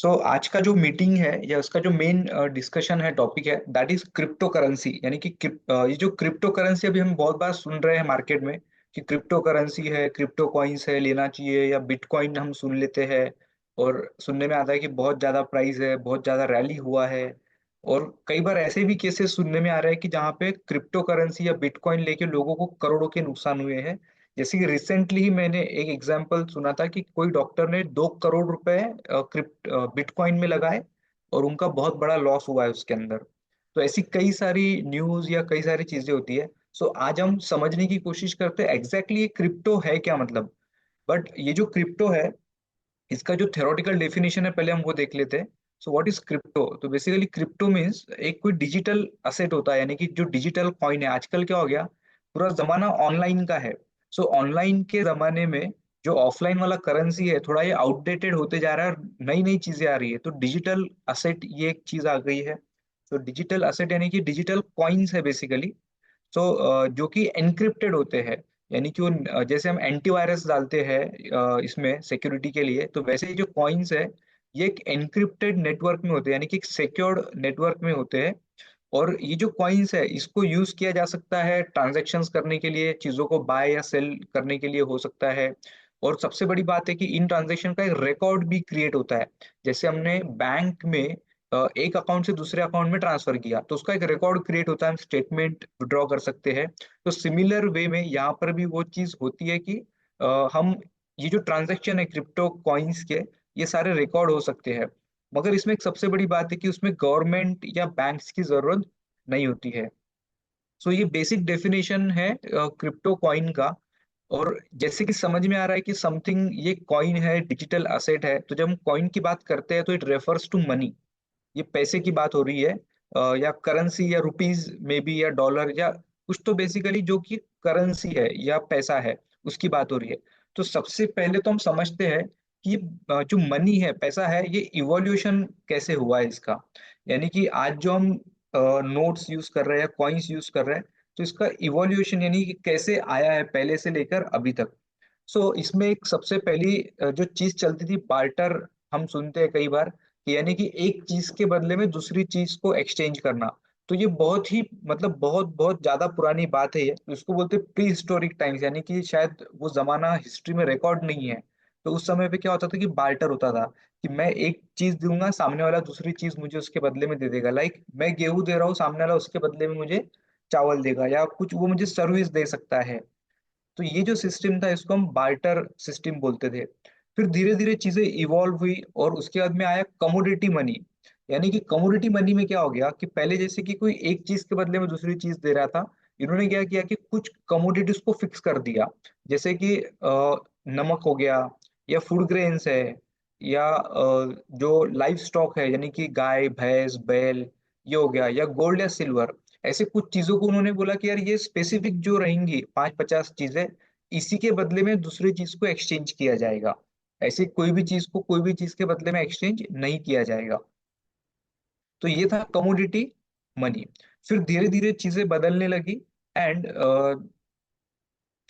आज का जो मीटिंग है या उसका जो मेन डिस्कशन है, टॉपिक है, दैट इज क्रिप्टो करेंसी। यानी कि ये जो क्रिप्टो करेंसी अभी हम बहुत बार सुन रहे हैं मार्केट में कि क्रिप्टो करेंसी है, क्रिप्टो कॉइन्स है, लेना चाहिए, या बिटकॉइन हम सुन लेते हैं। और सुनने में आता है कि बहुत ज्यादा प्राइस है, बहुत ज्यादा रैली हुआ है। और कई बार ऐसे भी केसेस सुनने में आ रहे हैं कि जहाँ पे क्रिप्टो करेंसी या बिटकॉइन लेके लोगों को करोड़ों के नुकसान हुए हैं। जैसे कि रिसेंटली ही मैंने एक एग्जांपल सुना था कि कोई डॉक्टर ने 2 करोड़ रुपए क्रिप्ट बिटकॉइन में लगाए और उनका बहुत बड़ा लॉस हुआ है उसके अंदर। तो ऐसी कई सारी न्यूज या कई सारी चीजें होती है। आज हम समझने की कोशिश करते हैं एग्जैक्टली ये क्रिप्टो है क्या, मतलब। बट ये जो क्रिप्टो है, इसका जो थ्योरेटिकल डेफिनेशन है, पहले हम वो देख लेते हैं। What is crypto? तो बेसिकली क्रिप्टो मीन्स एक कोई डिजिटल असेट होता है, यानी कि जो डिजिटल कॉइन है। आजकल क्या हो गया, पूरा जमाना ऑनलाइन का है। ऑनलाइन के जमाने में जो ऑफलाइन वाला करेंसी है, थोड़ा ये आउटडेटेड होते जा रहा है और नई नई चीजें आ रही है। तो डिजिटल असेट ये एक चीज आ गई है। डिजिटल असेट यानी कि डिजिटल कॉइन्स है बेसिकली। जो कि एनक्रिप्टेड होते हैं। यानी कि वो जैसे हम एंटीवायरस डालते हैं इसमें सिक्योरिटी के लिए, तो वैसे ही जो कॉइन्स है, ये एक एनक्रिप्टेड नेटवर्क में होते हैं, यानी कि एक सिक्योर्ड नेटवर्क में होते हैं। और ये जो कॉइन्स है, इसको यूज किया जा सकता है ट्रांजैक्शंस करने के लिए, चीजों को बाय या सेल करने के लिए हो सकता है। और सबसे बड़ी बात है कि इन ट्रांजैक्शन का एक रिकॉर्ड भी क्रिएट होता है। जैसे हमने बैंक में एक अकाउंट से दूसरे अकाउंट में ट्रांसफर किया, तो उसका एक रिकॉर्ड क्रिएट होता है, हम स्टेटमेंट विड्रॉ कर सकते हैं। तो सिमिलर वे में यहाँ पर भी वो चीज होती है कि हम ये जो ट्रांजैक्शन है क्रिप्टो कॉइन्स के, ये सारे रिकॉर्ड हो सकते हैं। मगर इसमें एक सबसे बड़ी बात है कि उसमें गवर्नमेंट या बैंक्स की जरूरत नहीं होती है। ये बेसिक डेफिनेशन है क्रिप्टो कॉइन का। और जैसे कि समझ में आ रहा है कि समथिंग ये कॉइन है, डिजिटल असेट है, तो जब हम कॉइन की बात करते हैं तो इट रेफर्स टू मनी। ये पैसे की बात हो रही है, या करेंसी, या रुपीज में भी, या डॉलर, या कुछ तो बेसिकली जो कि करेंसी है या पैसा है, उसकी बात हो रही है। तो सबसे पहले तो हम समझते हैं कि जो मनी है, पैसा है, ये इवोल्यूशन कैसे हुआ है इसका। यानी कि आज जो हम नोट्स यूज कर रहे हैं, कॉइन्स यूज कर रहे हैं, तो इसका इवोल्यूशन यानी कि कैसे आया है पहले से लेकर अभी तक। इसमें एक सबसे पहली जो चीज चलती थी, बार्टर। हम सुनते हैं कई बार कि यानी कि एक चीज के बदले में दूसरी चीज को एक्सचेंज करना। तो ये बहुत ही, मतलब बहुत बहुत ज्यादा पुरानी बात है ये। तो इसको बोलते हैं प्री हिस्टोरिक टाइम्स, यानी कि शायद वो जमाना हिस्ट्री में रिकॉर्ड नहीं है। तो उस समय पे क्या होता था कि बार्टर होता था कि मैं एक चीज दूंगा, सामने वाला दूसरी चीज मुझे उसके बदले में दे देगा। लाइक मैं गेहूं दे रहा हूँ, सामने वाला उसके बदले में मुझे चावल देगा, या कुछ वो मुझे सर्विस दे सकता है। तो ये जो सिस्टम था, इसको हम बार्टर सिस्टम बोलते थे। फिर धीरे धीरे चीजें इवॉल्व हुई और उसके बाद में आया कमोडिटी मनी। यानी कि कमोडिटी मनी में क्या हो गया कि पहले जैसे कि कोई एक चीज के बदले में दूसरी चीज दे रहा था, इन्होंने क्या किया कि कुछ कमोडिटीज को फिक्स कर दिया। जैसे कि नमक हो गया, या फूड ग्रेन्स है, या जो लाइफ स्टॉक है, यानी कि गाय भैंस बैल, ये हो गया, या गोल्ड या सिल्वर। ऐसे कुछ चीजों को उन्होंने बोला कि यार ये स्पेसिफिक जो रहेंगी 5-50 चीजें, इसी के बदले में दूसरी चीज को एक्सचेंज किया जाएगा। ऐसे कोई भी चीज को कोई भी चीज के बदले में एक्सचेंज नहीं किया जाएगा। तो ये था कमोडिटी मनी। फिर धीरे धीरे चीजें बदलने लगी। एंड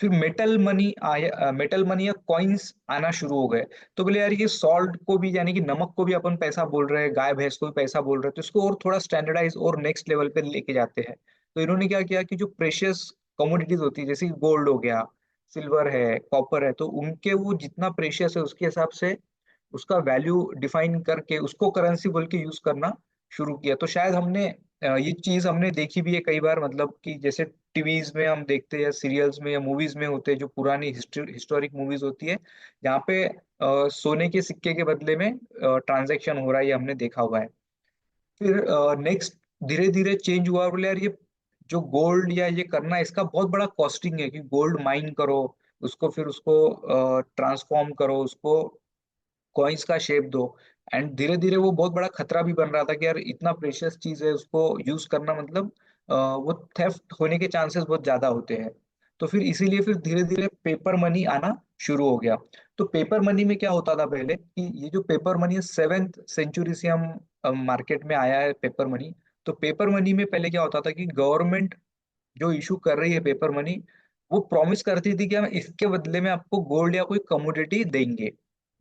फिर मेटल मनी आया, मेटल मनी या कॉइन्स आना शुरू हो गए। तो बोले यार ये सॉल्ट को भी, यानी कि नमक को भी अपन पैसा बोल रहे हैं, गाय भैंस को भी पैसा बोल रहे हैं, तो इसको और थोड़ा स्टैंडर्डाइज और नेक्स्ट लेवल पे लेके जाते हैं। तो इन्होंने क्या किया कि जो प्रेशियस कमोडिटीज होती है, जैसे गोल्ड हो गया, सिल्वर है, कॉपर है, तो उनके वो जितना प्रेशियस है उसके हिसाब से उसका वैल्यू डिफाइन करके उसको करेंसी बोल के यूज करना शुरू किया। तो शायद हमने ये चीज हमने देखी भी है कई बार, मतलब कि जैसे टीवीज में हम देखते हैं, या सीरियल्स में या मूवीज में होते हैं, जो पुरानी हिस्टोरिक मूवीज होती है, जहाँ पे सोने के सिक्के के बदले में ट्रांजैक्शन हो रहा है, ये हमने देखा हुआ है। फिर नेक्स्ट धीरे धीरे चेंज हुआ, बोले यार ये जो गोल्ड या ये करना, इसका बहुत बड़ा कॉस्टिंग है कि गोल्ड माइन करो, उसको फिर उसको ट्रांसफॉर्म करो, उसको कॉइन्स का शेप दो। एंड धीरे धीरे वो बहुत बड़ा खतरा भी बन रहा था कि यार इतना प्रेशियस चीज है, उसको यूज करना, मतलब वो थेफ्ट होने के चांसेस बहुत ज्यादा होते हैं। तो फिर इसीलिए फिर धीरे धीरे पेपर मनी आना शुरू हो गया। तो पेपर मनी में क्या होता था पहले कि ये जो पेपर मनी है, 7th सेंचुरी से हम मार्केट में आया है पेपर मनी। तो पेपर मनी में पहले क्या होता था कि गवर्नमेंट जो इशू कर रही है पेपर मनी, वो प्रॉमिस करती थी कि हम इसके बदले में आपको गोल्ड या कोई कमोडिटी देंगे,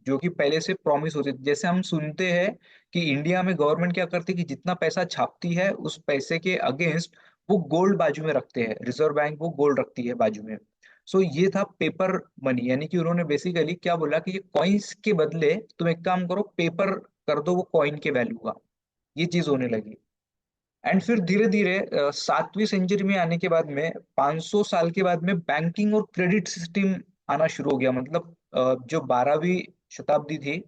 जो कि पहले से प्रॉमिस होते थे। जैसे हम सुनते हैं कि इंडिया में गवर्नमेंट क्या करती है कि जितना पैसा छापती है उस पैसे के अगेंस्ट वो गोल्ड बाजू में रखते हैं, रिजर्व बैंक वो गोल्ड रखती है बाजू में। सो ये था पेपर मनी, यानी कि उन्होंने बेसिकली क्या बोला कि ये कॉइन्स के बदले तुम एक काम करो, पेपर कर दो वो कॉइन के वैल्यू का। ये चीज होने लगी। एंड फिर धीरे धीरे 7वीं सेंचुरी में आने के बाद में 500 साल के बाद में बैंकिंग और क्रेडिट सिस्टम आना शुरू हो गया। मतलब जो 12वीं शताब्दी थी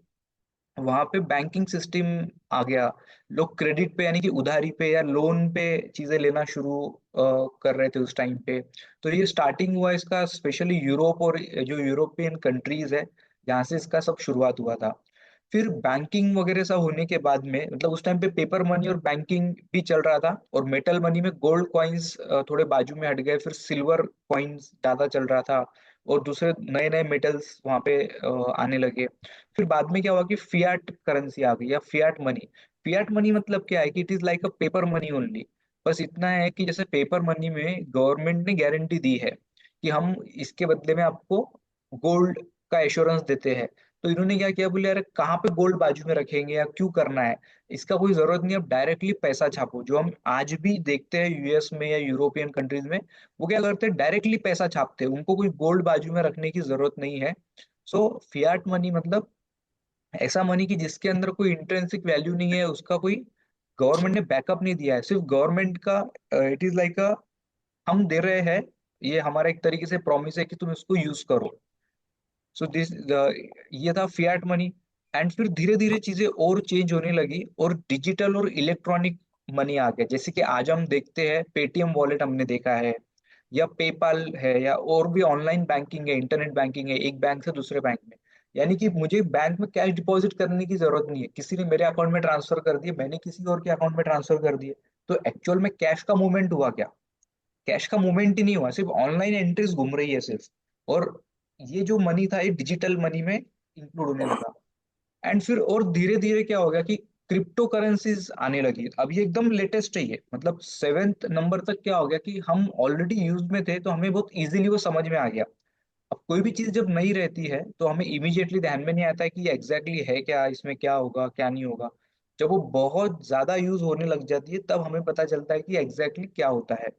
वहां पे बैंकिंग सिस्टम आ गया। लोग क्रेडिट पे यानी कि उधारी पे या लोन पे चीजें लेना शुरू कर रहे थे उस टाइम पे। तो ये स्टार्टिंग हुआ इसका स्पेशली यूरोप और जो यूरोपियन कंट्रीज है जहाँ से इसका सब शुरुआत हुआ था। फिर बैंकिंग वगैरह सब होने के बाद में मतलब उस टाइम पे पेपर मनी और बैंकिंग भी चल रहा था, और मेटल मनी में गोल्ड कॉइन्स थोड़े बाजू में हट गए, फिर सिल्वर कॉइन्स ज्यादा चल रहा था और दूसरे नए नए मेटल्स वहां पे आने लगे। फिर बाद में क्या हुआ कि फियाट करेंसी आ गई या फियाट मनी। फियाट मनी मतलब क्या है कि it is like a paper money only. बस इतना है कि जैसे पेपर मनी में गवर्नमेंट ने गारंटी दी है कि हम इसके बदले में आपको गोल्ड का एश्योरेंस देते हैं। तो इन्होंने क्या किया, बोले यार कहाँ पे गोल्ड बाजू में रखेंगे या क्यों करना है, इसका कोई जरूरत नहीं, अब डायरेक्टली पैसा छापो। जो हम आज भी देखते हैं यूएस में या यूरोपियन कंट्रीज में, वो क्या करते हैं डायरेक्टली पैसा छापते हैं, उनको कोई गोल्ड बाजू में रखने की जरूरत नहीं है। सो फियाट मनी मतलब ऐसा मनी कि जिसके अंदर कोई इंट्रिंसिक वैल्यू नहीं है, उसका कोई गवर्नमेंट ने बैकअप नहीं दिया है, सिर्फ गवर्नमेंट का इट इज लाइक अ हम दे रहे हैं, ये हमारा एक तरीके से प्रॉमिस है कि तुम इसको यूज करो। सो दिस ये था फियाट मनी। एंड फिर धीरे धीरे चीजें और चेंज होने लगी और डिजिटल और इलेक्ट्रॉनिक मनी आ गया। जैसे कि आज हम देखते हैं पेटीएम वॉलेट हमने देखा है, या पेपाल है, या और भी ऑनलाइन बैंकिंग है, इंटरनेट बैंकिंग है, एक बैंक से दूसरे बैंक में। यानी कि मुझे बैंक में कैश डिपॉजिट करने की जरूरत नहीं है, किसी ने मेरे अकाउंट में ट्रांसफर कर दिए, मैंने किसी और के अकाउंट में ट्रांसफर कर दिए। तो एक्चुअल में कैश का मूवमेंट हुआ क्या? कैश का मूवमेंट ही नहीं हुआ, सिर्फ ऑनलाइन एंट्रीज घूम रही है सिर्फ। और ये जो मनी था ये डिजिटल मनी में इंक्लूड होने लगा। एंड फिर और धीरे धीरे क्या हो गया कि क्रिप्टो करेंसीज आने लगी। अब ये एकदम लेटेस्ट है, ये मतलब 7th नंबर तक क्या हो गया कि हम ऑलरेडी यूज में थे तो हमें बहुत इजीली वो समझ में आ गया। अब कोई भी चीज जब नई रहती है तो हमें इमीडिएटली ध्यान में नहीं आता है कि ये एग्जैक्टली है क्या, इसमें क्या होगा क्या नहीं होगा। जब वो बहुत ज्यादा यूज होने लग जाती है तब हमें पता चलता है कि एग्जैक्टली क्या होता है।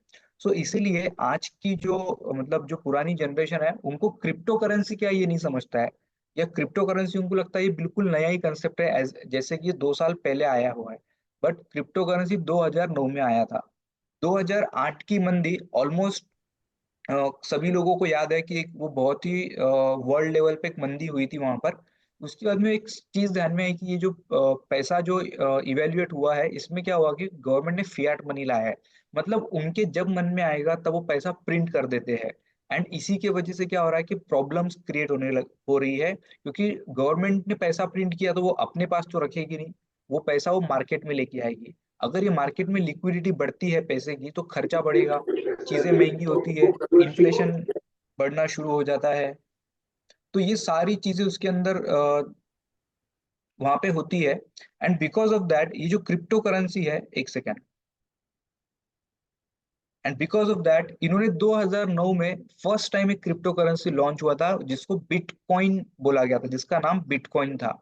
सो इसीलिए आज की जो मतलब जो पुरानी जनरेशन है उनको क्रिप्टो करेंसी क्या ये नहीं समझता है, या क्रिप्टो करेंसी उनको लगता है ये बिल्कुल नया ही कंसेप्ट है, जैसे कि ये 2 साल पहले आया हुआ है। बट क्रिप्टो करेंसी 2009 में आया था। 2008 की मंदी ऑलमोस्ट सभी लोगों को याद है कि एक वो बहुत ही वर्ल्ड लेवल पे एक मंदी हुई थी वहां पर। उसके बाद में एक चीज ध्यान में है कि ये जो पैसा जो इवेल्युएट हुआ है इसमें क्या हुआ कि गवर्नमेंट ने फियाट मनी लाया है। मतलब उनके जब मन में आएगा तब वो पैसा प्रिंट कर देते हैं। एंड इसी के वजह से क्या हो रहा है कि प्रॉब्लम्स क्रिएट हो रही है, क्योंकि गवर्नमेंट ने पैसा प्रिंट किया तो वो अपने पास तो रखेगी नहीं, वो पैसा वो मार्केट में लेके आएगी। अगर ये मार्केट में लिक्विडिटी बढ़ती है पैसे की तो खर्चा बढ़ेगा, चीजें महंगी होती है, इन्फ्लेशन बढ़ना शुरू हो जाता है। तो ये सारी चीजें उसके अंदर वहां पे होती है। एंड बिकॉज ऑफ दैट ये जो क्रिप्टो करेंसी है, एक second, and because of that इन्होंने 2009 में फर्स्ट टाइम एक क्रिप्टो करेंसी लॉन्च हुआ था जिसको बिटकॉइन बोला गया था, जिसका नाम बिटकॉइन था।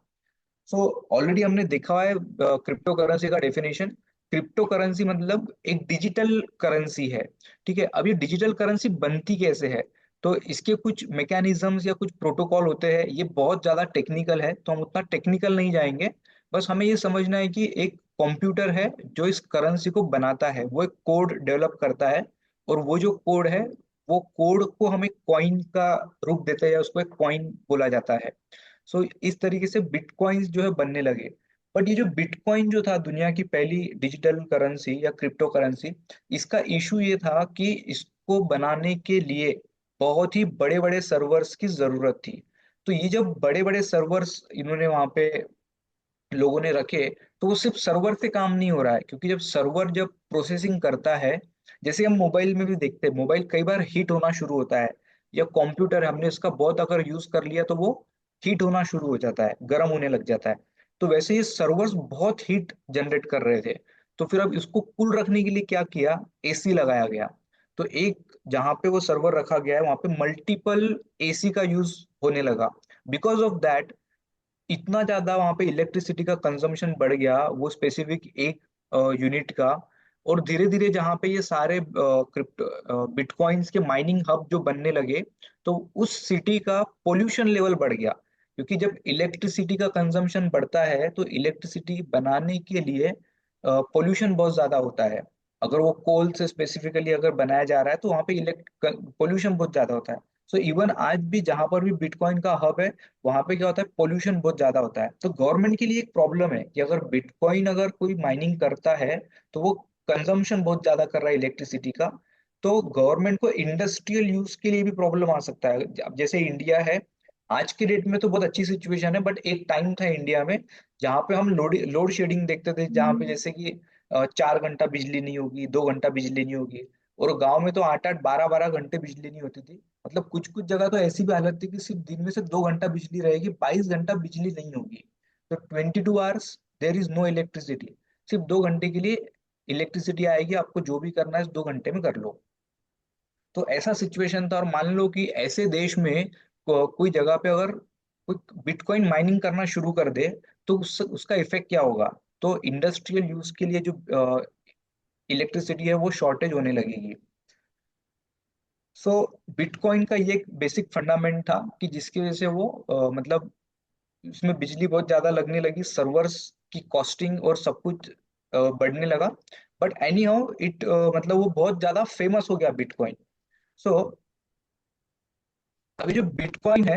सो ऑलरेडी हमने देखा हुआ है क्रिप्टो करेंसी का डेफिनेशन। क्रिप्टो करेंसी मतलब एक डिजिटल करेंसी है। ठीक है, अब ये डिजिटल करेंसी बनती कैसे है, तो इसके कुछ मैकेनिज्म्स या कुछ प्रोटोकॉल होते हैं, ये बहुत ज्यादा टेक्निकल है तो हम उतना टेक्निकल नहीं जाएंगे। बस हमें ये समझना है कि एक कंप्यूटर है जो इस करेंसी को बनाता है, वो एक कोड डेवलप करता है, और वो जो कोड है वो कोड को हमें कॉइन का रूप देता है या उसको एक कॉइन बोला जाता है। सो इस तरीके से बिटकॉइंस जो है बनने लगे। बट ये जो बिटकॉइन जो था दुनिया की पहली डिजिटल करेंसी या क्रिप्टो करेंसी, इसका इशू ये था कि इसको बनाने के लिए बहुत ही बड़े बड़े सर्वर्स की जरूरत थी। तो ये जब बड़े बड़े सर्वर्स इन्होंने वहां पे लोगों ने रखे, तो वो सिर्फ सर्वर से काम नहीं हो रहा है, क्योंकि जब सर्वर जब प्रोसेसिंग करता है, जैसे हम मोबाइल में भी देखते हैं मोबाइल कई बार हीट होना शुरू होता है, या कंप्यूटर हमने इसका बहुत अगर यूज कर लिया तो वो हीट होना शुरू हो जाता है, गर्म होने लग जाता है। तो वैसे ये सर्वर्स बहुत हीट जनरेट कर रहे थे। तो फिर अब इसको कूल रखने के लिए क्या किया, एसी लगाया गया। तो एक जहां पे वो सर्वर रखा गया है वहां पे मल्टीपल एसी का यूज होने लगा। बिकॉज ऑफ दैट इतना ज्यादा वहां पे इलेक्ट्रिसिटी का कंजम्पशन बढ़ गया वो स्पेसिफिक एक यूनिट का। और धीरे धीरे जहाँ पे ये सारे क्रिप्टो बिटकॉइंस के माइनिंग हब जो बनने लगे, तो उस सिटी का पोल्यूशन लेवल बढ़ गया। क्योंकि जब इलेक्ट्रिसिटी का कंजम्पशन बढ़ता है तो इलेक्ट्रिसिटी बनाने के लिए पोल्यूशन बहुत ज्यादा होता है। अगर वो कोल से स्पेसिफिकली अगर बनाया जा रहा है तो वहाँ पे इलेक्ट पोल्यूशन बहुत ज्यादा होता है। सो इवन आज भी जहां पर भी बिटकॉइन का हब है, वहां पे क्या होता है, पोल्यूशन बहुत ज्यादा होता है। तो गवर्नमेंट के लिए एक प्रॉब्लम है कि अगर बिटकॉइन अगर कोई माइनिंग करता है तो वो कंजम्पशन बहुत ज्यादा कर रहा है इलेक्ट्रिसिटी का। तो गवर्नमेंट को इंडस्ट्रियल यूज के लिए भी प्रॉब्लम आ सकता है। अब जैसे इंडिया है, आज के डेट में तो बहुत अच्छी सिचुएशन है, बट एक टाइम था इंडिया में जहाँ पे हम लोड लोड शेडिंग देखते थे, जहाँ पे जैसे कि 4 घंटा बिजली नहीं होगी, 2 घंटा बिजली नहीं होगी। और गांव में तो 8-8 12-12 घंटे बिजली नहीं होती थी। मतलब कुछ कुछ जगह तो ऐसी भी हालत थी कि सिर्फ दिन में से 2 घंटा बिजली रहेगी, 22 घंटा बिजली नहीं होगी। तो 22 hours there is no electricity. सिर्फ 2 घंटे के लिए इलेक्ट्रिसिटी आएगी, आपको जो भी करना है 2 घंटे में कर लो। तो ऐसा सिचुएशन था। और मान लो कि ऐसे देश में कोई जगह पे अगर कोई बिटकॉइन माइनिंग करना शुरू कर दे, तो उसका इफेक्ट क्या होगा। तो इंडस्ट्रियल यूज के लिए जो इलेक्ट्रिसिटी है वो शॉर्टेज होने लगेगी। सो बिटकॉइन का ये एक बेसिक फंडामेंट था कि जिसकी वजह से वो मतलब उसमें बिजली बहुत ज्यादा लगने लगी, सर्वर्स की कॉस्टिंग और सब कुछ बढ़ने लगा। बट एनी हाउ इट मतलब वो बहुत ज्यादा फेमस हो गया बिटकॉइन। सो अभी जो बिटकॉइन है,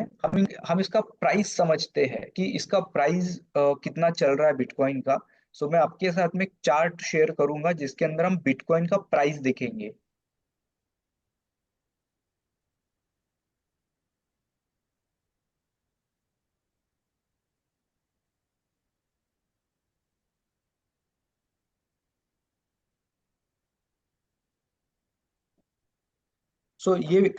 हम इसका प्राइस समझते हैं कि इसका प्राइस कितना चल रहा है बिटकॉइन का। सो मैं आपके साथ में एक चार्ट शेयर करूंगा जिसके अंदर हम बिटकॉइन का प्राइस देखेंगे। सो ये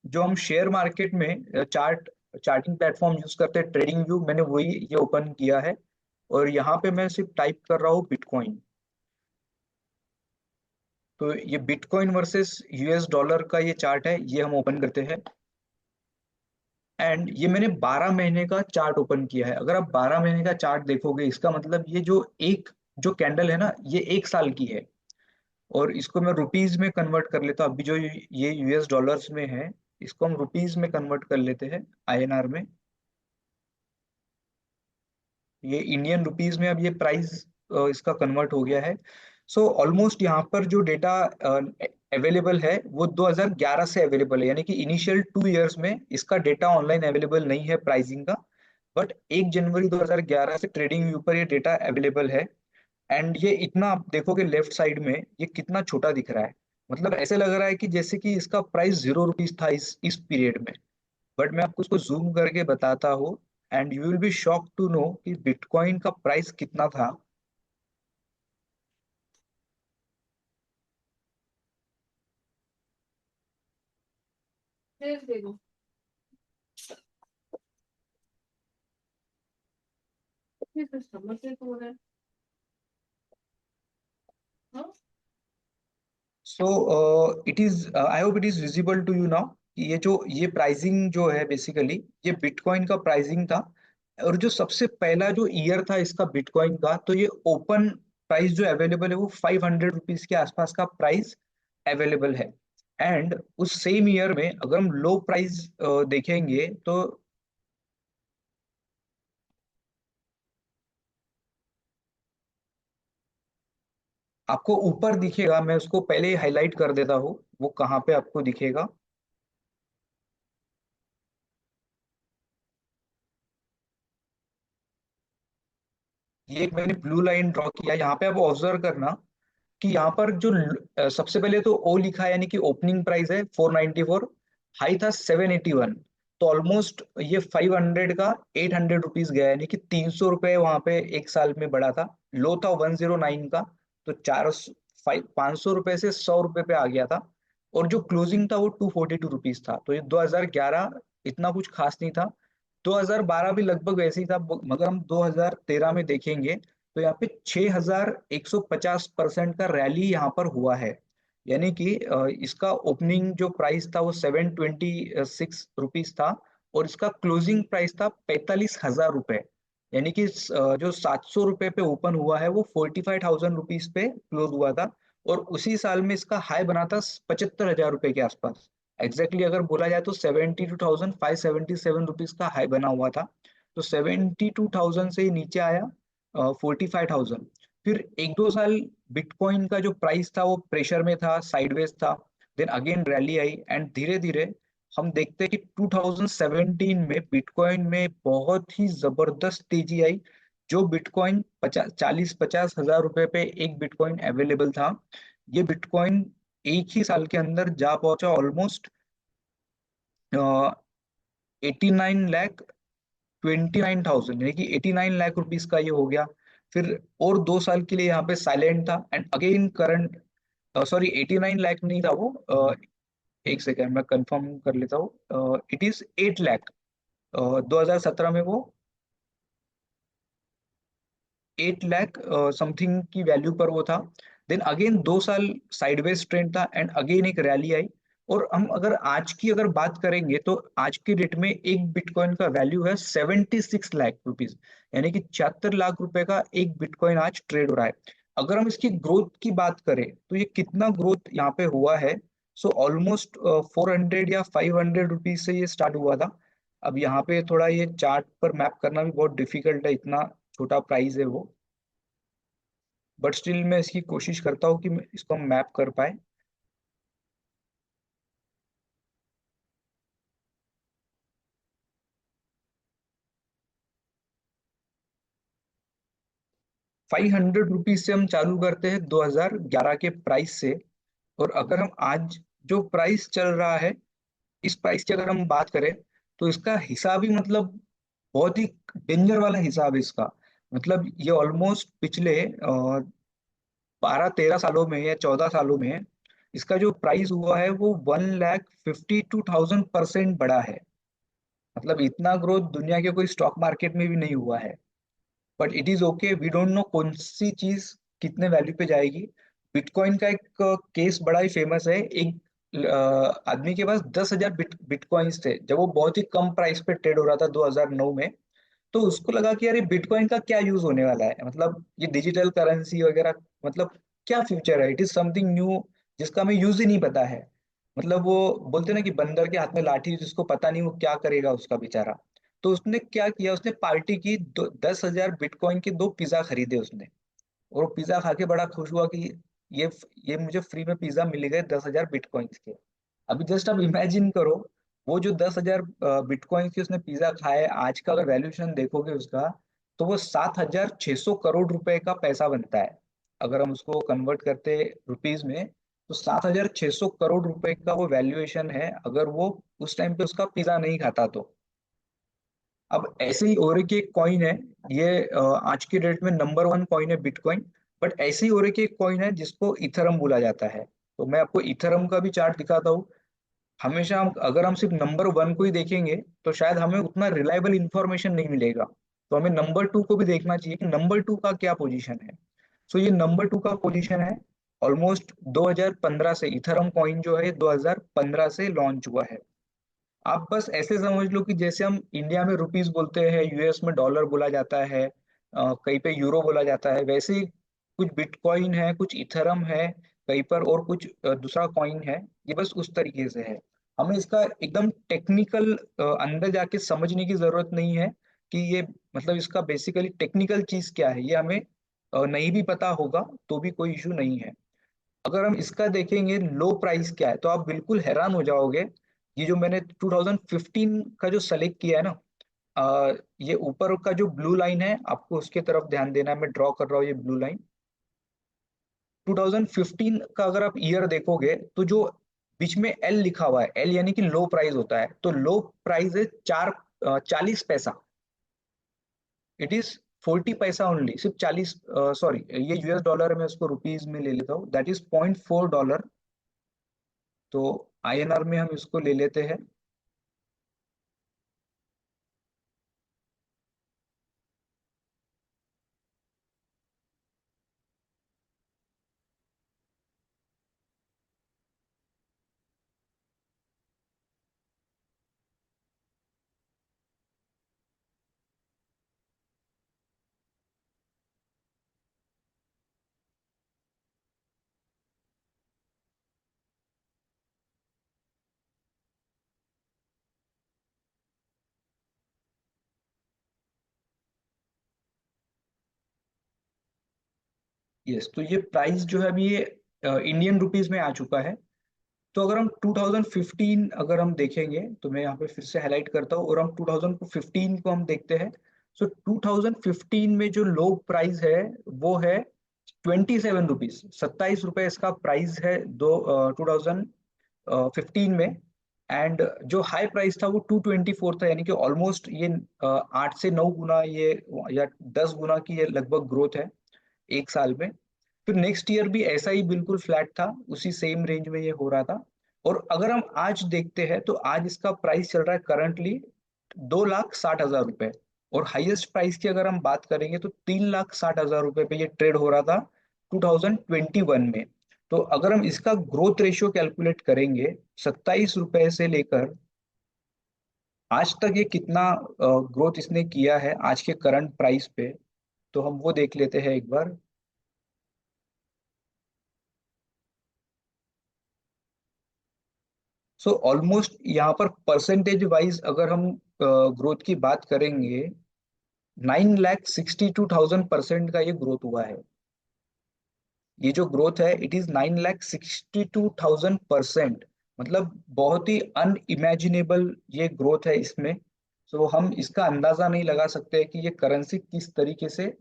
जो हम शेयर मार्केट में चार्टिंग प्लेटफॉर्म यूज करते हैं, ट्रेडिंग व्यू, मैंने वही ये ओपन किया है। और यहाँ पे मैं सिर्फ टाइप कर रहा हूँ बिटकॉइन। तो ये बिटकॉइन वर्सेस यूएस डॉलर का ये चार्ट है, ये हम ओपन करते हैं। एंड ये मैंने 12 महीने का चार्ट ओपन किया है। अगर आप 12 महीने का चार्ट देखोगे, इसका मतलब ये जो कैंडल है ना, ये 1 साल की है। और इसको मैं रुपीज में कन्वर्ट कर लेता हूँ। अभी जो ये यूएस डॉलर्स में है, इसको हम रुपीज में कन्वर्ट कर लेते हैं, आईएनआर में। ये इंडियन रुपीज में अब ये प्राइस इसका कन्वर्ट हो गया है। सो ऑलमोस्ट यहाँ पर जो डेटा अवेलेबल है वो 2011 से अवेलेबल है, यानी कि इनिशियल 2 इयर्स में इसका डेटा ऑनलाइन अवेलेबल नहीं है प्राइसिंग का। बट 1 जनवरी 2011 से ट्रेडिंग व्यू पर ये डेटा अवेलेबल है। एंड ये इतना आप देखोगे लेफ्ट साइड में, ये कितना छोटा दिख रहा है। मतलब ऐसे लग रहा है कि जैसे कि इसका प्राइस 0 रुपीज था इस पीरियड में। बट मैं आपको इसको जूम करके बताता हूँ, and you will be shock to know कि बिटकॉइन का प्राइस कितना था। भेज देगा। ये तो समझ से हो रहा है। हाँ? So it is I hope it is visible to you now कि ये प्राइसिंग जो है बेसिकली, ये बिटकॉइन का प्राइसिंग था। और जो सबसे पहला जो ईयर था इसका बिटकॉइन का, तो ये ओपन प्राइस जो अवेलेबल है वो 500 रुपीज के आसपास का प्राइस अवेलेबल है। एंड उस सेम ईयर में अगर हम लो प्राइस देखेंगे तो आपको ऊपर दिखेगा। मैं उसको पहले हाईलाइट कर देता हूँ, वो कहाँ पे आपको दिखेगा। ये एक मैंने ब्लू लाइन ड्रॉ किया, यहाँ पे आप ऑब्जर्व करना कि यहाँ पर जो सबसे पहले तो ओ लिखा है, यानी कि ओपनिंग प्राइस है 494, हाई था 781। तो ऑलमोस्ट ये 500 का 800 रुपीज गया, यानी कि 300 रुपये वहां पे एक साल में बढ़ा था। लो था 109 का, तो 500 रुपये से 100 रुपये पे आ गया था। और जो क्लोजिंग था वो 242 रुपीज था। तो ये 2011 इतना कुछ खास नहीं था। 2012 भी लगभग वैसे ही था। मगर हम 2013 में देखेंगे तो यहाँ पे 6150% का रैली यहाँ पर हुआ है। यानी कि इसका ओपनिंग जो प्राइस था वो 726 रुपीज था, और इसका क्लोजिंग प्राइस था 45,000 रुपए। यानी कि जो 700 रुपए पे ओपन हुआ है वो 45,000 रुपीज पे क्लोज हुआ था। और उसी साल में इसका हाई बना था 75,000 रुपए के आसपास। एग्जैक्टली अगर बोला जाए तो 72,577 रुपीज का हाई बना हुआ था। तो 72,000 से ही नीचे आया 45,000। फिर एक दो साल बिटकॉइन का जो प्राइस था वो प्रेशर में था, साइडवेज था। देन अगेन रैली आई एंड धीरे धीरे हम देखते हैं कि 2017 में बिटकॉइन में बहुत ही जबरदस्त तेजी आई। जो बिटकॉइन 40-50 हजार रुपए पे एक बिटकॉइन अवेलेबल था, ये बिटकॉइन एक ही साल के अंदर जा पहुंचा ऑलमोस्ट 89,29,000, यानी कि 89 लाख रुपीज का ये हो गया। फिर और 2 साल के लिए यहाँ पे साइलेंट था and again current, sorry 89 lakh नहीं था वो, एक सेकेंड मैं कंफर्म कर लेता हूँ, इट इज 8 लाख। 2017 में वो 8 लाख समथिंग की वैल्यू पर वो था। देन अगेन 2 साल साइडवेज ट्रेंड था एंड अगेन एक रैली आई। और हम अगर आज की अगर बात करेंगे तो आज की डेट में एक बिटकॉइन का वैल्यू है 76 लाख रुपीज। यानी कि 74 लाख रुपए का एक बिटकॉइन आज ट्रेड हो रहा है। अगर हम इसकी ग्रोथ की बात करें तो ये कितना ग्रोथ यहाँ पे हुआ है। सो ऑलमोस्ट 400 या 500 रुपीज से ये स्टार्ट हुआ था। अब यहाँ पे थोड़ा ये चार्ट पर मैप करना भी बहुत डिफिकल्ट है, इतना छोटा प्राइस है वो। बट स्टिल मैं इसकी कोशिश करता हूँ कि मैं इसको मैप कर पाए। 500 रुपीज से हम चालू करते हैं 2011 के प्राइस से। और अगर हम आज जो प्राइस चल रहा है, इस प्राइस की अगर हम बात करें तो इसका हिसाब ही मतलब बहुत ही डेंजर वाला हिसाब है इसका। मतलब ये ऑलमोस्ट पिछले 12-13 सालों में या 14 सालों में इसका जो प्राइस हुआ है वो 1,52,000% बढ़ा है। मतलब इतना ग्रोथ दुनिया के कोई स्टॉक मार्केट में भी नहीं हुआ है। But it is okay, we don't know कौन सी चीज कितने वैल्यू पे जाएगी। बिटकॉइन का एक केस बड़ा ही फेमस है। एक आदमी के पास 10,000 बिटकॉइंस थे जब वो बहुत ही कम प्राइस पे ट्रेड हो रहा था 2009 में। तो उसको लगा कि यार ये बिटकॉइन का क्या यूज होने वाला है, मतलब ये डिजिटल करेंसी वगैरह, मतलब क्या फ्यूचर है, इट इज समथिंग न्यू जिसका हमें यूज ही नहीं पता है। मतलब वो बोलते ना कि बंदर के हाथ में लाठी, जिसको पता नहीं वो क्या करेगा उसका बेचारा। तो उसने क्या किया, उसने पार्टी की 10,000 बिटकॉइन के 2 पिज्जा खरीदे उसने। और वो पिज्जा खा के बड़ा खुश हुआ कि ये ये मुझे फ्री में पिज्जा मिल गए 10,000 बिटकॉइंस के। अभी जस्ट आप इमेजिन करो, वो जो 10,000 बिटकॉइन की उसने पिज्जा खाए, आज का अगर वैल्यूएशन देखोगे उसका, तो वो 7,600 करोड़ रुपए का पैसा बनता है। अगर हम उसको कन्वर्ट करते रुपीज में तो 7,600 करोड़ रुपए का वो वैल्यूएशन है, अगर वो उस टाइम पे उसका पिज्जा नहीं खाता तो। अब ऐसे ही और एक कॉइन है, ये आज की डेट में नंबर वन कॉइन है बिटकॉइन। बट ऐसे ही और एक कॉइन है जिसको इथरम बोला जाता है। तो मैं आपको इथरम का भी चार्ट दिखाता हूँ। हमेशा हम अगर हम सिर्फ नंबर वन को ही देखेंगे तो शायद हमें उतना रिलायबल इंफॉर्मेशन नहीं मिलेगा। तो हमें नंबर टू को भी देखना चाहिए कि नंबर टू का क्या पोजीशन है। सो ये नंबर टू का पोजीशन है ऑलमोस्ट 2015 से। इथरम कॉइन जो है 2015 से लॉन्च हुआ है। आप बस ऐसे समझ लो कि जैसे हम इंडिया में रुपीस बोलते हैं, यूएस में डॉलर बोला जाता है, कहीं पे यूरो बोला जाता है, वैसे ही कुछ बिटकॉइन है, कुछ इथरम है कहीं पर, और कुछ दूसरा कॉइन है। ये बस उस तरीके से है। हमें इसका एकदम टेक्निकल अंदर जाके समझने की जरूरत नहीं है कि ये मतलब इसका बेसिकली टेक्निकल चीज क्या है, ये हमें नहीं भी पता होगा तो भी कोई इशू नहीं है। अगर हम इसका देखेंगे लो प्राइस क्या है तो आप बिल्कुल हैरान हो जाओगे। ये जो मैंने 2015 का जो सेलेक्ट किया है ना, ये ऊपर का जो ब्लू लाइन है आपको उसके तरफ ध्यान देना है, मैं ड्रॉ कर रहा हूँ ये ब्लू लाइन। 2015 का अगर आप ईयर देखोगे तो जो बीच में एल लिखा हुआ है, एल यानी कि लो प्राइस होता है, तो लो प्राइस है 40 पैसा। इट इज 40 पैसा ओनली, सिर्फ 40, सॉरी ये यूएस डॉलर है, मैं उसको रुपीज में ले लेता हूँ, दैट इज 0.4 डॉलर। तो आईएनआर में हम इसको ले लेते हैं। यस, तो ये प्राइस जो है अभी ये इंडियन रुपीज में आ चुका है। तो अगर हम 2015 अगर हम देखेंगे तो मैं यहाँ पे फिर से हाईलाइट करता हूँ, और हम 2015 को हम देखते हैं। सो 2015 में जो लो प्राइस है वो है 27 रुपीज, 27 रुपए इसका प्राइस है 2015 में। एंड जो हाई प्राइस था वो 224 था, यानी कि ऑलमोस्ट ये 8 से 9 गुना ये या 10 गुना की ये लगभग ग्रोथ है एक साल में। फिर नेक्स्ट ईयर भी ऐसा ही बिल्कुल फ्लैट था, उसी सेम रेंज में ये हो रहा था। और अगर हम आज देखते हैं तो आज इसका प्राइस चल रहा है करंटली 2,60,000 रुपए। और हाईएस्ट प्राइस की अगर हम बात करेंगे तो 3,60,000 रुपए पे ये ट्रेड हो रहा था 2021 में। तो अगर हम इसका ग्रोथ रेशियो कैलकुलेट करेंगे 27 रुपए से लेकर आज तक ये कितना ग्रोथ इसने किया है आज के करंट प्राइस पे, तो हम वो देख लेते हैं एक बार। सो ऑलमोस्ट यहाँ पर परसेंटेज वाइज अगर हम ग्रोथ की बात करेंगे, 9,62,000% का ये ग्रोथ हुआ है। ये जो ग्रोथ है इट इज 9,62,000%, मतलब बहुत ही अनइमेजिनेबल ये ग्रोथ है इसमें। सो हम इसका अंदाजा नहीं लगा सकते कि ये करेंसी किस तरीके से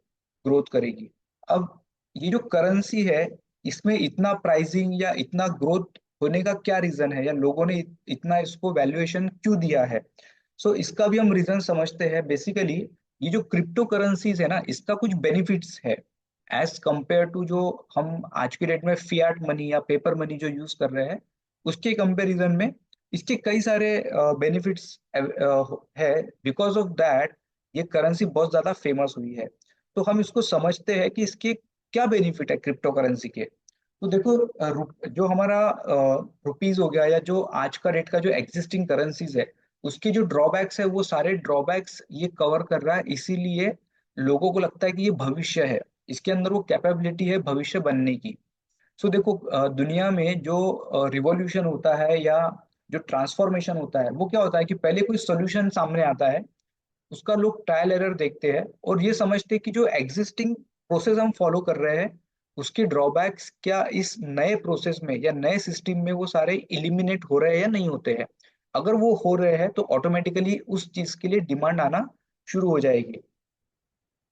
ग्रोथ करेगी। अब ये जो करेंसी है इसमें इतना प्राइसिंग या इतना ग्रोथ होने का क्या रीजन है, या लोगों ने इतना इसको वैल्यूएशन क्यों दिया है। सो इसका भी हम रीजन समझते हैं बेसिकली। ये जो क्रिप्टो करेंसीज है ना, इसका कुछ बेनिफिट्स है एज कंपेयर टू जो हम आज के डेट में फियाट मनी या पेपर मनी जो यूज कर रहे हैं उसके कंपैरिजन में। इसके कई सारे बेनिफिट्स है। बिकॉज ऑफ दैट ये करेंसी बहुत ज्यादा फेमस हुई है। तो हम इसको समझते हैं कि इसके क्या बेनिफिट है क्रिप्टो करेंसी के। तो देखो, जो हमारा रुपीज हो गया या जो आज का रेट का जो एग्जिस्टिंग करेंसीज है उसके जो ड्रॉबैक्स है वो सारे ड्रॉबैक्स ये कवर कर रहा है, इसीलिए लोगों को लगता है कि ये भविष्य है, इसके अंदर वो कैपेबिलिटी है भविष्य बनने की। सो देखो, दुनिया में जो रिवॉल्यूशन होता है या जो ट्रांसफॉर्मेशन होता है वो क्या होता है कि पहले कोई सोल्यूशन सामने आता है, उसका लोग ट्रायल एरर देखते हैं और ये समझते हैं कि जो एग्जिस्टिंग प्रोसेस हम फॉलो कर रहे हैं उसके ड्रॉबैक्स क्या इस नए प्रोसेस में या नए सिस्टम में वो सारे इलिमिनेट हो रहे हैं या नहीं होते हैं। अगर वो हो रहे हैं तो ऑटोमेटिकली उस चीज के लिए डिमांड आना शुरू हो जाएगी।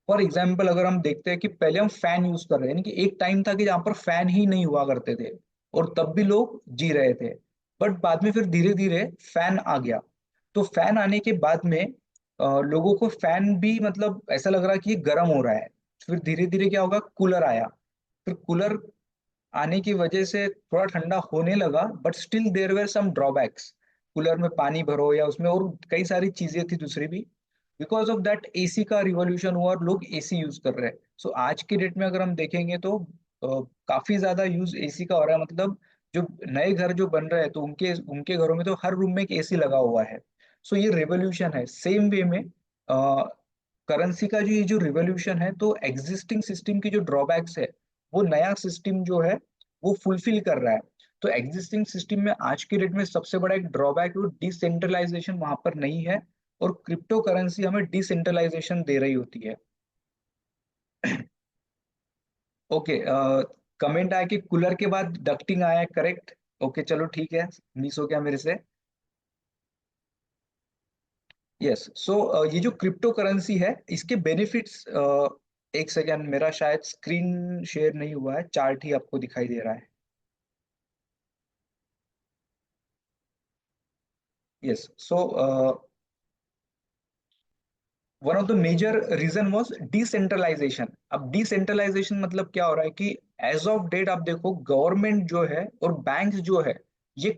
फॉर एग्जाम्पल अगर हम देखते हैं कि पहले हम फैन यूज कर रहे हैं, यानी कि एक टाइम था कि जहाँ पर फैन ही नहीं हुआ करते थे और तब भी लोग जी रहे थे। बट बाद में फिर धीरे धीरे फैन आ गया। तो फैन आने के बाद में लोगों को फैन भी मतलब ऐसा लग रहा है कि ये गर्म हो रहा है। फिर धीरे धीरे क्या होगा, कूलर आया। फिर कूलर आने की वजह से थोड़ा ठंडा होने लगा, but still there were some drawbacks. Cooler में पानी भरो या उसमें और कई सारी चीजें थी दूसरी भी। बिकॉज ऑफ दैट एसी का रिवॉल्यूशन हुआ और लोग एसी यूज कर रहे हैं। सो आज के डेट में अगर हम देखेंगे तो काफी ज्यादा यूज एसी का हो रहा है। मतलब जो नए घर जो बन रहे हैं तो उनके उनके घरों में तो हर रूम में एक एसी लगा हुआ है। सो ये रेवोल्यूशन है। सेम वे में करेंसी का जो ये जो रिवोल्यूशन है, तो एग्जिस्टिंग सिस्टम की जो ड्रॉबैक्स है वो नया सिस्टम जो है वो फुलफिल कर रहा है। तो एग्जिस्टिंग सिस्टम में आज के डेट में सबसे बड़ा एक ड्रॉबैक वो डिसेंट्रलाइजेशन वहां पर नहीं है, और क्रिप्टो करेंसी हमें डिसेंट्रलाइजेशन दे रही होती है। ओके, कमेंट आया कि कूलर के बाद डक्टिंग आया है, करेक्ट। ओके चलो ठीक है, मिस हो गया मेरे से। यस, सो ये जो क्रिप्टो करेंसी है इसके बेनिफिट्स, एक सेकेंड, मेरा शायद स्क्रीन शेयर नहीं हुआ है, चार्ट ही आपको दिखाई दे रहा है। Yes, so one of the major reason was decentralization. अब डिसेंट्रलाइजेशन मतलब क्या हो रहा है कि एज ऑफ डेट आप देखो गवर्नमेंट जो है और बैंक जो है ये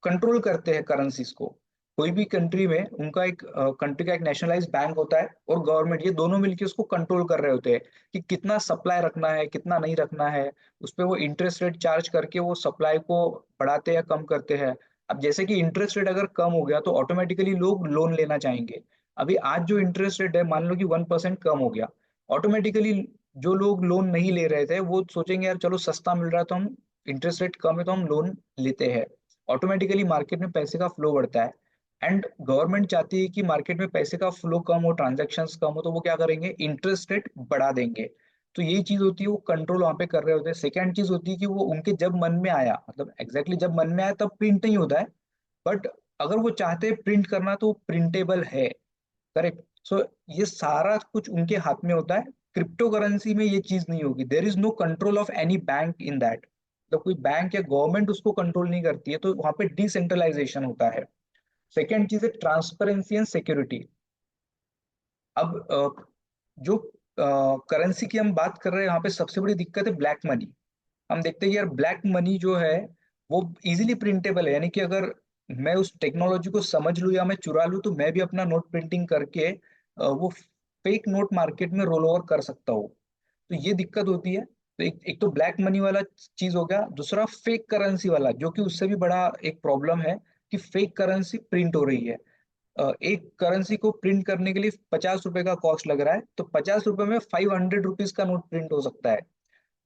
कंट्रोल करते हैं करेंसीज को। कोई भी कंट्री में उनका एक कंट्री का एक नेशनलाइज बैंक होता है और गवर्नमेंट, ये दोनों मिलकर उसको कंट्रोल कर रहे होते हैं कि कितना सप्लाई रखना है कितना नहीं रखना है। उस पर वो इंटरेस्ट रेट चार्ज करके वो सप्लाई को बढ़ाते या कम करते हैं। अब जैसे कि इंटरेस्ट रेट अगर कम हो गया तो ऑटोमेटिकली लोग लोन लेना चाहेंगे। अभी आज जो इंटरेस्ट रेट है मान लो कि 1% कम हो गया, ऑटोमेटिकली जो लोग लोन नहीं ले रहे थे वो सोचेंगे यार चलो सस्ता मिल रहा है तो हम, इंटरेस्ट रेट कम है तो हम लोन लेते हैं। ऑटोमेटिकली मार्केट में पैसे का फ्लो बढ़ता है। एंड गवर्नमेंट चाहती है कि मार्केट में पैसे का फ्लो कम हो, ट्रांजेक्शन्स कम हो, तो वो क्या करेंगे, इंटरेस्ट रेट बढ़ा देंगे। तो यही चीज होती है, वो कंट्रोल वहां पे कर रहे होते हैं। सेकेंड चीज होती है कि वो उनके जब मन में आया, मतलब एग्जैक्टली जब मन में आया तब प्रिंट नहीं होता है, बट अगर वो चाहते हैं प्रिंट करना तो प्रिंटेबल है। करेक्ट। सो ये सारा कुछ उनके हाथ में होता है। क्रिप्टो करेंसी में ये चीज नहीं होगी, there is no control of any bank in that. तो कोई बैंक या गवर्नमेंट उसको कंट्रोल नहीं करती है, तो वहां पे डिसेंट्रलाइजेशन होता है। सेकेंड चीज है ट्रांसपेरेंसी एंड सिक्योरिटी। अब जो करेंसी की हम बात कर रहे हैं, यहाँ पे सबसे बड़ी दिक्कत है ब्लैक मनी। हम देखते हैं कि यार ब्लैक मनी जो है वो इजीली प्रिंटेबल है, यानी कि अगर मैं उस टेक्नोलॉजी को समझ लूँ या मैं चुरा लूँ तो मैं भी अपना नोट प्रिंटिंग करके वो फेक नोट मार्केट में रोल ओवर कर सकता हूँ। तो ये दिक्कत होती है। तो एक तो ब्लैक मनी वाला चीज हो गया, दूसरा फेक करेंसी वाला, जो कि उससे भी बड़ा एक प्रॉब्लम है कि फेक करेंसी प्रिंट हो रही है। एक करेंसी को प्रिंट करने के लिए 50 रुपए का कॉस्ट लग रहा है, तो 50 रुपए में 500 रुपीज का नोट प्रिंट हो सकता है।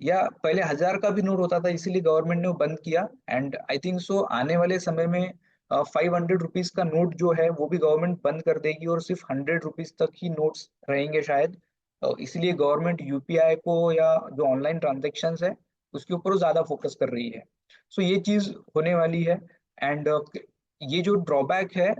या पहले 1000 का भी नोट होता था, इसीलिए गवर्नमेंट ने वो बंद किया। एंड आई थिंक सो आने वाले समय में 500 रुपीज का नोट जो है वो भी गवर्नमेंट बंद कर देगी और सिर्फ 100 रुपीज तक ही नोट्स रहेंगे शायद। इसलिए गवर्नमेंट यूपीआई को या जो ऑनलाइन ट्रांजेक्शन है उसके ऊपर वो ज्यादा फोकस कर रही है। सो ये चीज होने वाली है। एंड ये जो ड्रॉबैक है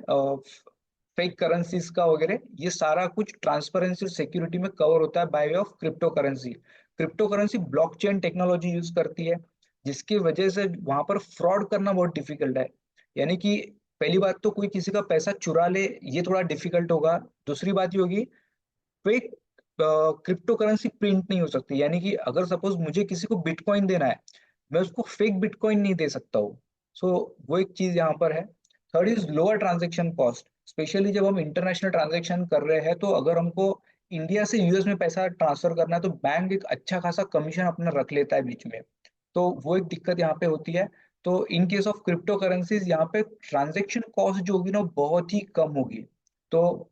फेक करेंसीज का वगैरह, ये सारा कुछ ट्रांसपेरेंसी और सिक्योरिटी में कवर होता है by way of crypto currency. Crypto currency blockchain technology use करती है, जिसकी वजह से वहां पर फ्रॉड करना बहुत डिफिकल्ट है। यानी कि पहली बात तो कोई किसी का पैसा चुरा ले, ये थोड़ा डिफिकल्ट होगा। दूसरी बात ये होगी, फेक क्रिप्टो करेंसी प्रिंट नहीं हो सकती। यानी कि अगर सपोज मुझे किसी को बिटकॉइन देना है, मैं उसको फेक बिटकॉइन नहीं दे सकता हूँ। सो वो एक चीज यहाँ पर है। Third is lower transaction cost, specially जब हम इंटरनेशनल ट्रांजेक्शन कर रहे हैं, तो अगर हमको इंडिया से यूएस में पैसा ट्रांसफर करना है तो बैंक एक अच्छा खासा कमीशन अपना रख लेता है बीच में। तो वो एक दिक्कत यहाँ पे होती है। तो in case of crypto currencies यहाँ पे ट्रांजेक्शन कॉस्ट जो होगी ना वो बहुत ही कम होगी। तो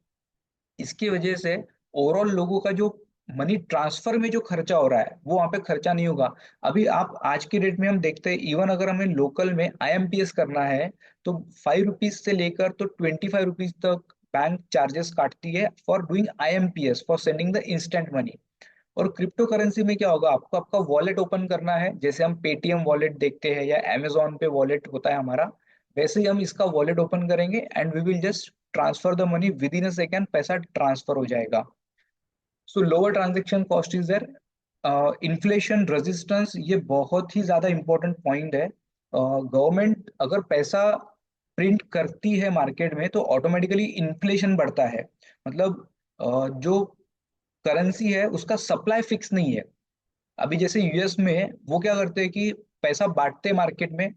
इसकी वजह से ओवरऑल लोगों का जो मनी ट्रांसफर में जो खर्चा हो रहा है वो वहां पे खर्चा नहीं होगा। अभी आप आज की डेट में हम देखते हैं, इवन अगर हमें लोकल में आईएमपीएस करना है तो 5 रुपीज से लेकर तो 25 रुपीज तक बैंक चार्जेस काटती है for doing IMPS, for sending the instant money. और क्रिप्टो करेंसी में क्या होगा, आपको आपका वॉलेट ओपन करना है, जैसे हम पेटीएम वॉलेट देखते हैं या अमेजोन पे वॉलेट होता है हमारा, वैसे ही हम इसका वॉलेट ओपन करेंगे and we will just transfer the money within a second, पैसा ट्रांसफर हो जाएगा। So lower transaction cost is there. Inflation resistance, ये बहुत ही ज्यादा इंपॉर्टेंट पॉइंट है। गवर्नमेंट अगर पैसा प्रिंट करती है मार्केट में तो ऑटोमेटिकली इन्फ्लेशन बढ़ता है। मतलब जो करेंसी है उसका सप्लाई फिक्स नहीं है। अभी जैसे यूएस में वो क्या करते हैं कि पैसा बांटते मार्केट में,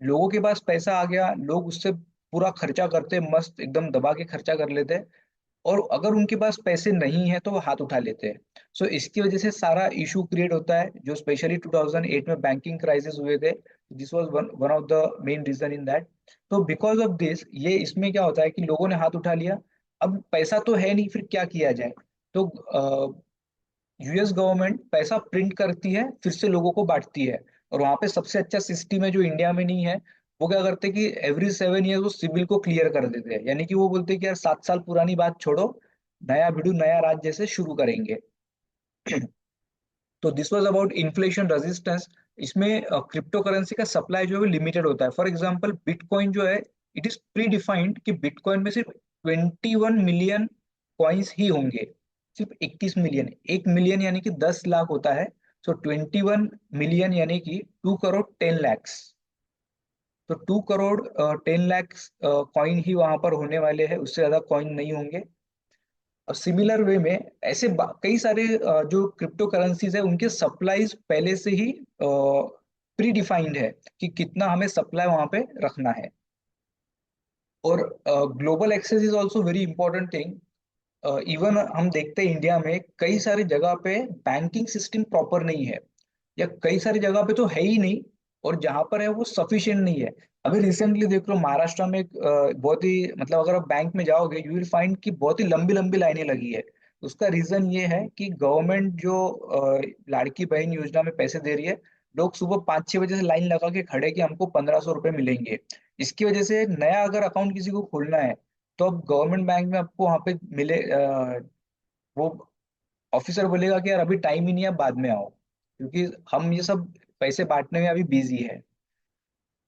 लोगों के पास पैसा आ गया, लोग उससे पूरा खर्चा करते, मस्त एकदम दबा के खर्चा कर लेते। और अगर उनके पास पैसे नहीं है तो वो हाथ उठा लेते हैं। सो इसकी वजह से सारा इशू क्रिएट होता है, जो स्पेशली 2008 में बैंकिंग क्राइसिस हुए थे। This was one one of the main reason in that. तो बिकॉज ऑफ दिस, ये इसमें क्या होता है कि लोगों ने हाथ उठा लिया, अब पैसा तो है नहीं, फिर क्या किया जाए। तो यूएस गवर्नमेंट पैसा प्रिंट करती है, फिर से लोगों को बांटती है। और वहां पे सबसे अच्छा सिस्टम है जो इंडिया में नहीं है। वो क्या करते हैं कि एवरी 7 ईयर वो सिविल को क्लियर कर देते हैं, यानी कि वो बोलते हैं कि यार 7 साल पुरानी बात छोड़ो, नया भिड़ू नया राज जैसे शुरू करेंगे। तो this was about inflation resistance. इसमें क्रिप्टो करेंसी का सप्लाई जो है लिमिटेड होता है। फॉर एग्जांपल बिटकॉइन जो है, इट इज प्री डिफाइंड कि बिटकॉइन में सिर्फ 21 मिलियन कॉइन्स ही होंगे। सिर्फ 21 मिलियन, 1 मिलियन यानी कि 10 लाख होता है। सो 21 मिलियन यानी कि 2 करोड़ 10 लैक्स। तो 2 करोड़ 10 लैक्स कॉइन ही वहां पर होने वाले हैं, उससे ज्यादा कॉइन नहीं होंगे। और सिमिलर वे में ऐसे कई सारे जो क्रिप्टो करेंसीज है उनके सप्लाईज पहले से ही प्री डिफाइंड है कि कितना हमें सप्लाई वहां पे रखना है। और global access is also very important thing. Even हम देखते हैं इंडिया में कई सारी जगह पे बैंकिंग सिस्टम प्रॉपर नहीं है, या कई सारी जगह पे तो है ही नहीं, और जहां पर है वो सफिशिएंट नहीं है। अभी रिसेंटली देख लो महाराष्ट्र में बहुत ही, मतलब अगर आप बैंक में जाओगे यू विल फाइंड कि बहुत ही लंबी लंबी लाइनें लगी है। उसका रीजन ये है कि गवर्नमेंट जो लाड़की बहन योजना में पैसे दे रही है, लोग सुबह 5-6 बजे से लाइन लगा के खड़े कि हमको 1500 रुपये मिलेंगे। इसकी वजह से नया अगर अकाउंट किसी को खोलना है तो अब गवर्नमेंट बैंक में आपको वहां पे मिले वो ऑफिसर बोलेगा कि यार अभी टाइम ही नहीं है, बाद में आओ, क्योंकि हम ये सब पैसे बांटने में अभी बिजी है।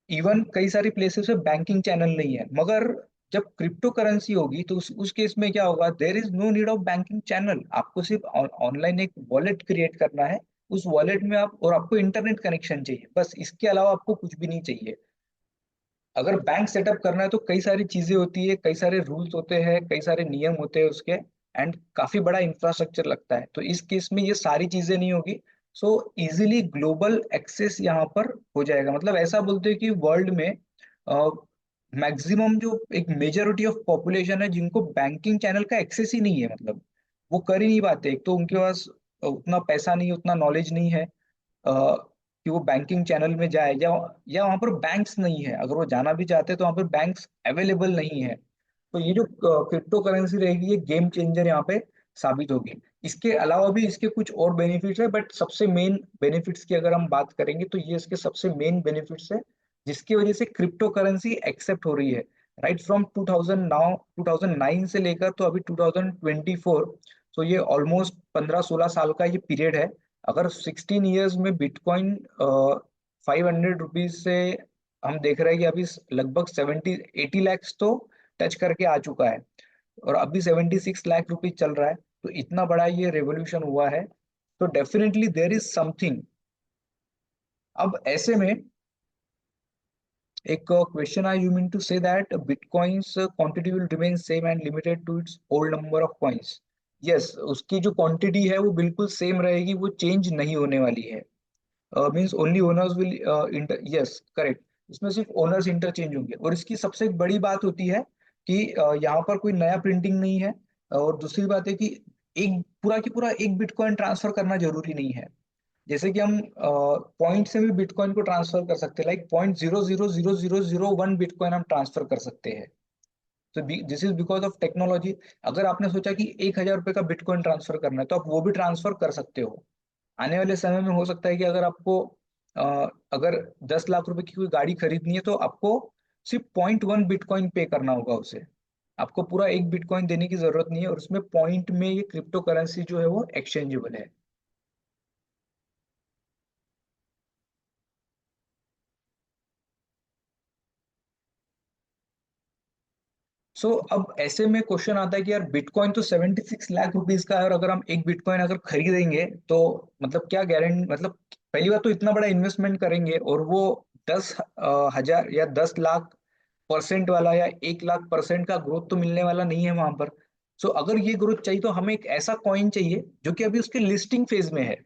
इवन कई सारी प्लेसेस पे बैंकिंग चैनल नहीं है, मगर जब क्रिप्टो करेंसी होगी तो उस केस में क्या होगा, there is no need of banking channel. आपको सिर्फ ऑनलाइन एक वॉलेट क्रिएट करना है। उस वॉलेट में आप, और आपको इंटरनेट कनेक्शन चाहिए, बस इसके अलावा आपको कुछ भी नहीं चाहिए। अगर बैंक सेटअप करना है तो कई सारी चीजें होती है, कई सारे रूल्स होते हैं, कई सारे नियम होते हैं उसके, एंड काफी बड़ा इंफ्रास्ट्रक्चर लगता है। तो इस केस में ये सारी चीजें नहीं होगी। सो इजीली ग्लोबल एक्सेस यहाँ पर हो जाएगा। मतलब ऐसा बोलते हैं कि वर्ल्ड में मैक्सिमम जो एक मेजोरिटी ऑफ पॉपुलेशन है जिनको बैंकिंग चैनल का एक्सेस ही नहीं है, मतलब वो कर ही नहीं पाते। एक तो उनके पास उतना पैसा नहीं, उतना नॉलेज नहीं है कि वो बैंकिंग चैनल में जाए, या वहां पर बैंक्स नहीं है। अगर वो जाना भी चाहते हैं तो वहां पर बैंक्स अवेलेबल नहीं है। तो ये जो क्रिप्टो करेंसी रहेगी, ये गेम चेंजर यहाँ पे साबित होगी। इसके अलावा भी इसके कुछ और बेनिफिट्स है, बट सबसे मेन बेनिफिट्स की अगर हम बात करेंगे तो ये इसके सबसे मेन बेनिफिट्स है जिसकी वजह से क्रिप्टो करेंसी एक्सेप्ट हो रही है। राइट फ्रॉम 2000 नाउ, 2009 से लेकर तो अभी 2024, तो ये ऑलमोस्ट 15-16 साल का ये पीरियड है। अगर 16 ईयर्स में बिटकॉइन 500 रुपीज से, हम देख रहे हैं कि अभी लगभग 70-80 लैक्स तो टच करके आ चुका है, और अभी 76 लाख रुपीज चल रहा है। तो इतना बड़ा ये रेवोल्यूशन हुआ है। तो डेफिनेटली देर इज समथिंग। अब ऐसे में एक क्वेश्चन आई, you mean to say that bitcoins quantity will remain same and limited to its old number of coins? Yes, उसकी जो क्वांटिटी है वो बिल्कुल सेम रहेगी, वो चेंज नहीं होने वाली है। Means only owners will yes correct. इसमें सिर्फ ओनर्स इंटरचेंज होंगे। और इसकी सबसे एक बड़ी बात होती है कि यहाँ पर कोई नया प्रिंटिंग नहीं है। और दूसरी बात है कि एक पूरा की पूरा एक बिटकॉइन ट्रांसफर करना जरूरी नहीं है। जैसे कि हम पॉइंट से भी बिटकॉइन को ट्रांसफर कर सकते हैं, लाइक 0.000001 बिटकॉइन हम ट्रांसफर कर सकते हैं। तो this is because of technology. अगर आपने सोचा कि 1,000 रुपये का बिटकॉइन ट्रांसफर करना है तो आप वो भी ट्रांसफर कर सकते हो। आने वाले समय में हो सकता है कि अगर आपको अगर 10 लाख रुपए की कोई गाड़ी खरीदनी है तो आपको सिर्फ 0.1 बिटकॉइन पे करना होगा उसे। आपको पूरा एक बिटकॉइन देने की जरूरत नहीं है, और उसमें पॉइंट में ये क्रिप्टो करेंसी जो है वो एक्सचेंजेबल है। अब ऐसे में क्वेश्चन आता है कि यार बिटकॉइन तो 76 लाख रुपीज का है, और अगर हम एक बिटकॉइन अगर खरीदेंगे तो मतलब क्या गारंटी, मतलब पहली बात तो इतना बड़ा इन्वेस्टमेंट करेंगे और वो 10,000 या 10 लाख% वाला या 1 लाख% का ग्रोथ तो मिलने वाला नहीं है वहां पर। अगर ये ग्रोथ चाहिए तो हमें एक ऐसा कॉइन चाहिए जो कि अभी उसके लिस्टिंग फेज में है,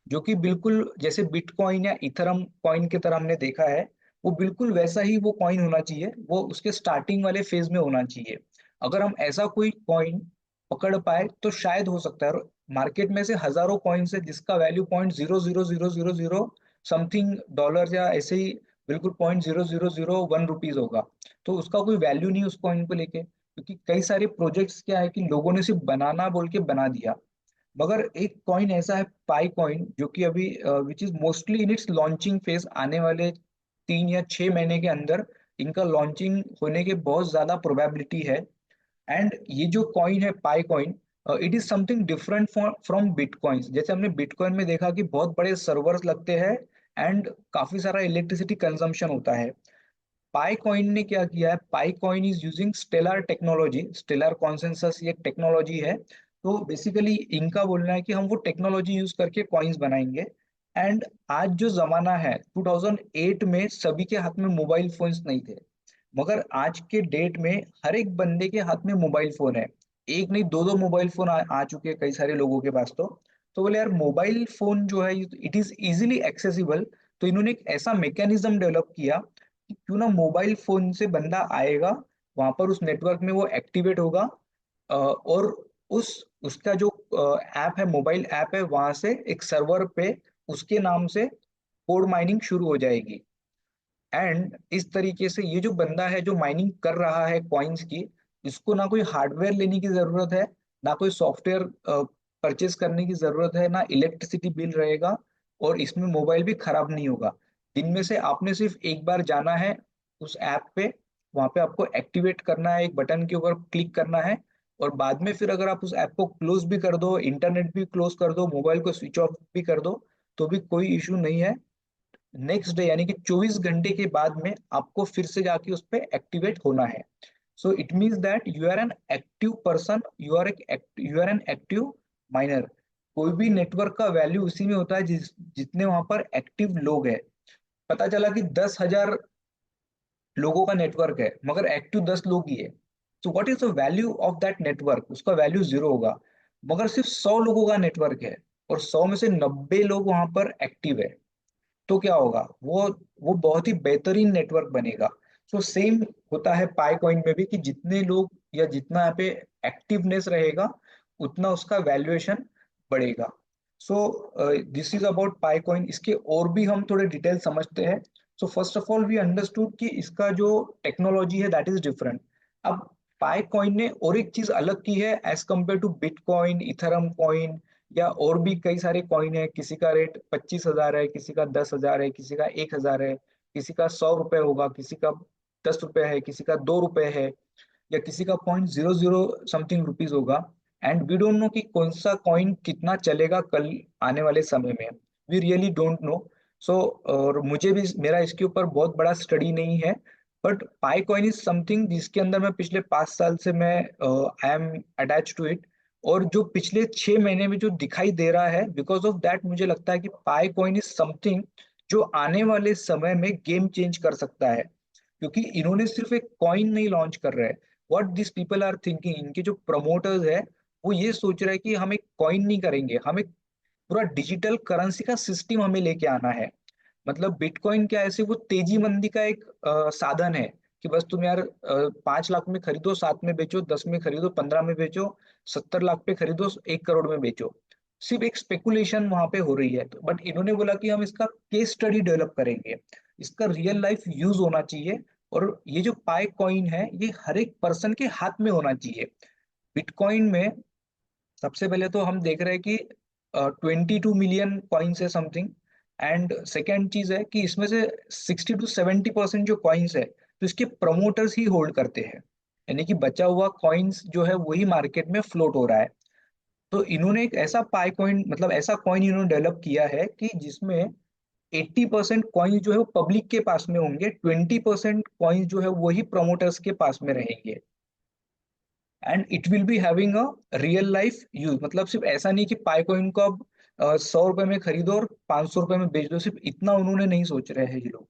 जो कि बिल्कुल जैसे बिटकॉइन या इथरम कॉइन की तरह हमने देखा है, वो बिल्कुल वैसा ही वो कॉइन होना चाहिए, वो उसके स्टार्टिंग वाले फेज में होना चाहिए। अगर हम ऐसा कोई कॉइन पकड़ पाए तो शायद हो सकता है। और मार्केट में से हजारों कॉइन्स है जिसका वैल्यू 0.00000 समथिंग डॉलर या ऐसे ही बिल्कुल 0.0001 रुपीज होगा। तो उसका कोई वैल्यू नहीं उस कॉइन को लेके, क्योंकि कई सारे प्रोजेक्ट्स क्या है कि लोगों ने सिर्फ बनाना बोल के बना दिया। मगर एक कॉइन ऐसा है, पाई कॉइन, जो कि अभी which is mostly in its launching phase, आने वाले 3 या 6 महीने के अंदर इनका लॉन्चिंग होने के बहुत ज्यादा प्रोबेबिलिटी है। एंड ये जो कॉइन है pi coin, it is something different from bitcoins. जैसे हमने बिटकॉइन में देखा कि बहुत बड़े सर्वर्स लगते हैं एंड काफी सारा इलेक्ट्रिसिटी कंजम्पशन होता है। पाई कॉइन ने क्या किया है, pi coin is using stellar technology, stellar consensus ये टेक्नोलॉजी है। तो बेसिकली इनका बोलना है कि हम वो टेक्नोलॉजी यूज करके कॉइन्स बनाएंगे। एंड आज जो जमाना है, 2008 में सभी के हाथ में मोबाइल फोन्स नहीं थे, मगर आज के डेट में हर एक बंदे के हाथ में मोबाइल फोन है। एक नहीं, दो दो मोबाइल फोन आ चुके हैं कई सारे लोगों के पास। तो बोले यार मोबाइल फोन जो है इट इज इजीली एक्सेसिबल। तो इन्होंने एक ऐसा मैकेनिज्म डेवलप किया कि क्यों ना मोबाइल फोन से बंदा आएगा, वहां पर उस नेटवर्क में वो एक्टिवेट होगा, और उस उसका जो ऐप है, मोबाइल ऐप है, वहां से एक सर्वर पे उसके नाम से कोड माइनिंग शुरू हो जाएगी। एंड इस तरीके से ये जो बंदा है जो माइनिंग कर रहा है कॉइन्स की, इसको ना कोई हार्डवेयर लेने की जरूरत है, ना कोई सॉफ्टवेयर परचेज करने की जरूरत है, ना इलेक्ट्रिसिटी बिल रहेगा, और इसमें मोबाइल भी खराब नहीं होगा। दिन में से आपने सिर्फ एक बार जाना है उस ऐप पे, वहां पे आपको एक्टिवेट करना है, एक बटन के ऊपर क्लिक करना है, और बाद में फिर अगर आप उस ऐप को क्लोज भी कर दो, इंटरनेट भी क्लोज कर दो, मोबाइल को स्विच ऑफ भी कर दो, तो भी कोई इशू नहीं है। नेक्स्ट डे यानी कि 24 घंटे के बाद में आपको फिर से जाके उस पर एक्टिवेट होना है। So it means that you are an active person, you are an active miner. कोई भी नेटवर्क का वैल्यू उसी में होता है जितने वहां पर एक्टिव लोग हैं। पता चला कि 10,000 लोगों का नेटवर्क है मगर एक्टिव 10 लोग ही है, तो what is the value of that network? उसका वैल्यू जीरो होगा। मगर सिर्फ 100 लोगों का नेटवर्क है और 100 में से 90 लोग वहां पर एक्टिव है, तो क्या होगा? वो बहुत ही बेहतरीन नेटवर्क बनेगा। सो सेम होता है पाई कॉइन में भी, कि जितने लोग या जितना यहाँ पे एक्टिवनेस रहेगा उतना उसका वैल्यूएशन बढ़ेगा। So this is about pi coin. इसके और भी हम थोड़े डिटेल समझते हैं। So first of all we understood कि इसका जो टेक्नोलॉजी है दैट इज डिफरेंट। अब पाई कॉइन ने और एक चीज अलग की है as compare to bitcoin, ethereum coin या और भी कई सारे कॉइन है। किसी का रेट 25,000 है, किसी का 10,000 है, किसी का 1,000 है, किसी का 100 रुपए होगा, किसी का 10 रुपए है, किसी का 2 रुपए है, या किसी का 0.00 समथिंग रुपीज होगा। एंड वी डोंट नो कि कौन सा कॉइन कितना चलेगा कल आने वाले समय में। We really don't know. So और मुझे भी मेरा इसके ऊपर बहुत बड़ा स्टडी नहीं है। But pi coin is something जिसके अंदर मैं पिछले 5 साल से मैं I am attach to it. और जो पिछले 6 महीने में जो दिखाई दे रहा है, बिकॉज ऑफ दैट मुझे लगता है कि पाई कॉइन इज समथिंग जो आने वाले समय में गेम चेंज कर सकता है। क्योंकि इन्होंने सिर्फ एक कॉइन नहीं लॉन्च कर रहे हैं। What this people are thinking, इनके जो प्रमोटर्स है वो ये सोच रहे हैं कि हम एक कॉइन नहीं करेंगे, हम एक पूरा डिजिटल करेंसी का सिस्टम हमें लेके आना है। मतलब बिटकॉइन क्या है, ऐसे वो तेजी मंदी का एक साधन है कि बस तुम यार 5 लाख में खरीदो, 7 में बेचो, 10 में खरीदो, 15 में बेचो, 70 लाख पे खरीदो, 1 करोड़ में बेचो। सिर्फ एक स्पेकुलेशन वहां पे हो रही है। तो बट इन्होंने बोला कि हम इसका केस स्टडी डेवलप करेंगे, इसका रियल लाइफ यूज होना चाहिए। और ये जो पाई कॉइन है ये हर एक पर्सन के हाथ में होना चाहिए। बिटकॉइन में सबसे पहले तो हम देख रहे हैं कि 22 मिलियन कॉइन्स है समथिंग। एंड सेकेंड चीज है कि इसमें से 60 to 70% जो कॉइन्स है तो इसके प्रमोटर्स ही होल्ड करते हैं। यानी कि बचा हुआ कॉइन्स जो है वही मार्केट में फ्लोट हो रहा है। तो इन्होंने एक ऐसा पाई कॉइन, मतलब ऐसा कॉइन इन्होंने डेवलप किया है कि जिसमें 80% कॉइन्स जो है वो पब्लिक के पास में होंगे, 20% कॉइन्स जो है वही प्रमोटर्स के पास में रहेंगे। And it will be having a real life use. मतलब सिर्फ ऐसा नहीं कि पाई कोइन को अब 100 रुपए में खरीदो और 500 रुपए में बेच दो, सिर्फ इतना उन्होंने नहीं सोच रहे हैं ये लोग।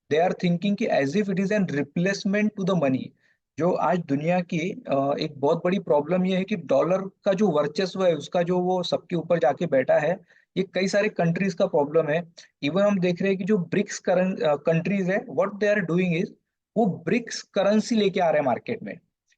दे आर थिंकिंग कि as if it is an replacement to the money. जो आज दुनिया की एक बहुत बड़ी प्रॉब्लम ये है कि डॉलर का जो वर्चस्व है उसका जो वो सबके ऊपर जाके बैठा है, ये कई सारे कंट्रीज का प्रॉब्लम है। इवन हम देख रहे हैं कि जो ब्रिक्स कंट्रीज है, what they are doing is वो ब्रिक्स करेंसी लेके आ रहे हैं मार्केट में।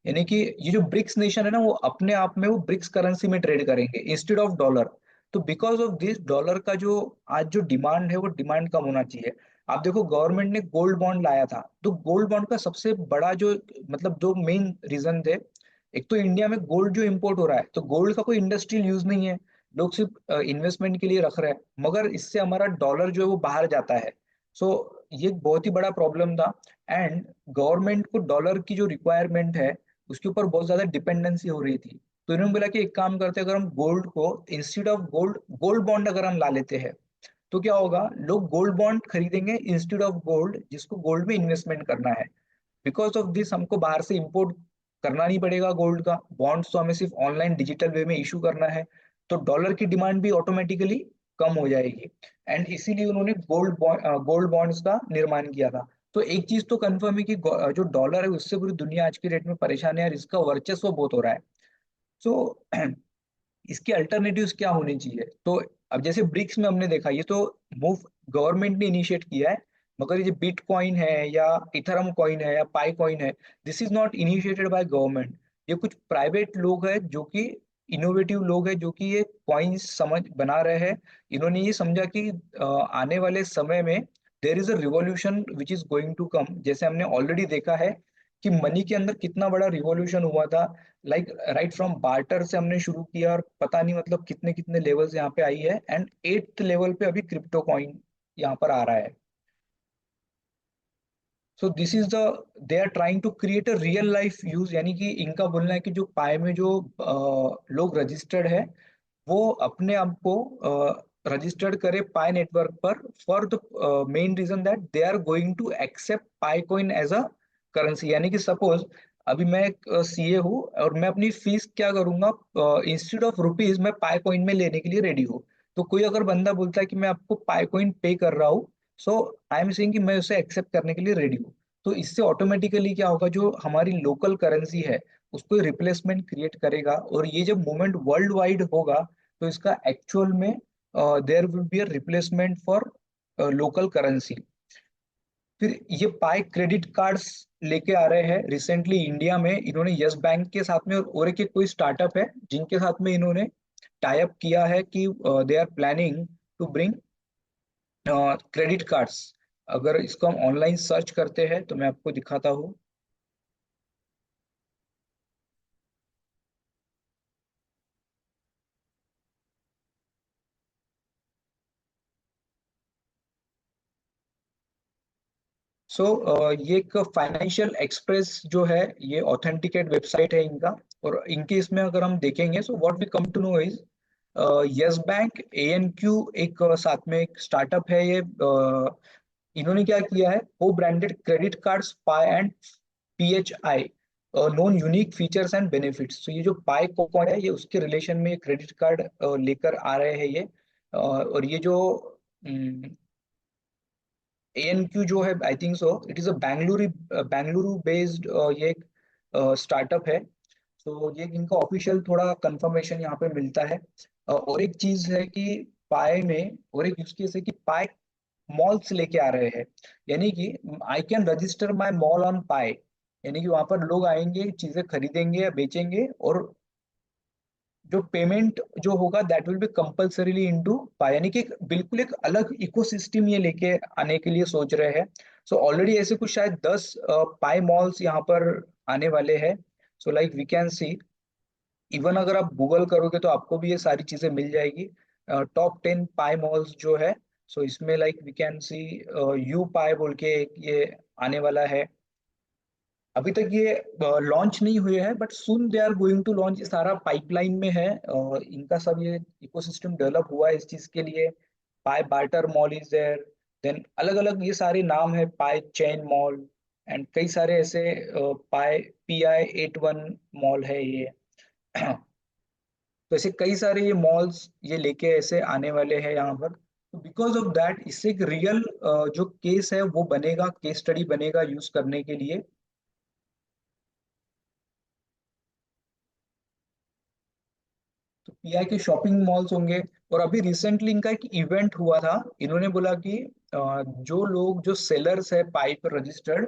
यानी कि ये जो ब्रिक्स नेशन है ना वो अपने आप में वो ब्रिक्स करेंसी में ट्रेड करेंगे इंस्टेड ऑफ डॉलर। तो बिकॉज ऑफ दिस डॉलर का जो आज जो डिमांड है वो डिमांड कम होना चाहिए। आप देखो गवर्नमेंट ने गोल्ड बॉन्ड लाया था, तो गोल्ड बॉन्ड का सबसे बड़ा जो मतलब दो मेन रीजन थे। एक तो इंडिया में गोल्ड जो इंपोर्ट हो रहा है तो गोल्ड का कोई इंडस्ट्रियल यूज नहीं है, लोग सिर्फ इन्वेस्टमेंट के लिए रख रहे हैं। मगर इससे हमारा डॉलर जो है वो बाहर जाता है। सो ये एक बहुत ही बड़ा प्रॉब्लम था। एंड गवर्नमेंट को डॉलर की जो रिक्वायरमेंट है उसके ऊपर बहुत ज्यादा डिपेंडेंसी हो रही थी। तो इन्होंने बोला कि एक काम करते हैं, अगर हम गोल्ड को instead of gold gold bond अगर हम ला लेते हैं तो क्या होगा, लोग गोल्ड बॉन्ड खरीदेंगे इंस्टेड ऑफ गोल्ड जिसको गोल्ड में इन्वेस्टमेंट करना है। बिकॉज ऑफ दिस हमको बाहर से इंपोर्ट करना नहीं पड़ेगा गोल्ड का, बॉन्ड्स तो हमें सिर्फ ऑनलाइन डिजिटल वे में इशू करना है। तो डॉलर की डिमांड भी ऑटोमेटिकली कम हो जाएगी। एंड इसीलिए उन्होंने गोल्ड बॉन्ड्स का निर्माण किया था। तो एक चीज तो कंफर्म है कि जो डॉलर है उससे पूरी दुनिया आज की डेट में परेशान है और इसका वर्चस्व बहुत हो रहा है। सो इसके अल्टरनेटिव्स क्या होने चाहिए? तो अब जैसे ब्रिक्स में हमने देखा ये तो मूव गवर्नमेंट ने इनिशिएट किया है। मगर ये जो बिटकॉइन है या इथरम कॉइन है या पाई कॉइन है, this is not initiated by government. ये कुछ प्राइवेट लोग हैं जो कि इनोवेटिव लोग हैं जो कि ये कॉइन्स समझ बना रहे हैं। इन्होंने ये समझा कि आने वाले समय में there is a revolution which is going to come. जैसे हमने ऑलरेडी देखा है कि मनी के अंदर कितना बड़ा रिवॉल्यूशन हुआ था। लाइक राइट फ्रॉम बार्टर से हमने शुरू किया और पता नहीं मतलब कितने कितने लेवल्स यहाँ पे आई है। एंड 8th लेवल पे अभी क्रिप्टो कॉइन यहाँ पर आ रहा है। So this is the, they are trying to create a real life use, यानी कि इनका बोलना है कि जो पाए में जो लोग रजिस्टर्ड है वो अपने आप को रजिस्टर्ड करे पाई नेटवर्क पर, for the main reason that they are going to accept pi coin as a currency. यानी कि सपोज अभी मैं एक सीए हूँ और मैं अपनी फीस क्या करूंगा, इंस्टेड ऑफ रुपीज मैं पाई कॉइन में लेने के लिए रेडी हूँ। तो कोई अगर बंदा बोलता है कि मैं आपको पाई कॉइन पे कर रहा हूँ, सो आई एम सेइंग कि मैं उसे एक्सेप्ट करने के लिए रेडी हूँ। तो इससे ऑटोमेटिकली क्या होगा, जो हमारी लोकल करेंसी है उसको रिप्लेसमेंट क्रिएट करेगा, और ये जब मूवमेंट वर्ल्ड वाइड होगा तो इसका एक्चुअल में there will be a replacement for local currency. फिर ये पाई क्रेडिट कार्ड्स लेके आ रहे हैं रिसेंटली इंडिया में, इन्होंने यस बैंक के साथ में और एक कोई स्टार्टअप है जिनके साथ में इन्होंने टाई अप किया है कि they are planning to bring credit cards. अगर इसको हम ऑनलाइन सर्च करते हैं तो मैं आपको दिखाता हूँ। सो ये एक फाइनेंशियल एक्सप्रेस जो है, ये ऑथेंटिकेट वेबसाइट है इनका। और इनके इसमें अगर हम देखेंगे, so what we come to know is Yes Bank एएनक्यू एक साथ में एक स्टार्टअप है ये। इन्होंने क्या किया है, को branded credit cards pi and PHI non unique features and benefits. तो ये जो पाई कॉइन है, ये उसके रिलेशन में क्रेडिट कार्ड लेकर आ रहे हैं ये। और ये जो एएनक्यू जो है, आई think so it is a Bengaluru based ये एक स्टार्टअप है। तो ये इनका ऑफिशियल थोड़ा कंफर्मेशन यहाँ पे मिलता है। और एक चीज है कि पाए में और एक यूज केस है कि पाए मॉल्स लेके आ रहे हैं। यानी कि I can register my mall on पाए, यानी कि वहां पर लोग आएंगे, चीजें खरीदेंगे या बेचेंगे, और जो पेमेंट जो होगा that will be compulsorily into पाई। यानी कि बिल्कुल एक अलग इकोसिस्टम ये लेके आने के लिए सोच रहे हैं। सो ऑलरेडी ऐसे कुछ शायद 10 पाई मॉल्स यहाँ पर आने वाले हैं। So like we can see, even अगर आप गूगल करोगे तो आपको भी ये सारी चीजें मिल जाएगी। टॉप 10 पाई मॉल्स जो है, सो इसमें like we can see you pi बोल के एक ये आने वाला है। अभी तक ये लॉन्च नहीं हुए हैं, but soon they are going to launch. ये सारा पाइपलाइन में है, इनका सब ये इकोसिस्टम डेवलप हुआ है इस चीज के लिए। Pi barter mall is there, then अलग अलग ये सारे नाम है, पाई चेन मॉल एंड कई सारे ऐसे, पाई PI81 मॉल है ये। तो ऐसे कई सारे ये मॉल्स ये लेके ऐसे आने वाले हैं यहाँ पर। तो बिकॉज ऑफ दैट इससे एक रियल जो केस है वो बनेगा, केस स्टडी बनेगा यूज करने के लिए। तो पीआई के शॉपिंग मॉल्स होंगे। और अभी रिसेंटली इनका एक इवेंट हुआ था, इन्होंने बोला कि जो लोग जो सेलर्स है पाई पर रजिस्टर्ड,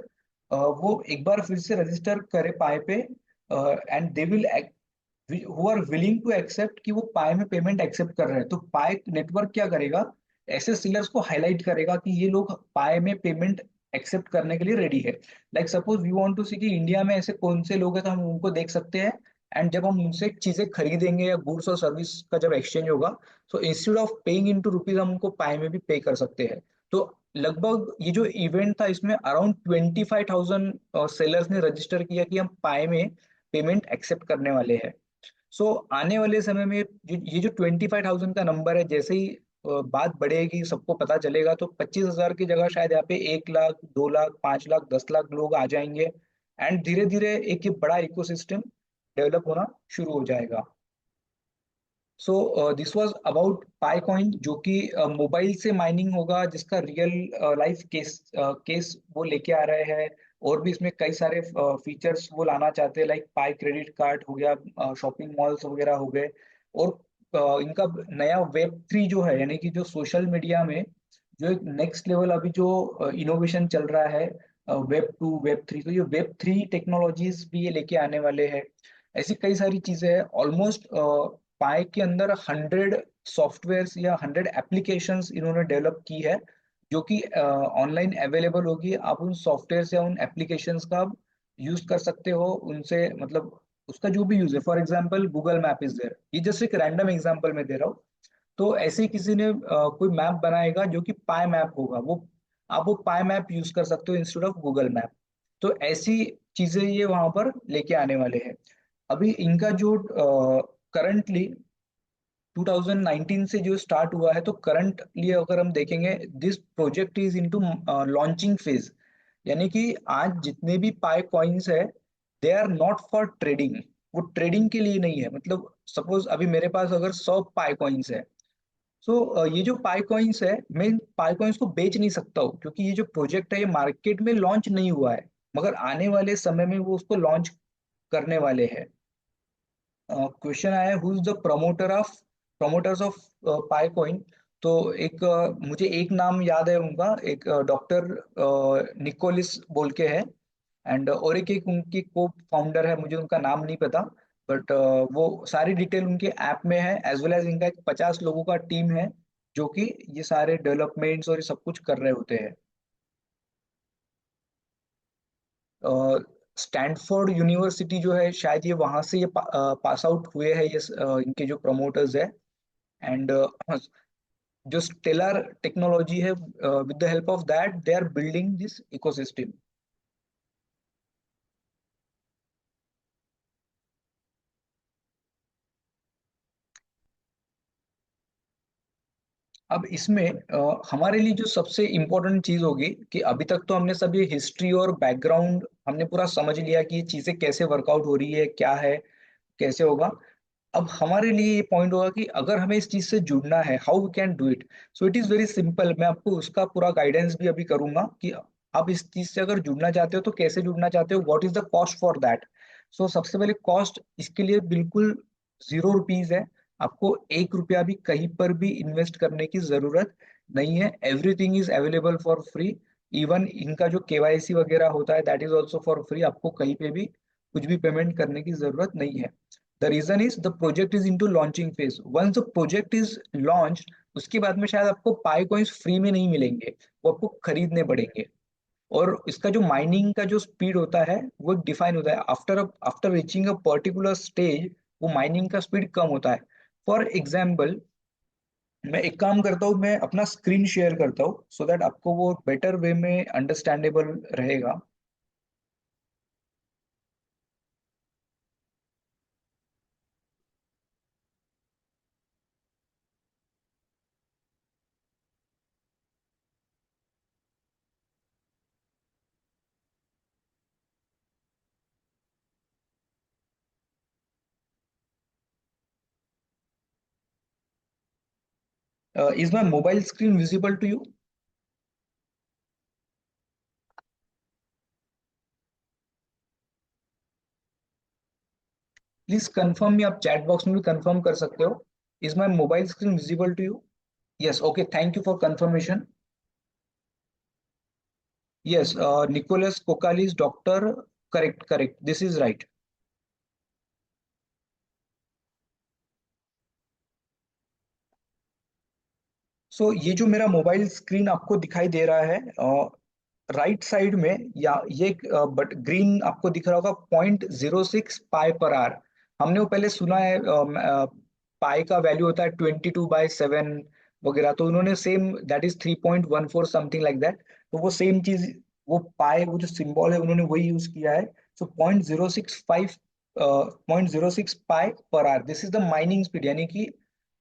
वो एक बार फिर से रजिस्टर करे पाई पे, and they will who are willing to accept कि वो पाई में पेमेंट एक्सेप्ट कर रहे हैं। तो पाई नेटवर्क क्या करेगा, ऐसे सीलर्स को हाईलाइट करेगा कि ये लोग पाई में पेमेंट एक्सेप्ट करने के लिए रेडी है। Like suppose we want to see कि इंडिया में ऐसे कौन से लोग हैं, तो हम उनको देख सकते हैं। एंड जब हम उनसे चीजें खरीदेंगे या गुड्स और सर्विस का जब एक्सचेंज होगा, तो instead of paying into rupees हम उनको पाई में भी पे कर सकते हैं। तो लगभग ये जो इवेंट था इसमें अराउंड 25,000 सेलर्स ने रजिस्टर किया कि हम पाई में पेमेंट एक्सेप्ट करने वाले हैं। सो आने वाले समय में ये जो 25,000 का नंबर है, जैसे ही बात बढ़ेगी, सबको पता चलेगा, तो 25,000 की जगह शायद यहाँ पे 1 लाख, 2 लाख, 5 लाख, 10 लाख लोग आ जाएंगे। एंड धीरे धीरे एक ये बड़ा इकोसिस्टम डेवलप होना शुरू हो जाएगा। सो दिस वाज अबाउट पाईकॉइन, जो कि मोबाइल से माइनिंग होगा, जिसका रियल लाइफ केस वो लेके आ रहे हैं। और भी इसमें कई सारे फीचर्स वो लाना चाहते हैं, लाइक पाई क्रेडिट कार्ड हो गया, शॉपिंग मॉल्स वगैरह हो गए। और इनका नया Web3 जो है, यानी कि जो सोशल मीडिया में जो एक नेक्स्ट लेवल अभी जो इनोवेशन चल रहा है, Web 2 Web 3, तो ये Web 3 टेक्नोलॉजीज भी ये लेके आने वाले हैं। ऐसी कई सारी चीजें हैं। ऑलमोस्ट पाई के अंदर 100 सॉफ्टवेयर्स या 100 एप्लीकेशंस इन्होंने डेवलप की है, जो कि ऑनलाइन अवेलेबल होगी। आप उन सॉफ्टवेयर या उन एप्लीकेशंस का यूज कर सकते हो उनसे, मतलब उसका जो भी यूज है। For example Google map is there, ये जस्ट एक रैंडम एग्जांपल मैं दे रहा हूँ। तो ऐसे ही किसी ने कोई मैप बनाएगा जो कि पाई मैप होगा, वो आप वो पाई मैप यूज कर सकते हो इंस्टेड ऑफ गूगल मैप। तो ऐसी चीजें ये वहां पर लेके आने वाले हैं। अभी इनका जो करंटली 2019 से जो स्टार्ट हुआ है, तो करंटली अगर हम देखेंगे, this project is into launching phase. यानी कि आज जितने भी पाई कॉइन्स है, they are not for trading. वो ट्रेडिंग के लिए नहीं है। मतलब सपोज अभी मेरे पास अगर 100 पाई कॉइन्स है, तो ये जो पाई कॉइन्स है, मैं इन पाई कॉइन्स को बेच नहीं सकता हूँ, क्योंकि ये जो प्रोजेक्ट है ये मार्केट में लॉन्च नहीं हुआ है। मगर आने वाले समय में वो उसको लॉन्च करने वाले हैं। क्वेश्चन आया है, who is the promoters of pi coin. तो एक मुझे एक नाम याद है उनका, एक डॉक्टर निकोलिस बोल के है। एंड और एक उनकी को फाउंडर है, मुझे उनका नाम नहीं पता। बट वो सारी डिटेल उनके ऐप में है, एज वेल एज इनका एक 50 लोगों का टीम है जो कि ये सारे डेवलपमेंट्स और ये सब कुछ कर रहे होते हैं। स्टैनफोर्ड यूनिवर्सिटी जो है, शायद ये वहां से ये पास आउट हुए हैं, ये इनके जो प्रमोटर्स है। एंड जो स्टेलर टेक्नोलॉजी है, with the help of that they are building this ecosystem. अब इसमें हमारे लिए जो सबसे इम्पोर्टेंट चीज होगी कि अभी तक तो हमने सब ये हिस्ट्री और बैकग्राउंड हमने पूरा समझ लिया कि ये चीजें कैसे वर्कआउट हो रही है, क्या है, कैसे होगा। अब हमारे लिए ये पॉइंट होगा कि अगर हमें इस चीज से जुड़ना है, how we can do it. So it is very simple. मैं आपको उसका पूरा गाइडेंस भी अभी करूंगा कि आप इस चीज से अगर जुड़ना चाहते हो तो कैसे जुड़ना चाहते हो, what is the cost for that. So सबसे पहले कॉस्ट इसके लिए बिल्कुल 0 रुपीज है। आपको 1 रुपया भी कहीं पर भी इन्वेस्ट करने की जरूरत नहीं है। Everything is available for free. Even इनका जो केवाईसी वगैरह होता है, that is also for free. आपको कहीं पे भी कुछ भी पेमेंट करने की जरूरत नहीं है। The reason is the project is into launching phase. Once the project is launched, उसके बाद में शायद आपको पाई कॉइन्स फ्री में नहीं मिलेंगे, वो आपको खरीदने पड़ेंगे। और इसका जो माइनिंग का जो स्पीड होता है वो डिफाइन होता है, after after reaching a particular stage वो माइनिंग का स्पीड कम होता है। फॉर एग्जाम्पल, मैं एक काम करता हूँ, मैं अपना स्क्रीन शेयर करता हूँ सो दैट आपको वो बेटर वे में अंडरस्टैंडेबल रहेगा। Is my mobile screen visible to you? Please confirm me, आप चैट बॉक्स में भी कंफर्म कर सकते हो। Is my mobile screen visible to you? Yes, okay. Thank you for confirmation. Yes, Nicholas Kokalis, doctor. Correct, correct. This is right. सो ये जो मेरा mobile screen आपको दिखाई दे रहा है, राइट साइड में, या ये बट ग्रीन आपको दिख रहा होगा 0.06 पाई पर आर। हमने वो पहले सुना है, पाई का वैल्यू होता है 22/7 वगैरह। तो उन्होंने same that is 3.14 something like that. तो वो सेम चीज, वो पाई, वो जो सिंबल है उन्होंने वही यूज किया है। सो 0.065 Pi per hour, this is the mining speed. यानी कि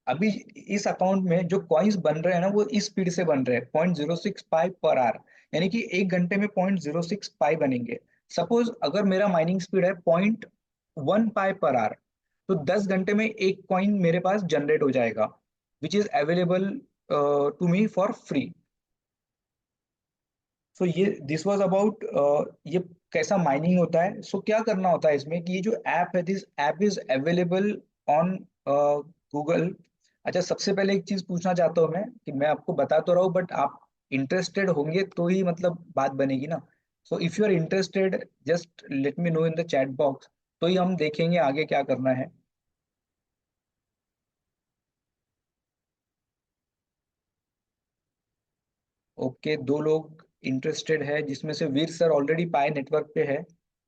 अभी इस अकाउंट में जो कॉइन्स बन रहे हैं ना, वो इस स्पीड से बन रहे हैं, 0.06 पाई पर आर। यानी कि 1 घंटे में 0.06 पाई बनेंगे। सपोज अगर मेरा माइनिंग स्पीड है 0.1 पाई पर आर, तो 10 घंटे में एक कॉइन मेरे पास जनरेट हो जाएगा, which is available to me for free. So ये दिस वाज अबाउट ये कैसा माइनिंग होता है। सो क्या करना होता है इसमें, कि ये जो ऐप है, this app is available on Google. अच्छा, सबसे पहले एक चीज पूछना चाहता हूँ मैं, कि मैं आपको बता तो रहा हूँ बट आप इंटरेस्टेड होंगे तो ही मतलब बात बनेगी ना। So if you are interested, just let me know in the chat box, तो ही हम देखेंगे आगे क्या करना है। ओके, 2 लोग इंटरेस्टेड है, जिसमें से वीर सर ऑलरेडी पाए नेटवर्क पे है,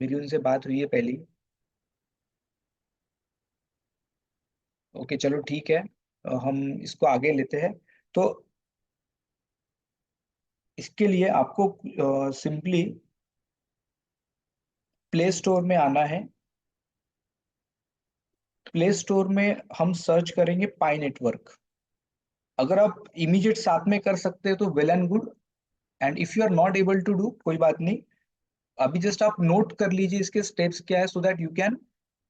मेरी उनसे बात हुई है पहली। ओके, चलो ठीक है। हम इसको आगे लेते हैं। तो इसके लिए आपको सिंपली प्ले स्टोर में आना है। प्ले स्टोर में हम सर्च करेंगे पाई नेटवर्क। अगर आप इमीडिएट साथ में कर सकते हैं तो well and good, and if you are not able to do, कोई बात नहीं। अभी जस्ट आप नोट कर लीजिए इसके स्टेप्स क्या है, so that you can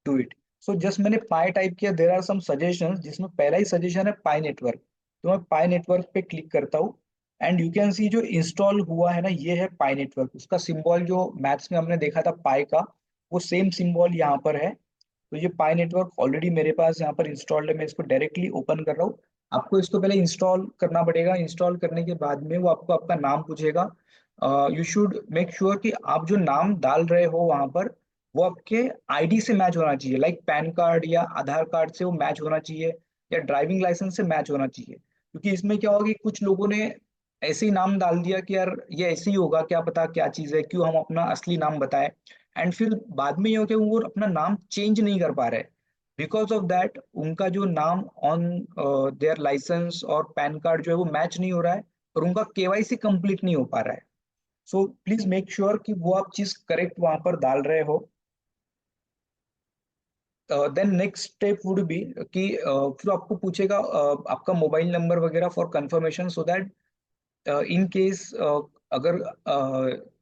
do it. So just मैंने पाई टाइप किया, देर आर सम सजेशंस, जिसमें पहला ही सजेशन है पाई नेटवर्क। तो मैं पाई नेटवर्क पे क्लिक करता हूँ, एंड यू कैन सी जो इंस्टॉल हुआ है ना, ये है पाई नेटवर्क। उसका सिंबल जो मैथ्स में हमने देखा था पाई का, वो सेम सिंबल यहाँ पर है। तो ये पाई नेटवर्क ऑलरेडी मेरे पास यहाँ पर इंस्टॉल्ड है। मैं इसको डायरेक्टली ओपन कर रहा हूँ। आपको इसको पहले इंस्टॉल करना पड़ेगा। इंस्टॉल करने के बाद में वो आपको आपका नाम पूछेगा। यू शुड मेक श्योर कि आप जो नाम डाल रहे हो वहां पर, वो आपके आईडी से मैच होना चाहिए। लाइक पैन कार्ड या आधार कार्ड से वो मैच होना चाहिए, या ड्राइविंग लाइसेंस से मैच होना चाहिए। क्योंकि इसमें क्या होगा कि कुछ लोगों ने ऐसे ही नाम डाल दिया कि यार ये ऐसे ही होगा, क्या पता क्या चीज़ है, क्यों हम अपना असली नाम बताएं। एंड फिर बाद में ये हो कि वो अपना नाम चेंज नहीं कर पा रहे। बिकॉज ऑफ दैट उनका जो नाम ऑन देयर लाइसेंस और पैन कार्ड जो है वो मैच नहीं हो रहा है, और उनका केवाईसी कंप्लीट नहीं हो पा रहा है। सो प्लीज मेक श्योर कि वो आप चीज करेक्ट वहां पर डाल रहे हो। Then next step would be कि फिर आपको पूछेगा आपका मोबाइल नंबर वगैरह for confirmation, so that in case अगर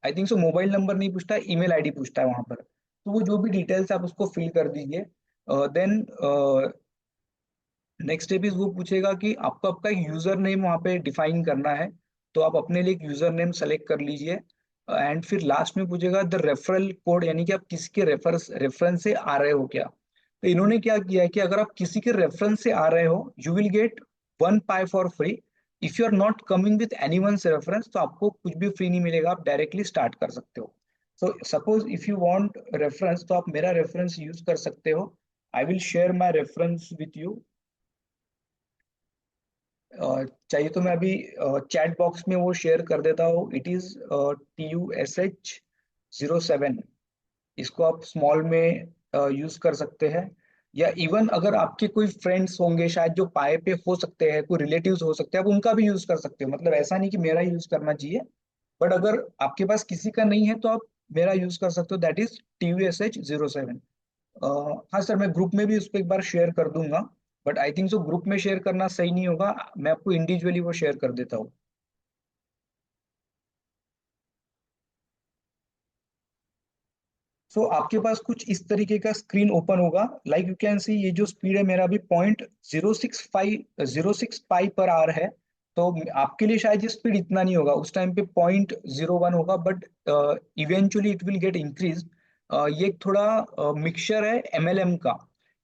I think so mobile number नहीं पूछता है, ईमेल आईडी पूछता है वहां पर। तो वो जो भी डिटेल्स आप उसको फिल कर दीजिए। देन नेक्स्ट स्टेप इज वो पूछेगा कि आपको आपका एक यूजर नेम वहाँ पे डिफाइन करना है। तो आप अपने लिए एक यूजर नेम सेलेक्ट कर लीजिए। एंड फिर लास्ट में पूछेगा द रेफरल कोड, यानी कि आप किसी के रेफरेंस से आ रहे हो क्या। तो इन्होंने क्या किया है कि अगर आप किसी के रेफरेंस से आ रहे हो, you will get 1 Pi for free. If you are not coming with any one reference, तो आपको कुछ भी फ्री नहीं मिलेगा, आप डायरेक्टली स्टार्ट कर सकते हो। So suppose if you want reference, तो आप मेरा रेफरेंस यूज कर सकते हो। I will share my reference with you. चाहिए तो मैं अभी चैट बॉक्स में वो शेयर कर देता हूँ। It is TUSH07। इसको आप स्मॉल में यूज कर सकते हैं। या इवन अगर आपके कोई फ्रेंड्स होंगे शायद जो पाए पे हो सकते हैं, कोई रिलेटिव्स हो सकते हैं, आप उनका भी यूज कर सकते हो। मतलब ऐसा नहीं कि मेरा यूज करना चाहिए, बट अगर आपके पास किसी का नहीं है तो आप मेरा यूज कर सकते हो। That is TUSH07। हाँ सर, मैं ग्रुप में भी उसको एक बार शेयर कर दूंगा। But I think so group में शेयर करना सही नहीं होगा, मैं आपको इंडिविजुअली वो शेयर कर देता हूँ। सो आपके पास कुछ इस तरीके का स्क्रीन ओपन होगा। लाइक यू कैन सी, ये जो स्पीड है मेरा अभी 0.065 पर आर है। तो आपके लिए शायद ये स्पीड इतना नहीं होगा, उस टाइम पे 0.01 होगा, but eventually it will get increase. ये एक थोड़ा मिक्सचर है एमएलएम का।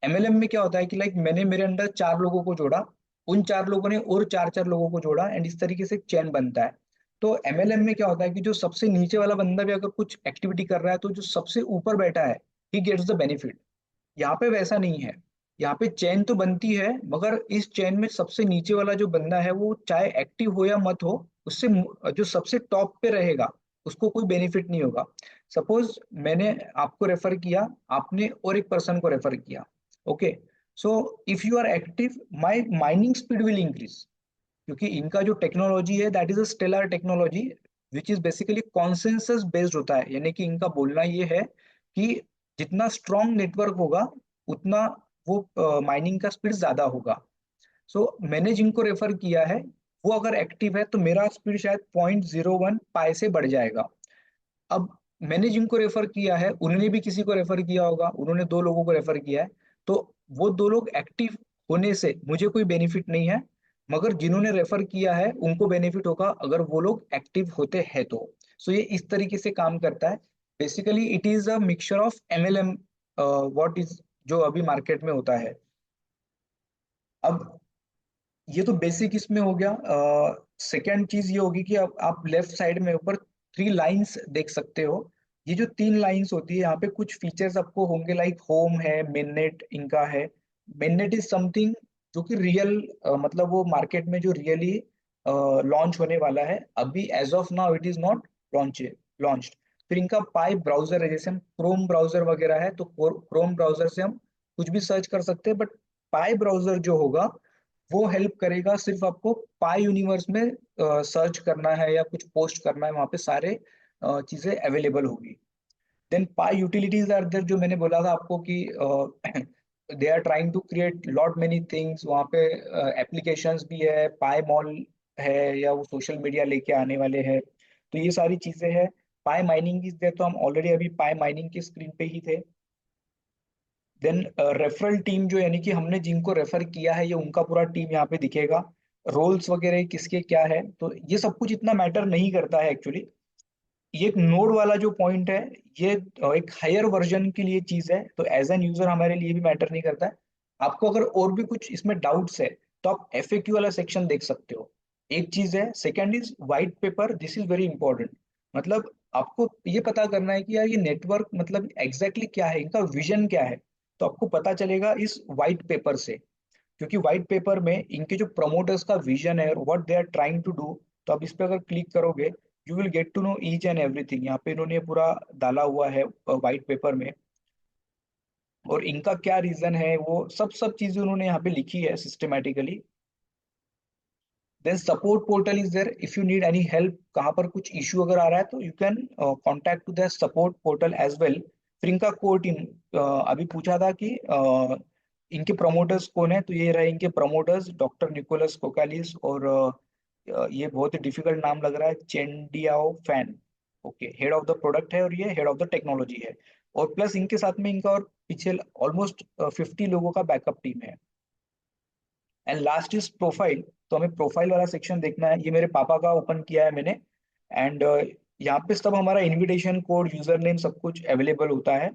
एमएलएम में क्या होता है कि लाइक मैंने मेरे अंदर 4 लोगों को जोड़ा, उन 4 लोगों ने और 4 4 लोगों को जोड़ा, एंड इस तरीके से एक चेन बनता है। तो एमएलएम में क्या होता है कि जो सबसे नीचे वाला बंदा भी अगर कुछ एक्टिविटी कर रहा है, तो जो सबसे ऊपर बैठा है ही गेट्स द बेनिफिट। यहाँ पे वैसा नहीं है। यहाँ पे चेन तो बनती है, मगर इस चेन में सबसे नीचे वाला जो बंदा है वो चाहे एक्टिव हो या मत हो, उससे जो सबसे टॉप पे रहेगा उसको कोई बेनिफिट नहीं होगा। सपोज मैंने आपको रेफर किया, आपने और एक पर्सन को रेफर किया। Okay, so if you are active, my mining speed will increase. क्योंकि इनका जो टेक्नोलॉजी है that is a Stellar technology, which is basically consensus based होता है। यानी कि इनका बोलना ये है कि जितना स्ट्रॉन्ग नेटवर्क होगा, उतना वो माइनिंग का स्पीड ज्यादा होगा। सो मैंने जिनको रेफर किया है, वो अगर एक्टिव है तो मेरा स्पीड शायद 0.01 पाई से बढ़ जाएगा। अब मैंने जिनको रेफर किया है उन्होंने भी किसी को रेफर किया होगा, उन्होंने 2 लोगों को रेफर किया है। तो वो 2 लोग एक्टिव होने से मुझे कोई बेनिफिट नहीं है, मगर जिन्होंने रेफर किया है उनको बेनिफिट होगा अगर वो लोग एक्टिव होते हैं तो। सो ये इस तरीके से काम करता है। Basically it is a mixture of MLM, what is, जो अभी मार्केट में होता है। अब ये तो बेसिक इसमें हो गया। सेकेंड चीज ये होगी कि अब आप लेफ्ट साइड में ऊपर 3 लाइंस देख सकते हो। ये जो 3 लाइंस होती है, यहाँ पे कुछ फीचर्स आपको होंगे, लाइक होम है, मेननेट इनका है। मेननेट इज समथिंग जो कि रियल, मतलब वो मार्केट में जो रियली लॉन्च होने वाला है। अभी as of now it is not launched. फिर इनका पाई ब्राउजर है, जैसे हम क्रोम ब्राउजर वगैरह है तो क्रोम ब्राउजर से हम कुछ भी सर्च कर सकते हैं, बट पाई ब्राउजर जो होगा वो हेल्प करेगा सिर्फ आपको पाई यूनिवर्स में सर्च करना है या कुछ पोस्ट करना है, वहां पे सारे चीजें अवेलेबल होगी। Then Pi utilities are there, जो मैंने बोला था आपको कि they are trying to create lot many things. वहाँ पे एप्लीकेशंस भी है, पाई मॉल है, या वो सोशल मीडिया लेके आने वाले हैं, तो ये सारी चीजें हैं। पाई माइनिंग इज देयर, तो हम ऑलरेडी अभी पाई माइनिंग की स्क्रीन पे ही थे। देन रेफरल टीम, जो यानी कि हमने जिनको रेफर किया है ये उनका पूरा टीम यहाँ पे दिखेगा। रोल्स वगैरह किसके क्या है, तो ये सब कुछ इतना मैटर नहीं करता है एक्चुअली। ये एक नोड वाला जो पॉइंट है, ये एक हायर वर्जन के लिए चीज है, तो एज एन यूजर हमारे लिए भी मैटर नहीं करता है। आपको अगर और भी कुछ इसमें डाउट्स है तो आप एफएक्यू वाला सेक्शन देख सकते हो। एक चीज है। Second is white paper, this is very important. मतलब आपको ये पता करना है कि यार ये नेटवर्क मतलब एग्जैक्टली क्या है, इनका विजन क्या है, तो आपको पता चलेगा इस वाइट पेपर से। क्योंकि व्हाइट पेपर में इनके जो प्रमोटर्स का विजन है, what they are trying to do, तो आप इस पे अगर क्लिक करोगे you will get to know each and everything. यहाँ पे इन्होंने पूरा डाला हुआ है व्हाइट पेपर में, और इनका क्या रीजन है वो सब सब चीजें उन्होंने यहाँ पे लिखी है systematically. Then support portal is there, if you need any help, कहाँ पर कुछ इशू अगर आ रहा है तो you can contact to the support portal as well. फिर इनका कोर टीम, अभी पूछा था कि इनके प्रमोटर्स कौन है, तो ये रहे इनके प्रमोटर्स, डॉक्टर निकोलस कोकालिस और ये बहुत ही डिफिकल्ट नाम लग रहा है, चेंडियाओ फैन। Okay, head of the product है और ये हेड ऑफ द टेक्नोलॉजी है। और प्लस इनके साथ में इनका और पीछे ऑलमोस्ट 50 लोगों का बैकअप टीम है। एंड लास्ट इज प्रोफाइल, तो हमें प्रोफाइल वाला सेक्शन देखना है। ये मेरे पापा का ओपन किया है मैंने। एंड यहाँ पे सब हमारा इनविटेशन कोड, यूजर नेम, सब कुछ अवेलेबल होता है।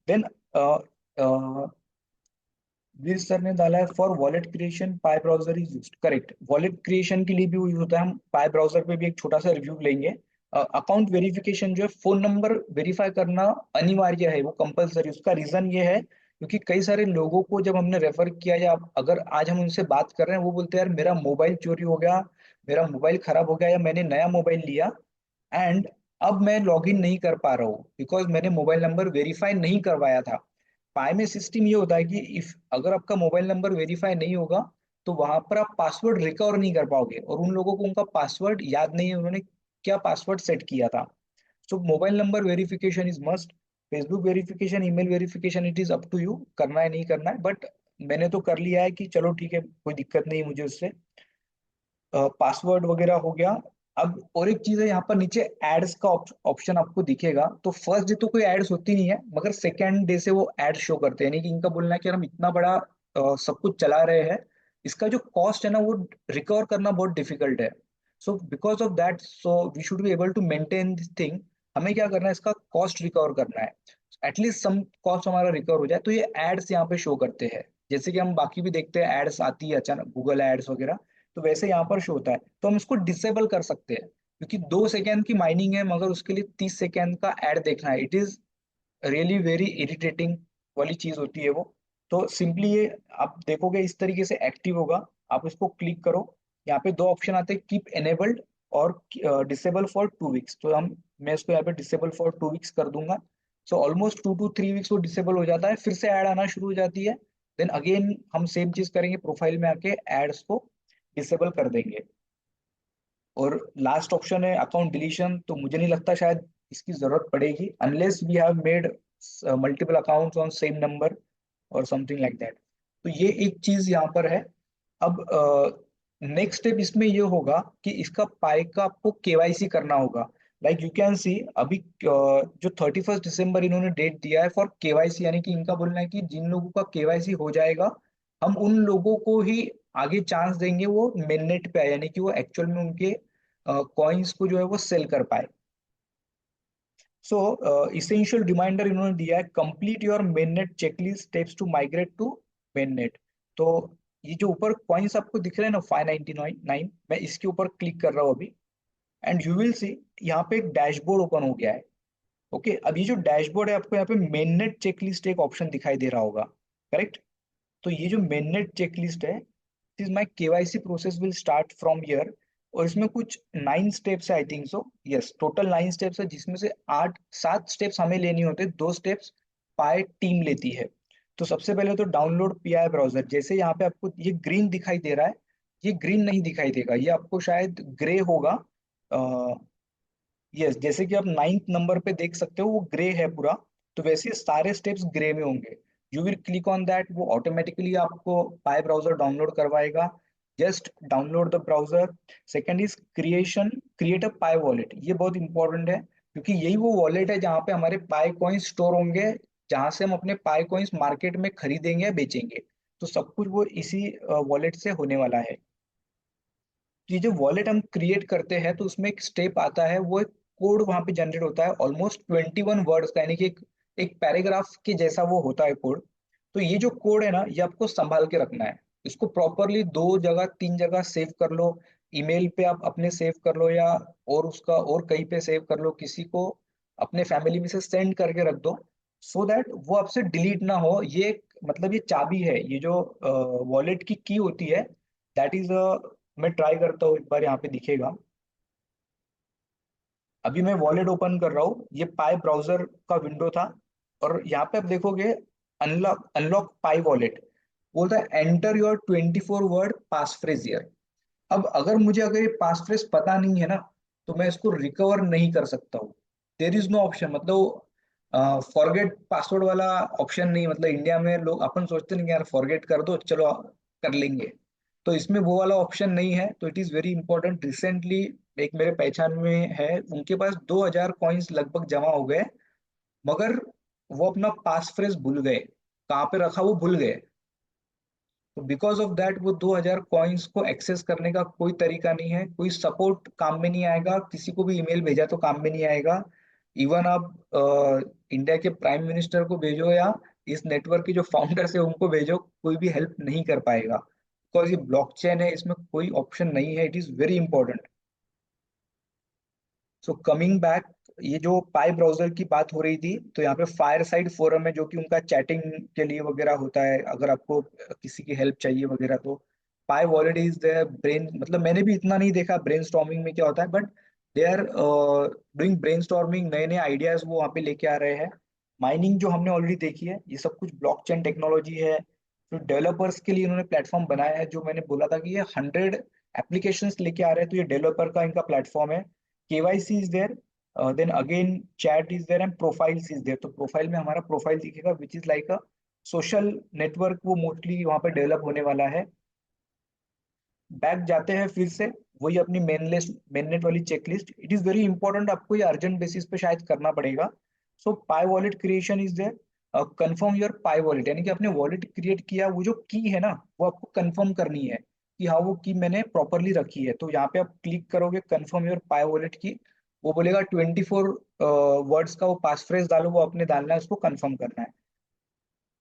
देन दिस सर ने डाला है for wallet creation pi browser is used, correct, wallet creation के लिए भी वो यूज होता है। हम पाई ब्राउजर पे भी एक छोटा सा रिव्यू लेंगे। अकाउंट वेरिफिकेशन जो है, फोन नंबर वेरीफाई करना अनिवार्य है, वो कंपलसरी। उसका रीजन ये है क्योंकि कई सारे लोगों को जब हमने रेफर किया, या अगर आज हम उनसे बात कर रहे हैं, वो बोलते हैं यार मेरा मोबाइल चोरी हो गया, मेरा मोबाइल खराब हो गया, या मैंने नया मोबाइल लिया एंड अब मैं लॉगिन नहीं कर पा रहा हूँ बिकॉज मैंने मोबाइल नंबर वेरीफाई नहीं करवाया था। पाई में सिस्टम ये होता है कि इफ अगर आपका मोबाइल नंबर वेरीफाई नहीं होगा तो वहां पर आप पासवर्ड रिकवर नहीं कर पाओगे, और उन लोगों को उनका पासवर्ड याद नहीं है, उन्होंने क्या पासवर्ड सेट किया था। So mobile number verification is must. Facebook verification, email verification, it is up to you, करना है नहीं करना है, बट मैंने तो कर लिया है कि चलो ठीक है, कोई दिक्कत नहीं मुझे उससे। पासवर्ड वगैरह हो गया। अब और एक चीज है, यहाँ पर नीचे एड्स का ऑप्शन आपको दिखेगा। तो फर्स्ट डे तो कोई एड्स होती नहीं है, मगर सेकेंड डे से वो एड शो करते हैं। यानी कि इनका बोलना है कि यार हम इतना बड़ा सब कुछ चला रहे हैं, इसका जो कॉस्ट है ना वो रिकवर करना बहुत डिफिकल्ट है। So because of that, so we should be able to maintain this thing. हमें क्या करना है, इसका कॉस्ट रिकवर करना है, एटलीस्ट सम कॉस्ट हमारा रिकवर हो जाए। तो ये एड्स यहाँ पे शो करते हैं, जैसे कि हम बाकी भी देखते हैं एड्स आती है अचानक, गूगल एड्स वगैरह, तो वैसे यहाँ पर शो होता है। तो हम इसको डिसेबल कर सकते हैं, क्योंकि 2 सेकेंड की माइनिंग है मगर उसके लिए 30 सेकेंड का एड देखना है। It is really very irritating वाली चीज होती है वो। तो सिंपली ये आप देखोगे इस तरीके से एक्टिव होगा। आप इसको क्लिक करो, यहाँ पे दो ऑप्शन आते हैं, कीप एनेबल्ड और डिसेबल फॉर 2 वीक्स। तो हम मैं इसको यहाँ पे डिसेबल फॉर 2 वीक्स कर दूंगा। सो ऑलमोस्ट 2 to 3 वीक्स वो डिसेबल हो जाता है, फिर से ऐड आना शुरू हो जाती है। देन अगेन हम सेम चीज करेंगे, प्रोफाइल में आके एड्स को डिसेबल कर देंगे। और लास्ट ऑप्शन है अकाउंट डिलीशन, तो मुझे नहीं लगता शायद इसकी जरूरत पड़ेगी, unless we have made multiple accounts on same number और समथिंग लाइक दैट। तो ये एक चीज यहाँ पर है। अब नेक्स्ट स्टेप इसमें ये होगा कि इसका पाई का आपको केवाईसी करना होगा। लाइक यू कैन सी अभी जो 31 दिसंबर इन्होंने डेट दिया है फॉर केवाईसी, यानी कि इनका बोलना है कि जिन लोगों का केवाईसी हो जाएगा हम उन लोगों को ही आगे चांस देंगे वो मेननेट पे आए, यानी कि वो एक्चुअल में उनके कॉइन्स को जो है वो सेल कर पाए। सो इसेंशियल रिमाइंडर इन्होंने दिया है, complete your mainnet checklist steps to migrate to mainnet. तो ये जो ऊपर कॉइन्स आपको दिख रहे हैं ना 599, मैं इसके ऊपर क्लिक कर रहा हूँ अभी, एंड यू विल सी यहाँ पे एक डैशबोर्ड ओपन हो गया है। ओके, अब ये जो डैशबोर्ड है, आपको यहाँ पे मेननेट चेकलिस्ट एक ऑप्शन दिखाई दे रहा होगा, करेक्ट। तो ये जो मेननेट चेकलिस्ट है, is my KYC process will start from here. और इसमें कुछ 9 स्टेप्स है, आई थिंक सो, यस, टोटल 9 स्टेप्स है, जिसमें से 8 7 स्टेप्स हमें लेनी होते हैं, 2 स्टेप्स पाई टीम लेती है। तो सबसे पहले तो डाउनलोड पीआई ब्राउजर। जैसे यहाँ पे आपको ये ग्रीन दिखाई दे रहा है, ये ग्रीन नहीं दिखाई देगा, ये आपको शायद ग्रे होगा। यस, जैसे कि आप 9th नंबर पे देख सकते हो वो ग्रे है पूरा। तो वैसे सारे स्टेप्स ग्रे में होंगे। You will click on that, वो ऑटोमेटिकली आपको पाई ब्राउजर डाउनलोड करवाएगा। Just download the browser. Second is creation, create a pi wallet. ये बहुत इंपॉर्टेंट है, क्योंकि यही वो वॉलेट है जहाँ पे हमारे पाई कॉइन्स स्टोर होंगे, जहाँ से हम अपने पाई कॉइन्स मार्केट में खरीदेंगे या बेचेंगे। तो सब कुछ वो इसी वॉलेट से होने वाला है। ये जो वॉलेट हम क्रिएट करते हैं तो उसमें एक स्टेप आता है, वो एक कोड वहां पे जनरेट होता है ऑलमोस्ट 21 वर्ड्स का, यानी कि एक पैराग्राफ के जैसा वो होता है कोड। तो ये जो कोड है ना, ये आपको संभाल के रखना है। इसको प्रॉपरली 2 जगह 3 जगह सेव कर लो। ईमेल पे आप अपने सेव कर लो, या और उसका और कहीं पे सेव कर लो, किसी को अपने फैमिली में से सेंड करके रख दो, सो दैट वो आपसे डिलीट ना हो। ये मतलब ये चाबी है, ये जो वॉलेट की की होती है, दैट इज। मैं ट्राई करता हूँ, एक बार यहाँ पे दिखेगा। अभी मैं वॉलेट ओपन कर रहा हूँ, ये पाई ब्राउजर का विंडो था। और यहाँ पे आप देखोगे, अनलॉक अनलॉक पाई वॉलेट बोलता है enter your 24 word pass phrase. अब अगर ये पास फ्रेज पता नहीं है ना, तो मैं इसको रिकवर नहीं कर सकता हूँ। देर इज नो ऑप्शन, मतलब फॉरगेट पासवर्ड वाला ऑप्शन नहीं। मतलब इंडिया में लोग अपन सोचते नहीं कि यार फॉरगेट कर दो चलो कर लेंगे, तो इसमें वो वाला ऑप्शन नहीं है। तो it is very important. Recently एक मेरे पहचान में है, उनके पास 2000 कॉइन्स लगभग जमा हो गए, मगर वो अपना पास फ्रेज भूल गए, कहाँ पे रखा वो भूल गए। तो बिकॉज ऑफ दैट वो 2000 कॉइन्स को एक्सेस करने का कोई तरीका नहीं है, कोई सपोर्ट काम में नहीं आएगा, किसी को भी ईमेल भेजा तो काम में नहीं आएगा। इवन आप इंडिया के प्राइम मिनिस्टर को भेजो, या इस नेटवर्क के जो फाउंडर्स है उनको भेजो, कोई भी हेल्प नहीं कर पाएगा। बिकॉज ये ब्लॉकचेन है, इसमें कोई ऑप्शन नहीं है। It is very important. So coming back, ये जो पाई ब्राउजर की बात हो रही थी, तो यहाँ पे फायर साइड फोरम है, जो कि उनका चैटिंग के लिए वगैरह होता है, अगर आपको किसी की हेल्प चाहिए वगैरह तो। पाई वॉलेट इज द ब्रेन, मतलब मैंने भी इतना नहीं देखा ब्रेन स्टॉर्मिंग में क्या होता है, but they are doing brainstorming, नए नए आइडियाज वो वहाँ पे लेके आ रहे हैं। माइनिंग जो हमने ऑलरेडी देखी है, ये सब कुछ ब्लॉकचेन टेक्नोलॉजी है। तो डेवलपर्स के लिए इन्होंने प्लेटफॉर्म बनाया है, जो मैंने बोला था कि ये 100 एप्लीकेशंस लेके आ रहे हैं, तो ये डेवलपर का इनका प्लेटफॉर्म है। KYC is there, then again chat is there and profiles is there. तो प्रोफाइल में हमारा प्रोफाइल दिखेगा, which is like a social network, वो मोस्टली वहाँ पे डेवलप होने वाला है। बैक जाते हैं फिर से, वही अपनी मेन लिस्ट, मेन नेट वाली checklist. It is very important, आपको ये अर्जेंट बेसिस पे शायद करना पड़ेगा। So Pi wallet creation is there. Confirm your Pi wallet, यानी कि आपने वॉलेट क्रिएट किया, वो जो की है ना, वो आपको कंफर्म करनी है कि हाँ वो की मैंने प्रॉपरली रखी है। तो यहाँ पे आप क्लिक करोगे कंफर्म योर पाई वॉलेट की, वो बोलेगा 24 वर्ड्स का वो पास फ्रेज डालो, वो आपने डालना है, उसको कंफर्म करना है।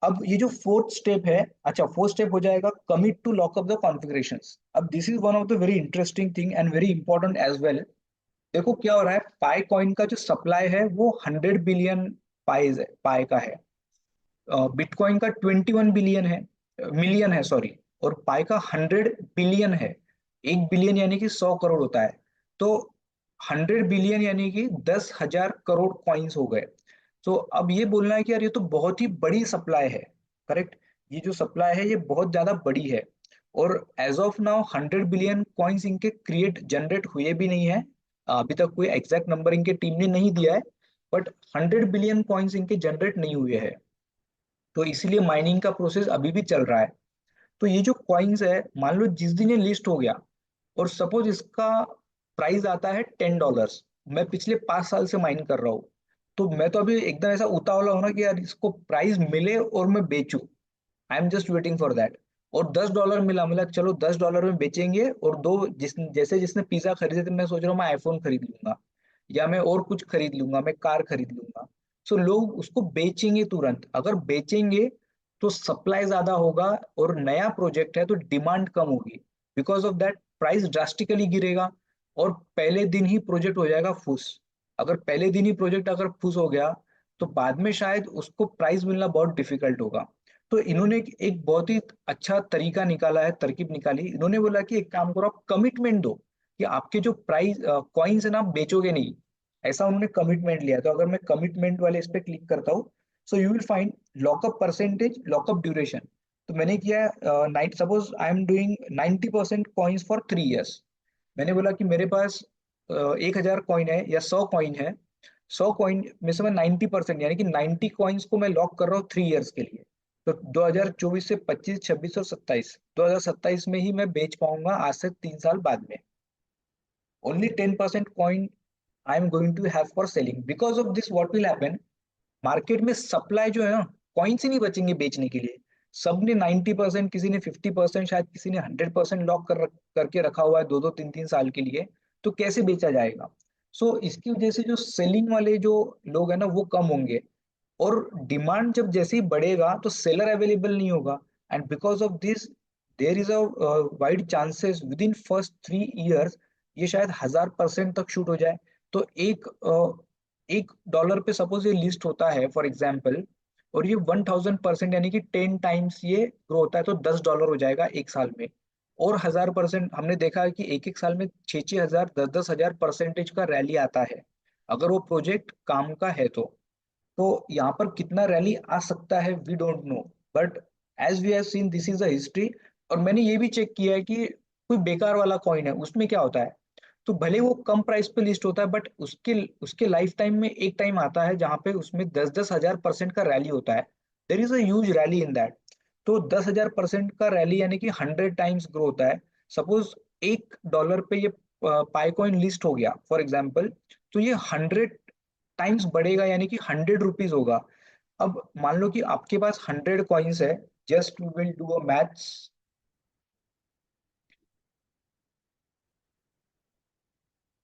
अब ये जो फोर्थ स्टेप है, अच्छा फोर्थ स्टेप हो जाएगा commit to lockup the configurations. अब this is one of the very interesting thing and very important as well. देखो क्या हो रहा है, पाई कॉइन का जो सप्लाई है वो 100 बिलियन पाई का है। बिटकॉइन का 21 बिलियन है, मिलियन है सॉरी। और पाई का 100 बिलियन है। 1 बिलियन यानी कि 100 करोड़ होता है। तो 100 बिलियन यानी कि 10,000 करोड़ कॉइन्स हो गए। तो अब ये बोलना है कि यार ये तो बहुत ही बड़ी सप्लाई है। करेक्ट, ये जो सप्लाई है ये बहुत ज्यादा बड़ी है। और as of now 100 billion coins इनके क्रिएट जनरेट हुए भी नहीं है। अभी तक कोई एग्जैक्ट नंबर इनके टीम ने नहीं दिया है, बट 100 बिलियन कॉइन्स इनके जनरेट नहीं हुए हैं। तो इसीलिए माइनिंग का प्रोसेस अभी भी चल रहा है। तो ये जो कॉइन्स है, मान लो जिस दिन ये लिस्ट हो गया, और सपोज इसका प्राइस आता है $10, मैं पिछले 5 साल से माइन कर रहा हूँ, तो मैं तो अभी एकदम ऐसा उतावला हूं ना कि यार इसको प्राइस मिले और मैं बेचूं। I am just waiting for that. और $10 मिला, मिला चलो $10 में बेचेंगे। और दो जैसे जिसने पिज्जा खरीदे थे, मैं सोच रहा हूँ मैं आईफोन खरीद लूंगा, या मैं और कुछ खरीद लूंगा, मैं कार खरीद लूंगा। सो लोग उसको बेचेंगे तुरंत। अगर बेचेंगे तो सप्लाई ज्यादा होगा, और नया प्रोजेक्ट है तो डिमांड कम होगी। Because of that price drastically गिरेगा, और पहले दिन ही प्रोजेक्ट हो जाएगा फुस। अगर पहले दिन ही प्रोजेक्ट अगर फुस हो गया, तो बाद में शायद उसको प्राइस मिलना बहुत डिफिकल्ट होगा। तो इन्होंने एक बहुत ही अच्छा तरीका निकाला है, तरकीब निकाली। इन्होंने बोला कि एक काम करो, आप कमिटमेंट दो कि आपके जो प्राइस कॉइन्स है ना, आप बेचोगे नहीं। ऐसा उन्होंने कमिटमेंट लिया। तो अगर मैं कमिटमेंट वाले इस पे क्लिक करता हूँ, so you will find lockup percentage, lockup duration. तो मैंने किया night, suppose I am doing 90% coins for 3 years. मैंने बोला कि मेरे पास 1,000 कॉइन है या 100 कॉइन है, 100 कॉइन में से मैं 90% यानी कि 90 कॉइन्स को मैं लॉक कर रहा हूँ 3 इयर्स के लिए। तो 2024 से 25, 26 और 27, 2027 में ही मैं बेच पाऊंगा, आज से 3 साल बाद में। Only 10% coin I am going to have for selling. Because of this what will happen, market में सप्लाई जो है ना, कॉइन्स ही नहीं बचेंगे बेचने के लिए। सबने 90%, किसी ने 50%, शायद किसी ने 100% लॉक करके रखा हुआ है 2-2, 3-3 साल के लिए। तो कैसे बेचा जाएगा? सो इसकी वजह से जो सेलिंग वाले जो लोग हैं ना, वो कम होंगे। और डिमांड जब जैसे ही बढ़ेगा तो सेलर अवेलेबल नहीं होगा। And because of this there is a wide chances with in first 3 years ये शायद 1000% तक शूट हो जाए। तो $1 पे सपोज ये लिस्ट होता है फॉर एग्जाम्पल, और ये 1000% यानी कि 10 टाइम्स ये ग्रो होता है, तो $10 हो जाएगा एक साल में। और 1000% हमने देखा है कि एक एक साल में 6-6 हजार, 10-10 हजार परसेंटेज का रैली आता है, अगर वो प्रोजेक्ट काम का है तो यहाँ पर कितना रैली आ सकता है we don't know. But as we have seen this is a history. और मैंने ये भी चेक किया है कि कोई बेकार वाला कॉइन है उसमें क्या होता है, तो भले वो कम प्राइस पे लिस्ट होता है, बट उसके उसके लाइफ टाइम में एक टाइम आता है जहां पे उसमें 10-10 हजार% का रैली होता है। देर is a huge rally in that. तो 10,000% का रैली यानी कि 100 टाइम्स ग्रो होता है। सपोज $1 पे ये पाई कॉइन लिस्ट हो गया फॉर एग्जाम्पल, तो ये 100 टाइम्स बढ़ेगा यानी कि ₹100 होगा। अब मान लो कि आपके पास 100 कॉइन्स है, just we will do a maths.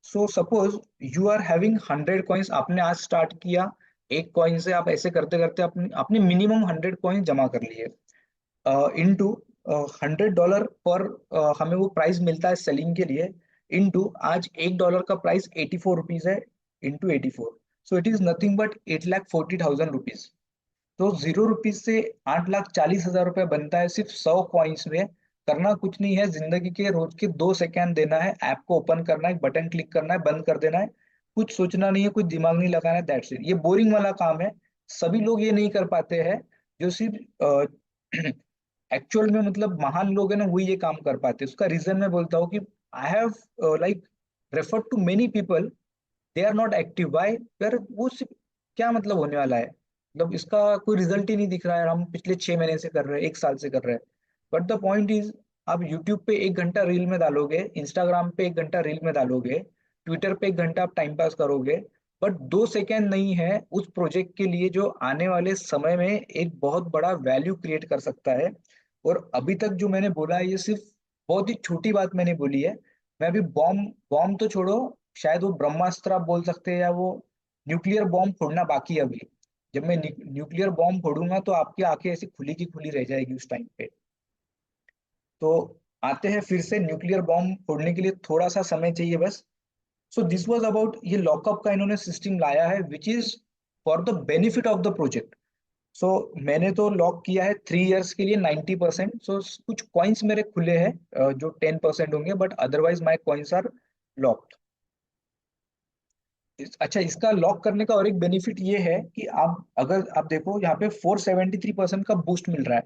So suppose you are having 100 coins, आपने आज स्टार्ट किया, एक कॉइन से आप ऐसे करते करते अपने अपने मिनिमम 100 कॉइन जमा कर लिए, इनटू $100 पर हमें वो प्राइस मिलता है सेलिंग के लिए, इनटू आज $1 का प्राइस ₹84 है, into 84, so it is nothing but 8,40,000 rupees. तो ₹0 से 8,40,000 रुपये बनता है सिर्फ 100 कॉइन्स में। करना कुछ नहीं है, जिंदगी के रोज के 2 सेकंड देना है, ऐप को ओपन करना है, बटन क्लिक करना है, बंद कर देना है। कुछ सोचना नहीं है, कुछ दिमाग नहीं लगाना है, दैट्स इट। ये बोरिंग वाला काम है, सभी लोग ये नहीं कर पाते हैं। जो सिर्फ एक्चुअल में मतलब महान लोग हैं ना, वही ये काम कर पाते हैं। उसका रीजन मैं बोलता हूँ कि I have like refer to many people, they are not active. बाय यार वो सिर्फ क्या मतलब होने वाला है, मतलब इसका कोई रिजल्ट ही नहीं दिख रहा है, हम पिछले 6 महीने से कर रहे हैं, एक साल से कर रहे हैं। बट द पॉइंट इज, आप यूट्यूब पे 1 घंटा रील में डालोगे, इंस्टाग्राम पे 1 घंटा रील में डालोगे, ट्विटर पे 1 घंटा आप टाइम पास करोगे, बट 2 सेकेंड नहीं है उस प्रोजेक्ट के लिए जो आने वाले समय में एक बहुत बड़ा वैल्यू क्रिएट कर सकता है। और अभी तक जो मैंने बोला है ये सिर्फ बहुत ही छोटी बात मैंने बोली है। मैं अभी बॉम्ब बॉम्ब तो छोड़ो, शायद वो ब्रह्मास्त्र आप बोल सकते हैं, या वो न्यूक्लियर बॉम्ब फोड़ना बाकी है अभी। जब मैं न्यूक्लियर बॉम्ब फोड़ूंगा तो आपकी आंखें ऐसी खुली की खुली रह जाएगी उस टाइम पे। तो आते हैं फिर से, न्यूक्लियर बॉम्ब फोड़ने के लिए थोड़ा सा समय चाहिए बस। सो दिस वाज अबाउट ये लॉकअप का इन्होंने सिस्टम लाया है which is for the benefit of the project. So मैंने तो लॉक किया है 3 इयर्स के लिए 90%। सो कुछ कॉइन्स मेरे खुले हैं जो 10% होंगे, but otherwise my coins are locked. अच्छा, इसका लॉक करने का और एक बेनिफिट ये है कि आप अगर आप देखो यहाँ पे 473% का बूस्ट मिल रहा है।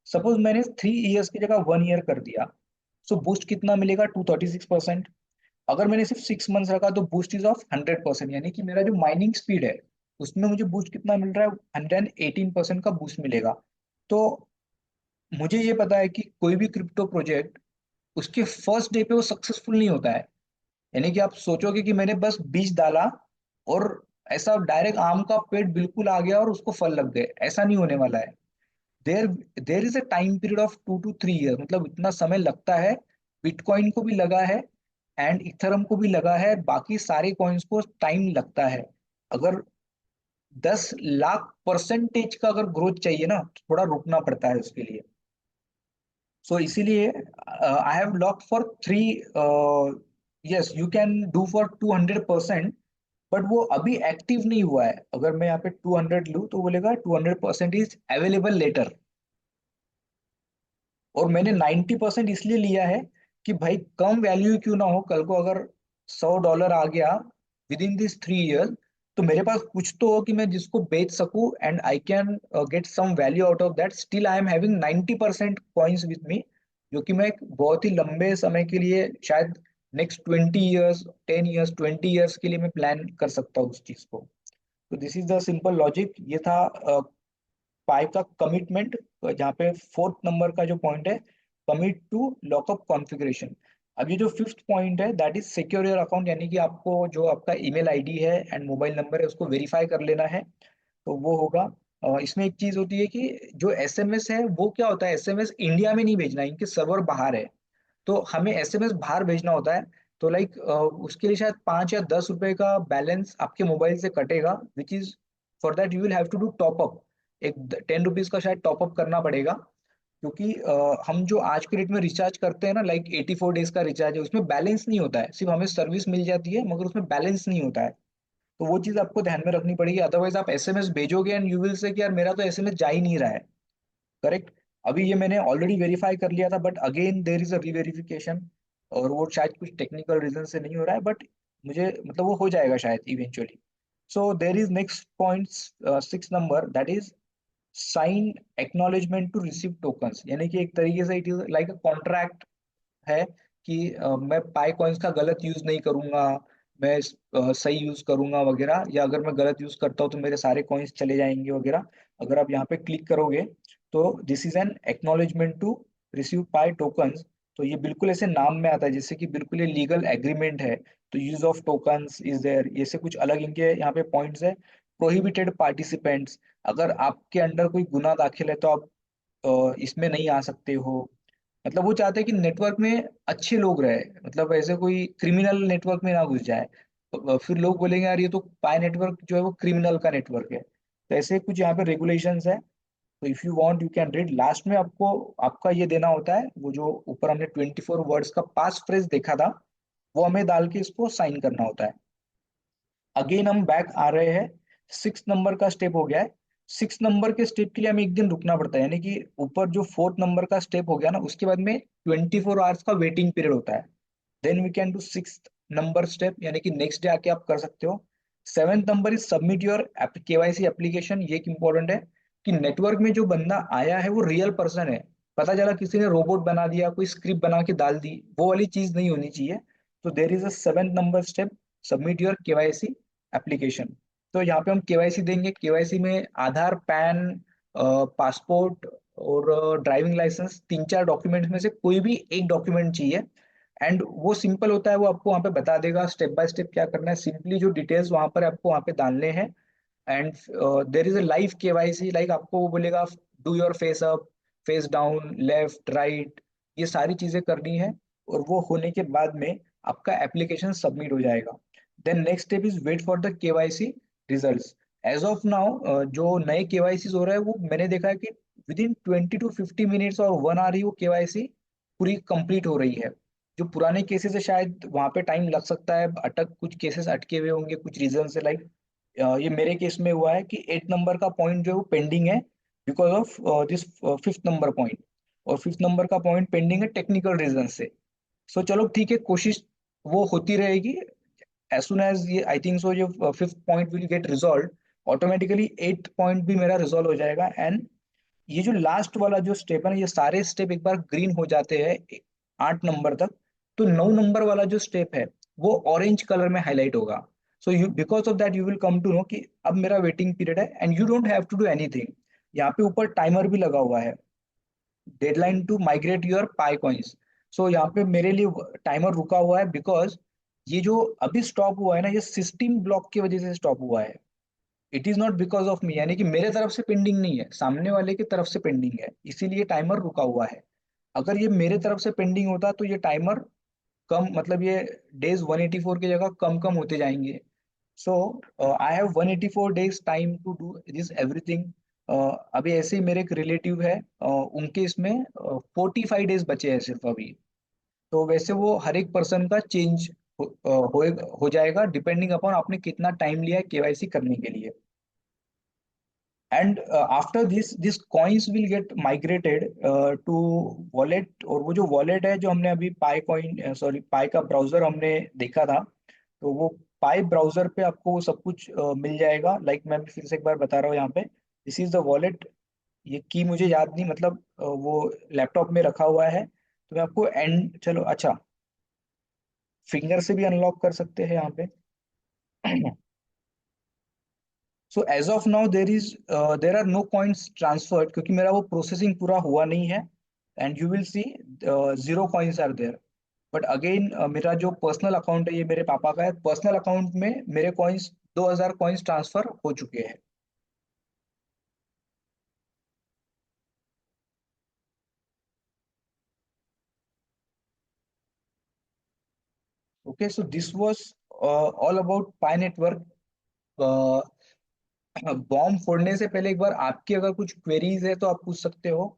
सपोज मैंने 3 इयर्स की जगह 1 ईयर कर दिया, सो बूस्ट कितना मिलेगा? 236%। अगर मैंने सिर्फ 6 मंथ्स रखा तो बूस्ट इज ऑफ 100%, यानी कि मेरा जो माइनिंग स्पीड है उसमें मुझे बूस्ट कितना मिल रहा है? 118% का बूस्ट मिलेगा। तो मुझे ये पता है कि कोई भी क्रिप्टो प्रोजेक्ट उसके फर्स्ट डे पे वो सक्सेसफुल नहीं होता है। यानी कि आप सोचोगे कि मैंने बस बीज डाला और ऐसा डायरेक्ट आम का पेड़ बिल्कुल आ गया और उसको फल लग गए, ऐसा नहीं होने वाला है। There there is a time period of 2 to 3 year, मतलब इतना समय लगता है। बिटकॉइन को भी लगा है, एंड इथरम को भी लगा है, बाकी सारे कॉइन्स को टाइम लगता है। अगर 10 लाख परसेंटेज का अगर ग्रोथ चाहिए ना, तो थोड़ा रुकना पड़ता है उसके लिए। सो इसीलिए I have locked for 3। Yes, you can do for 200%, but वो अभी एक्टिव नहीं हुआ है। अगर मैं यहाँ पे 200 लूँ तो बोलेगा 200% इज अवेलेबल लेटर। और मैंने 90% इसलिए लिया है कि भाई कम वैल्यू क्यों ना हो, कल को अगर $100 आ गया विद इन दिस 3 ईयर, तो मेरे पास कुछ तो हो कि मैं जिसको बेच सकूं and I can get some value out of that. Still I am having 90% coins with me, जो कि मैं एक बहुत ही लंबे समय के लिए, शायद नेक्स्ट 20 ईयर्स, 10 ईयर्स, 20 ईयर्स के लिए मैं प्लान कर सकता हूँ उस चीज को। तो this is the simple logic. ये था पाई का कमिटमेंट। जहाँ पे फोर्थ नंबर का जो पॉइंट है, कमिट टू लॉकअप कॉन्फ़िगरेशन। अब ये जो फिफ्थ पॉइंट है, that is secure your account, यानी कि आपको जो आपका ईमेल आईडी है एंड मोबाइल नंबर है उसको वेरीफाई कर लेना है। तो वो होगा। इसमें एक चीज होती है कि जो एसएमएस है वो क्या होता है, एसएमएस इंडिया में नहीं भेजना है, इनके सर्वर बाहर है। तो हमें एसएमएस बाहर भेजना होता है। तो लाइक उसके लिए शायद 5 या 10 रुपए का बैलेंस आपके मोबाइल से कटेगा, which is for that you will have to do top up. एक 10 रुपीज का शायद टॉप अप करना पड़ेगा, क्योंकि हम जो आज के डेट में रिचार्ज करते हैं ना, लाइक 84 डेज का रिचार्ज है, उसमें बैलेंस नहीं होता है, सिर्फ हमें सर्विस मिल जाती है मगर उसमें बैलेंस नहीं होता है। तो वो चीज आपको ध्यान में रखनी पड़ेगी, अदरवाइज आप एसएमएस भेजोगे एंड यू विल से कि यार मेरा तो एसएमएस जा ही नहीं रहा है। करेक्ट। अभी ये मैंने ऑलरेडी वेरीफाई कर लिया था, but again there is a reverification, और वो शायद कुछ टेक्निकल रीजन से नहीं हो रहा है, बट मुझे मतलब वो हो जाएगा शायद eventually. So there is next point, 6 number, that is sign acknowledgement to receive tokens. यानी कि एक तरीके से it is like a contract है कि मैं पाई कॉइन्स का गलत यूज नहीं करूंगा, मैं सही यूज करूंगा वगैरह, या अगर मैं गलत यूज करता हूँ तो मेरे सारे कॉइन्स चले जाएंगे वगैरह। अगर आप यहाँ पे क्लिक करोगे तो this is an acknowledgement to receive Pi tokens. तो ये बिल्कुल ऐसे नाम में आता है जैसे कि बिल्कुल ये लीगल एग्रीमेंट है। तो use of tokens is there, ये से कुछ अलग इनके यहाँ पे पॉइंट्स है। प्रोहिबिटेड पार्टिसिपेंट्स, अगर आपके अंडर कोई गुना दाखिल है तो आप इसमें नहीं आ सकते हो। मतलब वो चाहते हैं कि नेटवर्क में अच्छे लोग रहे, मतलब ऐसे कोई क्रिमिनल नेटवर्क में ना घुस जाए। तो फिर लोग बोलेंगे यार ये तो पाई नेटवर्क जो है वो क्रिमिनल का नेटवर्क है। तो ऐसे कुछ यहाँ पे रेगुलेशंस है। तो if you want you can read, last में आपको आपका ये देना होता है, वो जो ऊपर हमने 24 वर्ड्स का पास फ्रेज देखा था, वो हमें डाल के इसको साइन करना होता है। अगेन हम बैक आ रहे हैं, 6 नंबर का स्टेप हो गया है। 6 नंबर के स्टेप के लिए हमें एक दिन रुकना पड़ता है, यानी कि ऊपर जो 4th नंबर का स्टेप हो गया ना, उसके बाद में 24 आवर्स का वेटिंग पीरियड होता है। Then we can do 6th number step, यानी कि नेक्स्ट डे आके आप कर सकते हो। 7th number is submit your KYC application. ये एक इंपॉर्टेंट है कि नेटवर्क में जो बंदा आया है वो रियल पर्सन है। पता चला किसी ने रोबोट बना दिया, कोई स्क्रिप्ट बना के डाल दी, वो वाली चीज नहीं होनी चाहिए। तो देर is a 7th number step, submit your KYC application. तो यहाँ पे हम केवाईसी देंगे। केवाईसी में आधार, पैन, पासपोर्ट और ड्राइविंग लाइसेंस, 3 4 डॉक्यूमेंट्स में से कोई भी एक डॉक्यूमेंट चाहिए। एंड वो सिंपल होता है, वो आपको वहाँ पे बता देगा स्टेप बाय स्टेप क्या करना है। सिंपली जो डिटेल्स वहाँ पर आपको वहाँ पे डालने हैं। And there is a live KYC, like आपको वो बोलेगा do your face up, face down, left, right, ये सारी चीजें करनी है। और वो होने के बाद में आपका एप्लीकेशन सबमिट हो जाएगा। Then next step is wait for the KYC results. As of now जो नए केवाईसी हो रहा है वो मैंने देखा है कि विद इन 20 to 50 मिनट्स और 1 आवर ही वो केवाईसी पूरी कंप्लीट हो रही है। जो पुराने केसेस है शायद वहां पे टाइम लग सकता है, अटक कुछ केसेस अटके हुए होंगे कुछ रीजन से, लाइक ये मेरे केस में हुआ है कि 8 नंबर का पॉइंट जो है वो पेंडिंग है because of this 5th number point. और 5th नंबर का पॉइंट पेंडिंग है टेक्निकल रीजन से। सो चलो ठीक है, कोशिश वो होती रहेगी। एज सुन एज ये आई थिंक सो ये 5th point will get resolve, automatically 8th point भी मेरा रिजॉल्व हो जाएगा। एंड ये जो लास्ट वाला जो स्टेप है ना, ये सारे स्टेप एक बार ग्रीन हो जाते हैं 8 नंबर तक, तो 9 नंबर वाला जो स्टेप है वो ऑरेंज कलर में हाईलाइट होगा। So you because of that you will come to know कि अब मेरा वेटिंग पीरियड है and you don't have to do anything. यहाँ पे ऊपर टाइमर भी लगा हुआ है, deadline to migrate your Pi coins. So यहाँ पे मेरे लिए टाइमर रुका हुआ है, बिकॉज ये जो अभी स्टॉप हुआ है ना, ये सिस्टम ब्लॉक की वजह से स्टॉप हुआ है। It is not because of me, यानी कि मेरे तरफ से पेंडिंग नहीं है, सामने वाले की तरफ से पेंडिंग है, इसीलिए टाइमर रुका हुआ है। अगर ये मेरे तरफ से पेंडिंग होता तो ये टाइमर कम, मतलब ये डेज 184 की जगह कम कम होते जाएंगे। So I have 184 days time to do this everything. अभी ऐसे ही मेरे एक रिलेटिव है, उनके इसमें 45 डेज बचे हैं सिर्फ अभी। तो वैसे वो हर एक पर्सन का चेंज हो, हो जाएगा डिपेंडिंग अपॉन आपने कितना टाइम लिया है केवाईसी करने के लिए। And after this coins will get migrated to wallet. और वो जो वॉलेट है जो हमने अभी पाई कॉइन, सॉरी पाई का ब्राउजर हमने देखा था, तो वो पाई ब्राउजर पे आपको वो सब कुछ मिल जाएगा। मैं भी फिर से एक बार बता रहा हूँ यहाँ पे, दिस इज द वॉलेट। ये की मुझे याद नहीं, मतलब वो लैपटॉप में रखा हुआ है, तो मैं आपको एंड, चलो अच्छा, फिंगर से भी अनलॉक कर सकते हैं यहाँ पे। So as of now there are no coins transferred, क्योंकि मेरा वो प्रोसेसिंग पूरा हुआ नहीं है। And you will see 0 coins are there. But again मेरा जो पर्सनल अकाउंट है, ये मेरे पापा का है, पर्सनल अकाउंट में मेरे कॉइन्स 2000 कॉइन्स ट्रांसफर हो चुके हैं। Okay, so this was all about pi network. Bomb फोड़ने से पहले एक बार आपकी अगर कुछ क्वेरीज है तो आप पूछ सकते हो।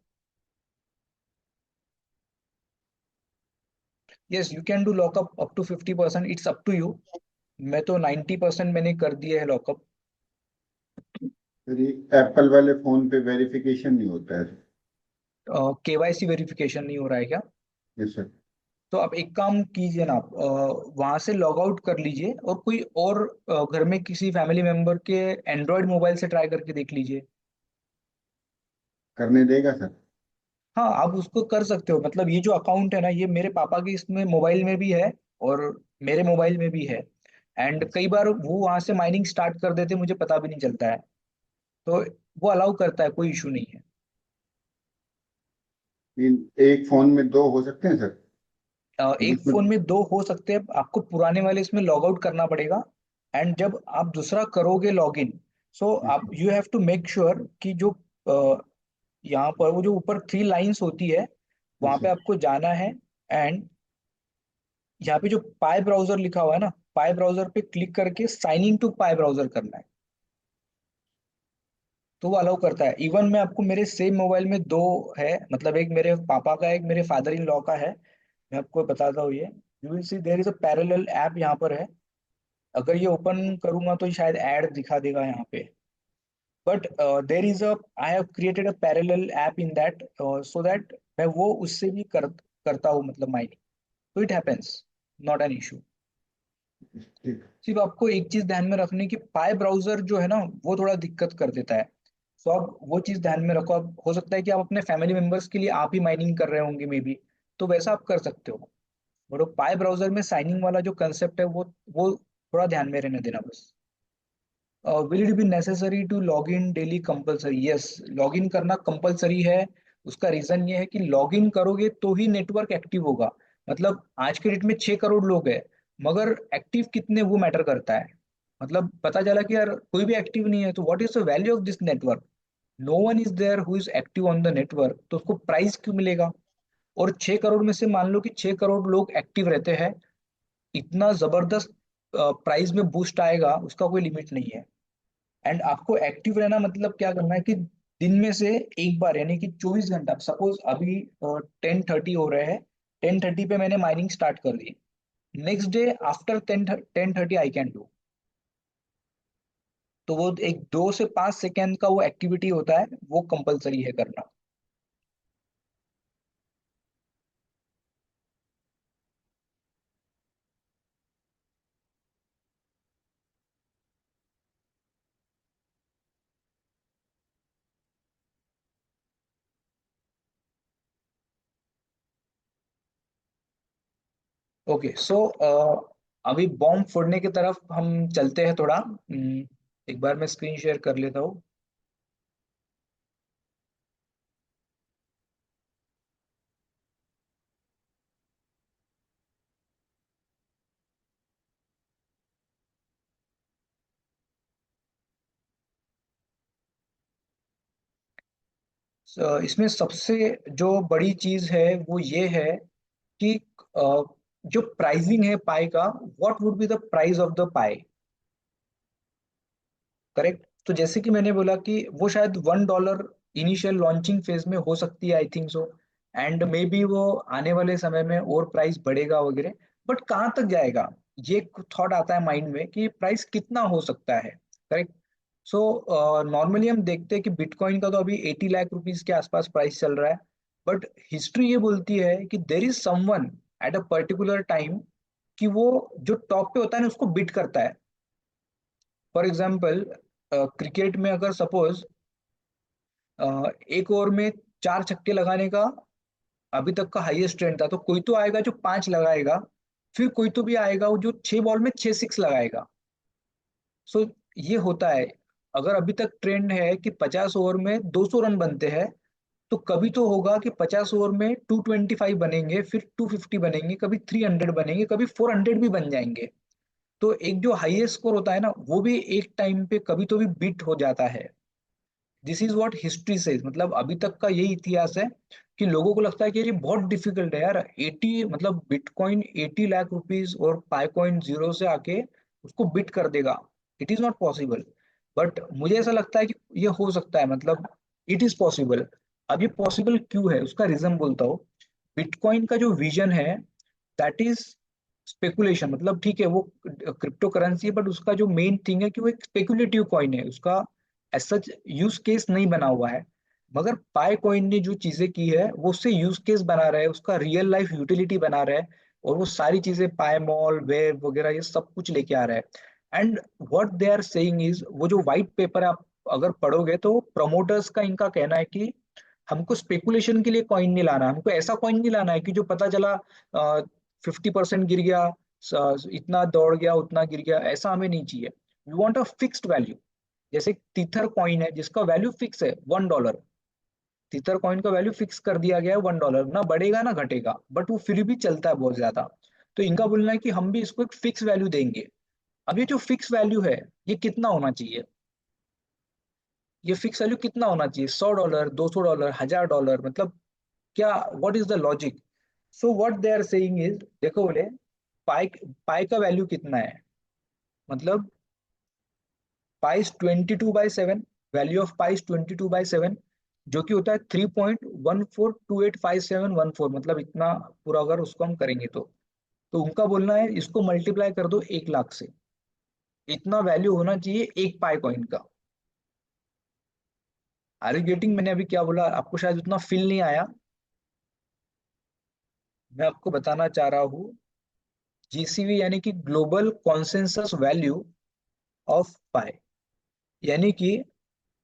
Yes, you can do lockup up to 50%, it's up to you. मैं तो 90% मैंने कर दिया है लॉकअप। फिर एप्पल वाले फोन पे वेरिफिकेशन नहीं होता है? केवाईसी वेरिफिकेशन नहीं हो रहा है क्या? Yes sir. तो आप एक काम कीजिए ना, आप वहां से लॉग आउट कर लीजिए, और कोई और घर में किसी फैमिली मेंबर के एंड्रॉयड मोबाइल से ट्राई करके देख लीजिए। करने देगा सर? हाँ, आप उसको कर सकते हो। मतलब ये जो अकाउंट है ना, ये मेरे पापा के इसमें मोबाइल में भी है, और मेरे मोबाइल में भी है। एंड कई बार वो वहां से माइनिंग स्टार्ट कर देते, मुझे पता भी नहीं चलता है। तो वो अलाउ करता है, कोई इशू नहीं है। एक फोन में दो हो सकते हैं सर? एक उसमें। फोन में दो हो सकते हैं, आपको पुराने वाले इसमें लॉग आउट करना पड़ेगा। एंड जब आप दूसरा करोगे लॉगिन, सो आप you have to make sure कि जो यहाँ पर वो जो ऊपर 3 लाइंस होती है, वहां पे सर। आपको जाना है। एंड यहाँ पे जो पाई ब्राउजर लिखा हुआ है ना, पाई ब्राउजर पे क्लिक करके sign in to Pi browser करना है, तो वो अलाउ करता है। इवन मैं आपको, मेरे सेम मोबाइल में दो है, मतलब एक मेरे पापा का है, एक मेरे फादर इन लॉ का है। मैं आपको बताता हूँ ये, you will see there is a parallel app यहाँ पर है। अगर ये ओपन करूंगा तो ये शायद ऐड दिखा देगा यहाँ पे। But there is a, I have created a parallel app in that, so that मैं वो उससे भी करता हूँ, मतलब माइनिंग। तो it happens, not an issue. ठीक। सिर्फ आपको एक चीज ध्यान में रखनी, कि पाई ब्राउजर जो है ना, वो थोड़ा दिक्कत कर देता है। तो आप वो चीज ध्यान में रखो। आप, हो सकता है कि आप अपने फैमिली मेंबर्स के लिए आप ही माइनिंग कर रहे होंगे मे बी, तो वैसा आप कर सकते हो। बट वो पाई ब्राउजर में साइनिंग वाला जो कंसेप्ट है, वो थोड़ा ध्यान में रहने देना बस। Will it be necessary to log in daily compulsory? Yes, log in करना कंपलसरी है। उसका रीजन ये है कि लॉग इन करोगे तो ही नेटवर्क एक्टिव होगा। मतलब आज के डेट में 6 करोड़ लोग हैं, मगर एक्टिव कितने वो मैटर करता है। मतलब पता चला कि यार कोई भी एक्टिव नहीं है, तो what is the value of this network? No one is there who is active on the network, तो उसको प्राइस क्यों मिलेगा? और 6 करोड़ में से मान लो कि 6 करोड़ लोग एक्टिव रहते हैं, इतना जबरदस्त प्राइस में बूस्ट आएगा, उसका कोई लिमिट नहीं है। एंड आपको एक्टिव रहना मतलब क्या करना है, कि दिन में से एक बार, यानी कि 24 घंटा, सपोज अभी 10:30 हो रहे हैं, 10:30 पे मैंने माइनिंग स्टार्ट कर दी, next day after 10:30 I can do. तो वो एक 2 से 5 सेकेंड का वो एक्टिविटी होता है, वो कंपलसरी है करना। ओके, सो अभी बॉम्ब फोड़ने की तरफ हम चलते हैं थोड़ा। एक बार मैं स्क्रीन शेयर कर लेता हूँ। इसमें सबसे जो बड़ी चीज है वो ये है कि अ, जो प्राइसिंग है पाई का, what would be the price of the pi? Correct. तो जैसे कि मैंने बोला कि वो शायद $1 इनिशियल लॉन्चिंग फेज में हो सकती है, आई think so. And may be वो आने वाले समय में और प्राइस बढ़ेगा वगैरह। बट कहाँ तक जाएगा, ये थॉट आता है माइंड में कि प्राइस कितना हो सकता है। करेक्ट। सो नॉर्मली हम देखते हैं कि बिटकॉइन का तो अभी 80 लाख रुपीज के आसपास प्राइस चल रहा है। बट हिस्ट्री ये बोलती है कि there is someone at a particular time कि वो जो टॉप पे होता है ना उसको बीट करता है। फॉर एग्जाम्पल, क्रिकेट में अगर सपोज एक ओवर में 4 छक्के लगाने का अभी तक का हाईएस्ट ट्रेंड था, तो कोई तो आएगा जो 5 लगाएगा, फिर कोई तो भी आएगा वो जो 6 बॉल में 6 सिक्स लगाएगा। सो ये होता है। अगर अभी तक ट्रेंड है कि 50 ओवर में 200 रन बनते हैं, तो कभी तो होगा कि 50 ओवर में 225 बनेंगे, फिर 250 बनेंगे, कभी 300 बनेंगे, कभी 400 भी बन जाएंगे। तो एक जो हाईएस्ट स्कोर होता है ना, वो भी एक टाइम पे कभी तो भी बीट हो जाता है। This is what history says, मतलब अभी तक का यही इतिहास है कि लोगों को लगता है कि ये बहुत डिफिकल्ट है यार, 80 मतलब बिटकॉइन 80 लाख रुपीज और पाइकॉइन जीरो से आके उसको बिट कर देगा। It is not possible. But मुझे ऐसा लगता है कि ये हो सकता है, मतलब इट इज पॉसिबल। अब ये पॉसिबल क्यों है उसका रीजन बोलता हूँ। बिटकॉइन का जो विजन है दैट इज स्पेकुलेशन, मतलब ठीक है वो क्रिप्टो करेंसी है, बट उसका जो मेन थिंग है कि वो एक स्पेकुलेटिव कॉइन है, उसका एज सच यूज केस नहीं बना हुआ है। मगर पाई कॉइन ने जो चीजें की है वो उससे यूज केस बना रहा है, उसका रियल लाइफ यूटिलिटी बना रहा है, और वो सारी चीजें पाई मॉल वेब वगैरह ये सब कुछ लेके आ रहा है। And what they are saying is, वो जो व्हाइट पेपर आप अगर पढ़ोगे तो प्रमोटर्स का इनका कहना है कि हमको स्पेकुलेशन के लिए कॉइन नहीं लाना, हमको ऐसा कॉइन नहीं लाना है कि जो पता चला 50% गिर गया, इतना दौड़ गया उतना गिर गया, ऐसा हमें नहीं चाहिए। We want a fixed value. जैसे तीथर कॉइन है जिसका वैल्यू फिक्स है $1। तीथर कॉइन का वैल्यू फिक्स कर दिया गया है $1, ना बढ़ेगा ना घटेगा, बट वो फिर भी चलता है बहुत ज्यादा। तो इनका बोलना है कि हम भी इसको एक फिक्स वैल्यू देंगे। अब ये जो फिक्स वैल्यू है ये कितना होना चाहिए, ये फिक्स वैल्यू कितना होना चाहिए, $100, $200, $1000, मतलब क्या, what is the logic. So what they are saying is, देखो बोले पाई पाई का वैल्यू कितना है, मतलब पाई 22/7, वैल्यू ऑफ पाई 22/7, जो कि होता है 3.14285714, मतलब इतना पूरा अगर उसको हम करेंगे तो उनका बोलना है इसको मल्टीप्लाई कर दो 1 लाख से, इतना वैल्यू होना चाहिए एक पाई कॉइन का। आर यू गेटिंग, मैंने अभी क्या बोला आपको शायद उतना फील नहीं आया। मैं आपको बताना चाह रहा हूँ, जीसीवी यानी कि ग्लोबल कॉन्सेंसस वैल्यू ऑफ पाई, यानी कि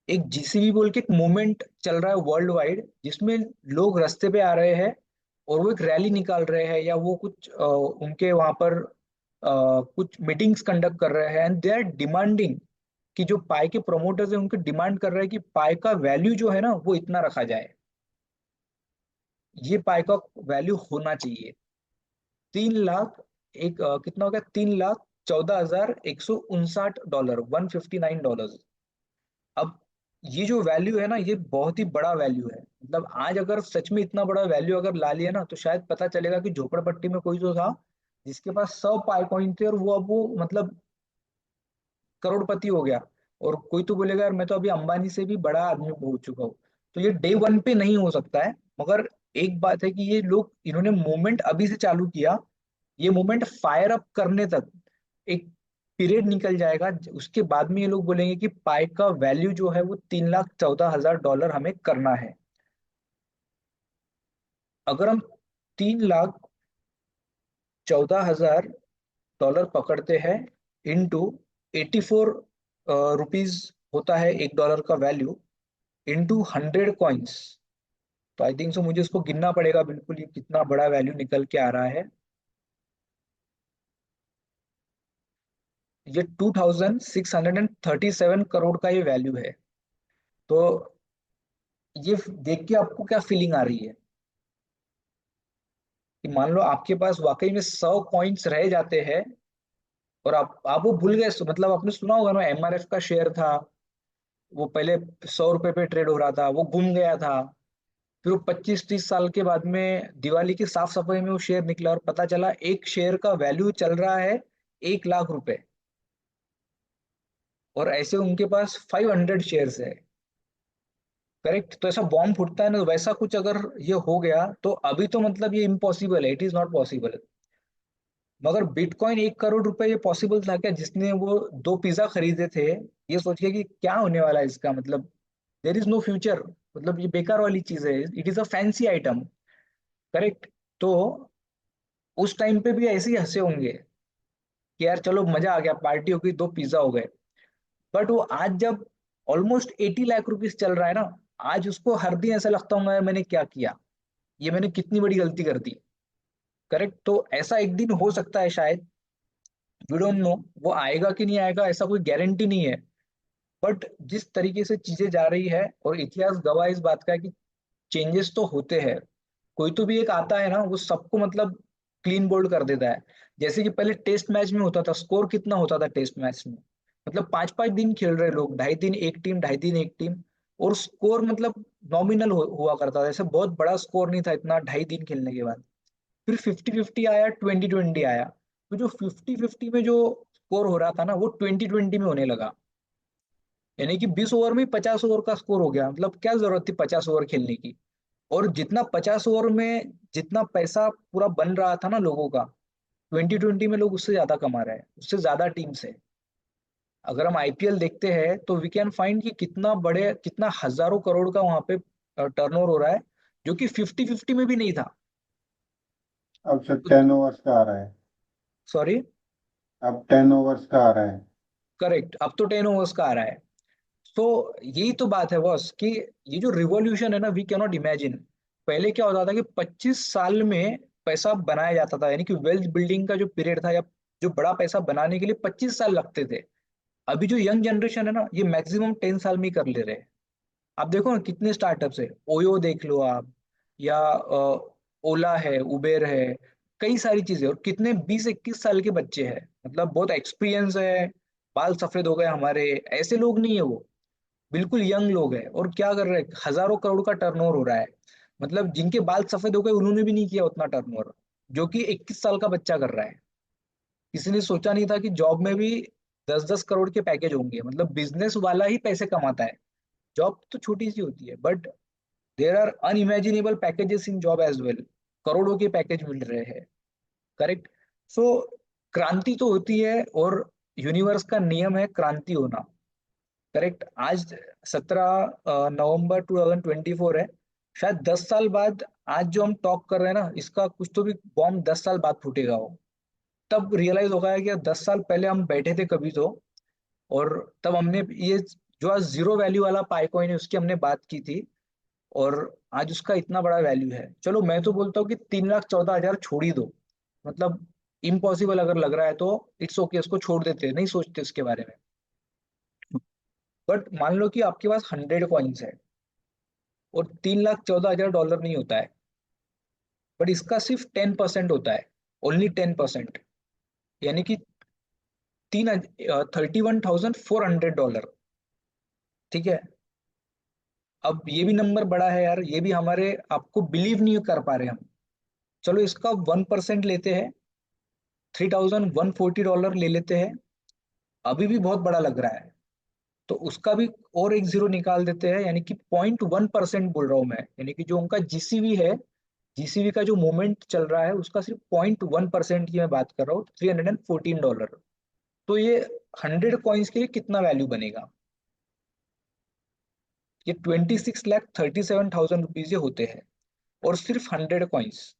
एक जीसीबी बोल के एक मूवमेंट चल रहा है वर्ल्ड वाइड, जिसमें लोग रास्ते पे आ रहे हैं और वो एक रैली निकाल रहे हैं, या वो कुछ उनके वहां पर कुछ मीटिंग्स कंडक्ट कर रहे हैं, एंड दे आर डिमांडिंग कि जो पाई के प्रोमोटर्स हैं उनके डिमांड कर रहे हैं कि पाई का वैल्यू जो है ना वो इतना रखा जाए, ये पाई का वैल्यू होना चाहिए 3 लाख। एक कितना हो गया, $3,14,159, $159। अब ये जो वैल्यू है ना ये बहुत ही बड़ा वैल्यू है, मतलब आज अगर सच में इतना बड़ा वैल्यू अगर ला लिया ना तो शायद पता चलेगा कि झोपड़पट्टी में कोई तो था जिसके पास 100 पाई कॉइन थे, और वो अब वो मतलब करोड़पति हो गया। और कोई तो बोलेगा यार मैं तो अभी अंबानी से भी बड़ा आदमी पहुंच चुका हूँ। तो ये डे वन पे नहीं हो सकता है, मगर एक बात है कि ये लोग इन्होंने मूवमेंट अभी से चालू किया, ये मूवमेंट फायर अप करने तक एक पीरियड निकल जाएगा, उसके बाद में ये लोग बोलेंगे कि पाई का वैल्यू जो है वो $3,14,000 हमें करना है। अगर हम $3,14,000 पकड़ते हैं इंटू 84 रुपीज होता है $1 का वैल्यू, इंटू 100 कॉइन्स, तो आई थिंक सो मुझे इसको गिनना पड़ेगा बिल्कुल ये कितना बड़ा वैल्यू निकल के आ रहा है। ये 2637 करोड़ का ये वैल्यू है। तो ये देख के आपको क्या फीलिंग आ रही है कि मान लो आपके पास वाकई में 100 कॉइन्स रह जाते हैं, और आप वो भूल गए, मतलब आपने सुना होगा ना एमआरएफ का शेयर था, वो पहले 100 रुपए पे ट्रेड हो रहा था, वो गुम गया था, फिर वो 25-30 साल के बाद में दिवाली की साफ सफाई में वो शेयर निकला और पता चला एक शेयर का वैल्यू चल रहा है 1 लाख रुपए, और ऐसे उनके पास 500 शेयर्स है। करेक्ट, तो ऐसा बॉम्ब फूटता है ना, तो वैसा कुछ अगर ये हो गया तो अभी तो मतलब ये इम्पॉसिबल है, इट इज नॉट पॉसिबल। मगर बिटकॉइन 1 करोड़ रुपए ये पॉसिबल था क्या, जिसने वो 2 पिज्जा खरीदे थे ये सोच के कि क्या होने वाला है इसका, मतलब देर इज नो फ्यूचर, मतलब ये बेकार वाली चीज है, it is a fancy item. Correct. तो उस टाइम पे भी ऐसे ही हंसे होंगे कि यार चलो मजा आ गया, पार्टी हो गई, 2 पिज्जा हो गए। बट वो आज जब ऑलमोस्ट 80 लाख रुपीज चल रहा है ना, आज उसको हर दिन ऐसा लगता होगा यार मैंने क्या किया, ये मैंने कितनी बड़ी गलती कर दी। करेक्ट। तो ऐसा एक दिन हो सकता है शायद, वी डोंट नो। वो आएगा कि नहीं आएगा ऐसा कोई गारंटी नहीं है। बट जिस तरीके से चीजें जा रही है, और इतिहास गवाह इस बात का है कि चेंजेस तो होते हैं। कोई तो भी एक आता है ना, वो सबको मतलब क्लीन बोल्ड कर देता है। जैसे कि पहले टेस्ट मैच में होता था, स्कोर कितना होता था टेस्ट मैच में, मतलब 5-5 दिन खेल रहे लोग, 2.5 दिन एक टीम, 2.5 दिन एक टीम, और स्कोर मतलब नॉमिनल हुआ करता था, ऐसे बहुत बड़ा स्कोर नहीं था इतना 2.5 दिन खेलने के बाद। फिर 50-50 आया, 20-20 आया। तो जो 50-50 में जो स्कोर हो रहा था ना, वो 20-20 में होने लगा। यानी कि 20 ओवर में 50 ओवर का स्कोर हो गया। मतलब क्या जरूरत थी 50 ओवर खेलने की। और जितना 50 ओवर में जितना पैसा पूरा बन रहा था ना लोगों का, 20-20 में लोग उससे ज्यादा कमा रहे हैं, उससे ज्यादा टीम से। अगर हम आईपीएल देखते हैं तो वी कैन फाइंड कि कितना बड़े, कितना हजारों करोड़ का वहां पे टर्नओवर हो रहा है, जो कि 50-50 में भी नहीं था। अब सब 10 ओवर्स का आ रहा है। सॉरी। अब 10 ओवर्स का आ रहा है। करेक्ट, अब तो 10 ओवर्स का आ रहा है। तो यही तो बात है बॉस, कि ये जो रिवॉल्यूशन है ना, वी कैन नॉट इमेजिन। पहले क्या होता था कि 25 साल में पैसा बनाया जाता था, यानी कि वेल्थ बिल्डिंग का जो पीरियड था, या जो बड़ा पैसा बनाने के लिए 25 साल लगते थे। अभी जो यंग जनरेशन है ना, ये मैक्सिमम 10 साल में ही कर ले रहे हैं। आप देखो ना कितने स्टार्टअप्स है, ओयो देख लो आप, या ओला है, उबेर है, कई सारी चीजें। और कितने 20-21 साल के बच्चे हैं, मतलब बहुत एक्सपीरियंस है, बाल सफेद हो गए हमारे, ऐसे लोग नहीं है वो, बिल्कुल यंग लोग हैं। और क्या कर रहे हैं, हजारों करोड़ का टर्नओवर हो रहा है। मतलब जिनके बाल सफेद हो गए उन्होंने भी नहीं किया उतना टर्नओवर, जो कि 21 साल का बच्चा कर रहा है। इसलिए सोचा नहीं था कि जॉब में भी 10-10 करोड़ के पैकेज होंगे। मतलब बिजनेस वाला ही पैसे कमाता है, जॉब तो छोटी सी होती है, but there are unimaginable packages in job as well. करोड़ों के पैकेज मिल रहे हैं। करेक्ट। सो क्रांति तो होती है, और यूनिवर्स का नियम है क्रांति होना। करेक्ट। आज 17 नवंबर 2024 है। शायद 10 साल बाद आज जो हम टॉक कर रहे हैं ना, इसका कुछ तो भी बॉम्ब 10 साल बाद फूटेगा हो। तब रियलाइज होगा कि 10 साल पहले हम बैठे थे कभी तो, और तब हमने ये जो आज जीरो वैल्यू वाला पाई कॉइन है उसकी हमने बात की थी, और आज उसका इतना बड़ा वैल्यू है। चलो मैं तो बोलता हूँ कि 3,14,000 छोड़ ही दो। मतलब इम्पॉसिबल अगर लग रहा है तो इट्स ओके, उसको छोड़ देते हैं, नहीं सोचते उसके बारे में। बट मान लो कि आपके पास 100 कॉइन्स है, और 3,14,000 डॉलर नहीं होता है, बट इसका सिर्फ 10% होता है, ओनली 10%। यानी कि 31,400 डॉलर। ठीक है। अब ये भी नंबर बड़ा है यार, ये भी हमारे आपको बिलीव नहीं कर पा रहे हम। चलो इसका 1% लेते हैं, $3,140 ले लेते हैं। अभी भी बहुत बड़ा लग रहा है। तो उसका भी और एक जीरो निकाल देते हैं, यानी कि 0.1% बोल रहा हूँ मैं। यानी कि जो उनका जीसीवी है, जीसीवी का जो मूवमेंट चल रहा है उसका सिर्फ 0.1% की मैं बात कर रहा हूँ, $314। तो ये 100 कॉइन्स के लिए कितना वैल्यू बनेगा? ये 26,37,000 रुपीज ये होते हैं, और सिर्फ 100 कॉइन्स।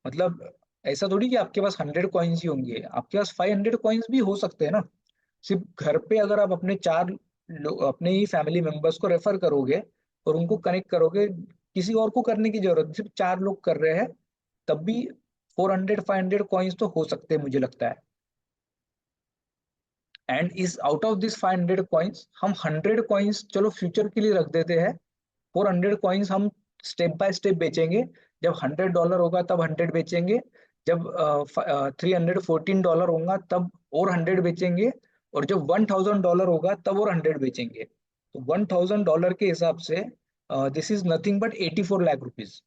मतलब ऐसा थोड़ी कि आपके पास 100 कॉइन्स ही होंगे, आपके पास 500 कॉइन्स भी हो सकते हैं ना। सिर्फ घर पे अगर आप अपने अपने ही फैमिली मेंबर्स को रेफर करोगे, और उनको कनेक्ट करोगे, किसी और को करने की जरूरत नहीं, सिर्फ 4 लोग कर रहे हैं, तब भी 400-500 कॉइन्स तो हो सकते हैं मुझे लगता है। एंड इस आउट ऑफ दिस 500 कॉइन्स हम 100 कॉइन्स चलो फ्यूचर के लिए रख देते हैं। 400 कॉइन्स हम स्टेप बाय स्टेप बेचेंगे। जब $100 होगा तब 100 बेचेंगे। जब $314 होगा तब और 100 बेचेंगे। और जब $1,000 होगा तब और 100 बेचेंगे। तो $1,000 के हिसाब से this is nothing but 84 lakh rupees,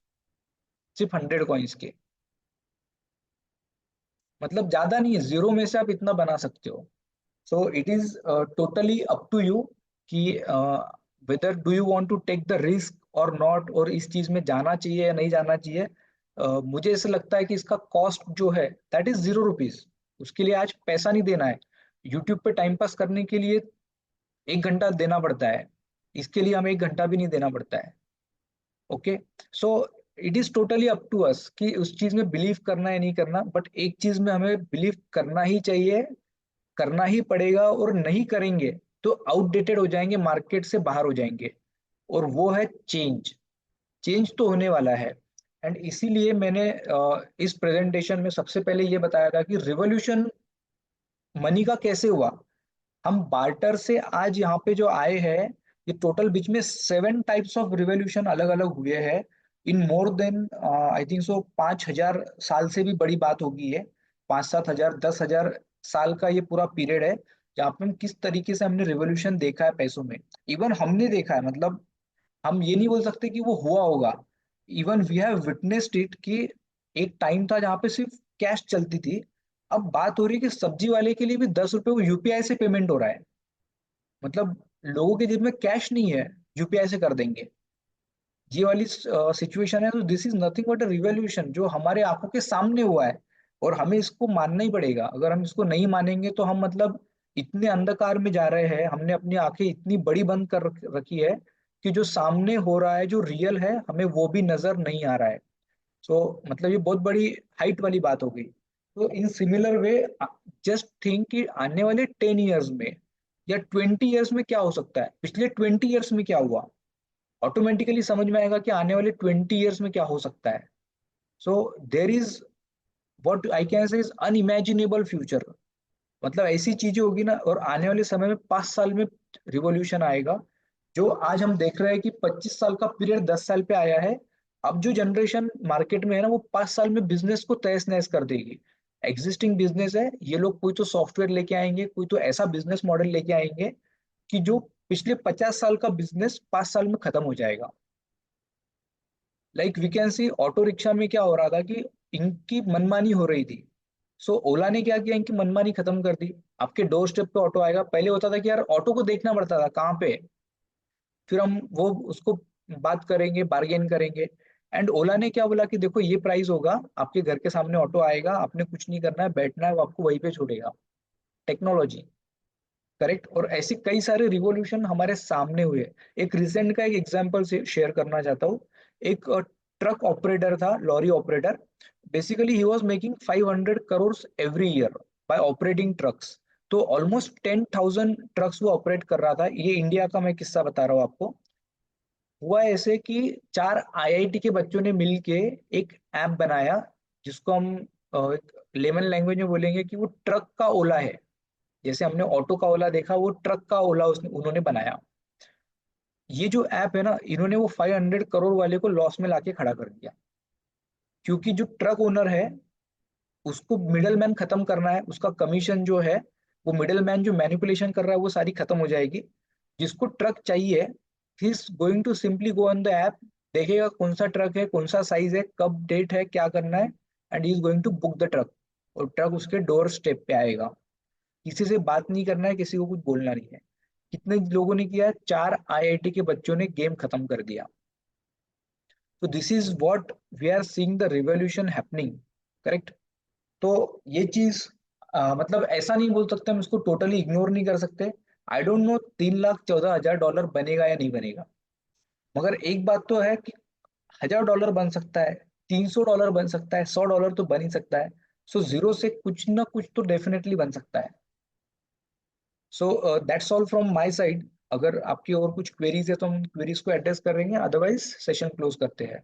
सिर्फ 100 कॉइन्स के। मतलब ज्यादा नहीं है, जीरो में से आप इतना बना सकते हो। So it is totally up to you कि whether do you want to take the risk और नॉट, और इस चीज में जाना चाहिए या नहीं जाना चाहिए। मुझे ऐसा लगता है कि इसका कॉस्ट जो है दैट इज ₹0। उसके लिए आज पैसा नहीं देना है। यूट्यूब पे टाइम पास करने के लिए 1 घंटा देना पड़ता है, इसके लिए हमें 1 घंटा भी नहीं देना पड़ता है। Okay. So it is totally up to us कि उस चीज में बिलीव करना है नहीं करना, बट एक चीज में हमें बिलीव करना ही चाहिए, करना ही पड़ेगा, और नहीं करेंगे तो आउटडेटेड हो जाएंगे, मार्केट से बाहर हो जाएंगे, और वो है चेंज। चेंज तो होने वाला है। एंड इसीलिए मैंने इस प्रेजेंटेशन में सबसे पहले ये बताया था कि रिवॉल्यूशन मनी का कैसे हुआ। हम बार्टर से आज यहाँ पे जो आए हैं, ये टोटल बीच में 7 टाइप्स ऑफ रिवॉल्यूशन अलग अलग हुए हैं इन मोर देन आई थिंक सो 5,000 साल से भी बड़ी बात होगी है। 5-7 हजार 10,000 साल का ये पूरा पीरियड है जहाँ पे हम किस तरीके से हमने रिवॉल्यूशन देखा है पैसों में। इवन हमने देखा है, मतलब हम ये नहीं बोल सकते कि वो हुआ होगा। Even we have witnessed it कि एक टाइम था जहाँ पे सिर्फ कैश चलती थी। अब बात हो रही है कि सब्जी वाले के लिए भी 10 रुपए वो यूपीआई से पेमेंट हो रहा है। मतलब लोगों के जेब में कैश नहीं है, यूपीआई से कर देंगे। ये वाली सिचुएशन है। तो this is nothing but a revolution जो हमारे आंखों के सामने हुआ है, और हमें इसको मानना ही पड़ेगा। अगर हम इसको नहीं मानेंगे तो हम मतलब इतने अंधकार में जा रहे हैं, हमने अपनी आंखें इतनी बड़ी बंद कर रखी है कि जो सामने हो रहा है जो रियल है हमें वो भी नजर नहीं आ रहा है। सो मतलब ये बहुत बड़ी हाइट वाली बात हो गई। तो in similar way just think कि आने वाले 10 ईयर्स में या 20 ईयर्स में क्या हो सकता है, पिछले 20 ईयर्स में क्या हुआ, ऑटोमेटिकली समझ में आएगा कि आने वाले 20 ईयर्स में क्या हो सकता है। So there is what I can say is unimaginable future. मतलब ऐसी चीजें होगी ना, और आने वाले समय में 5 साल में रिवॉल्यूशन आएगा। जो आज हम देख रहे हैं कि 25 साल का पीरियड 10 साल पे आया है, अब जो जनरेशन मार्केट में है ना वो 5 साल में बिजनेस को तहस नहस कर देगी। एग्जिस्टिंग बिजनेस है, ये लोग कोई तो सॉफ्टवेयर लेके आएंगे, कोई तो ऐसा बिजनेस मॉडल लेके आएंगे कि जो पिछले 50 साल का बिजनेस 5 साल में खत्म हो जाएगा। Like we can see auto rickshaw में क्या हो रहा था कि इनकी मनमानी हो रही थी। सो ओला ने क्या किया, इनकी मनमानी खत्म कर दी। आपके डोर स्टेप पे ऑटो आएगा। पहले होता था कि यार ऑटो को देखना पड़ता था कहाँ पे है, फिर हम वो उसको बात करेंगे, बार्गेन करेंगे। एंड ओला ने क्या बोला कि देखो ये प्राइस होगा, आपके घर के सामने ऑटो आएगा, आपने कुछ नहीं करना है, बैठना है, वो आपको वहीं पे छोड़ेगा। Technology, correct. और ऐसे कई सारे रिवॉल्यूशन हमारे सामने हुए। एक रिसेंट का एक एग्जांपल से शेयर करना चाहता हूँ। एक ट्रक ऑपरेटर था, lorry operator. Basically he was making 500 crore every year by operating trucks. तो ऑलमोस्ट 10,000 ट्रक्स वो ऑपरेट कर रहा था। ये इंडिया का मैं किस्सा बता रहा हूँ आपको। हुआ ऐसे कि 4 आईआईटी के बच्चों ने मिलके एक ऐप बनाया, जिसको हम एक लेमन लैंग्वेज में बोलेंगे कि वो ट्रक का ओला है। जैसे हमने ऑटो का ओला देखा, वो ट्रक का ओला उसने उन्होंने बनाया। ये जो ऐप है ना, इन्होंने वो 500 करोड़ वाले को लॉस में लाके खड़ा कर दिया। क्योंकि जो ट्रक ओनर है उसको मिडल मैन खत्म करना है, उसका कमीशन जो है, वो मिडल मैन जो मैनिपुलेशन कर रहा है वो सारी खत्म हो जाएगी। जिसको ट्रक चाहिए, he is going to simply go on the app, देखेगा कौन सा ट्रक है, कौन सा साइज है, कब डेट है, क्या करना है, and he is going to book the truck. और ट्रक उसके डोर स्टेप पे आएगा। किसी से बात नहीं करना है, किसी को कुछ बोलना नहीं है। कितने लोगों ने किया, 4 आईआईटी के बच्चों ने गेम खत्म कर दिया। तो this is what we are seeing the revolution happening, correct. तो ये चीज मतलब ऐसा नहीं बोल सकते, हम इसको टोटली इग्नोर नहीं कर सकते। आई डोंट नो 3,14,000 डॉलर बनेगा या नहीं बनेगा, मगर एक बात तो है कि 1,000 डॉलर बन सकता है, 300 डॉलर बन सकता है, 100 डॉलर तो बन ही सकता है। सो जीरो से कुछ ना कुछ तो डेफिनेटली बन सकता है। So that's all from my side. अगर आपकी और कुछ क्वेरीज है तो हम क्वेरीज को एड्रेस करेंगे, अदरवाइज सेशन क्लोज करते हैं।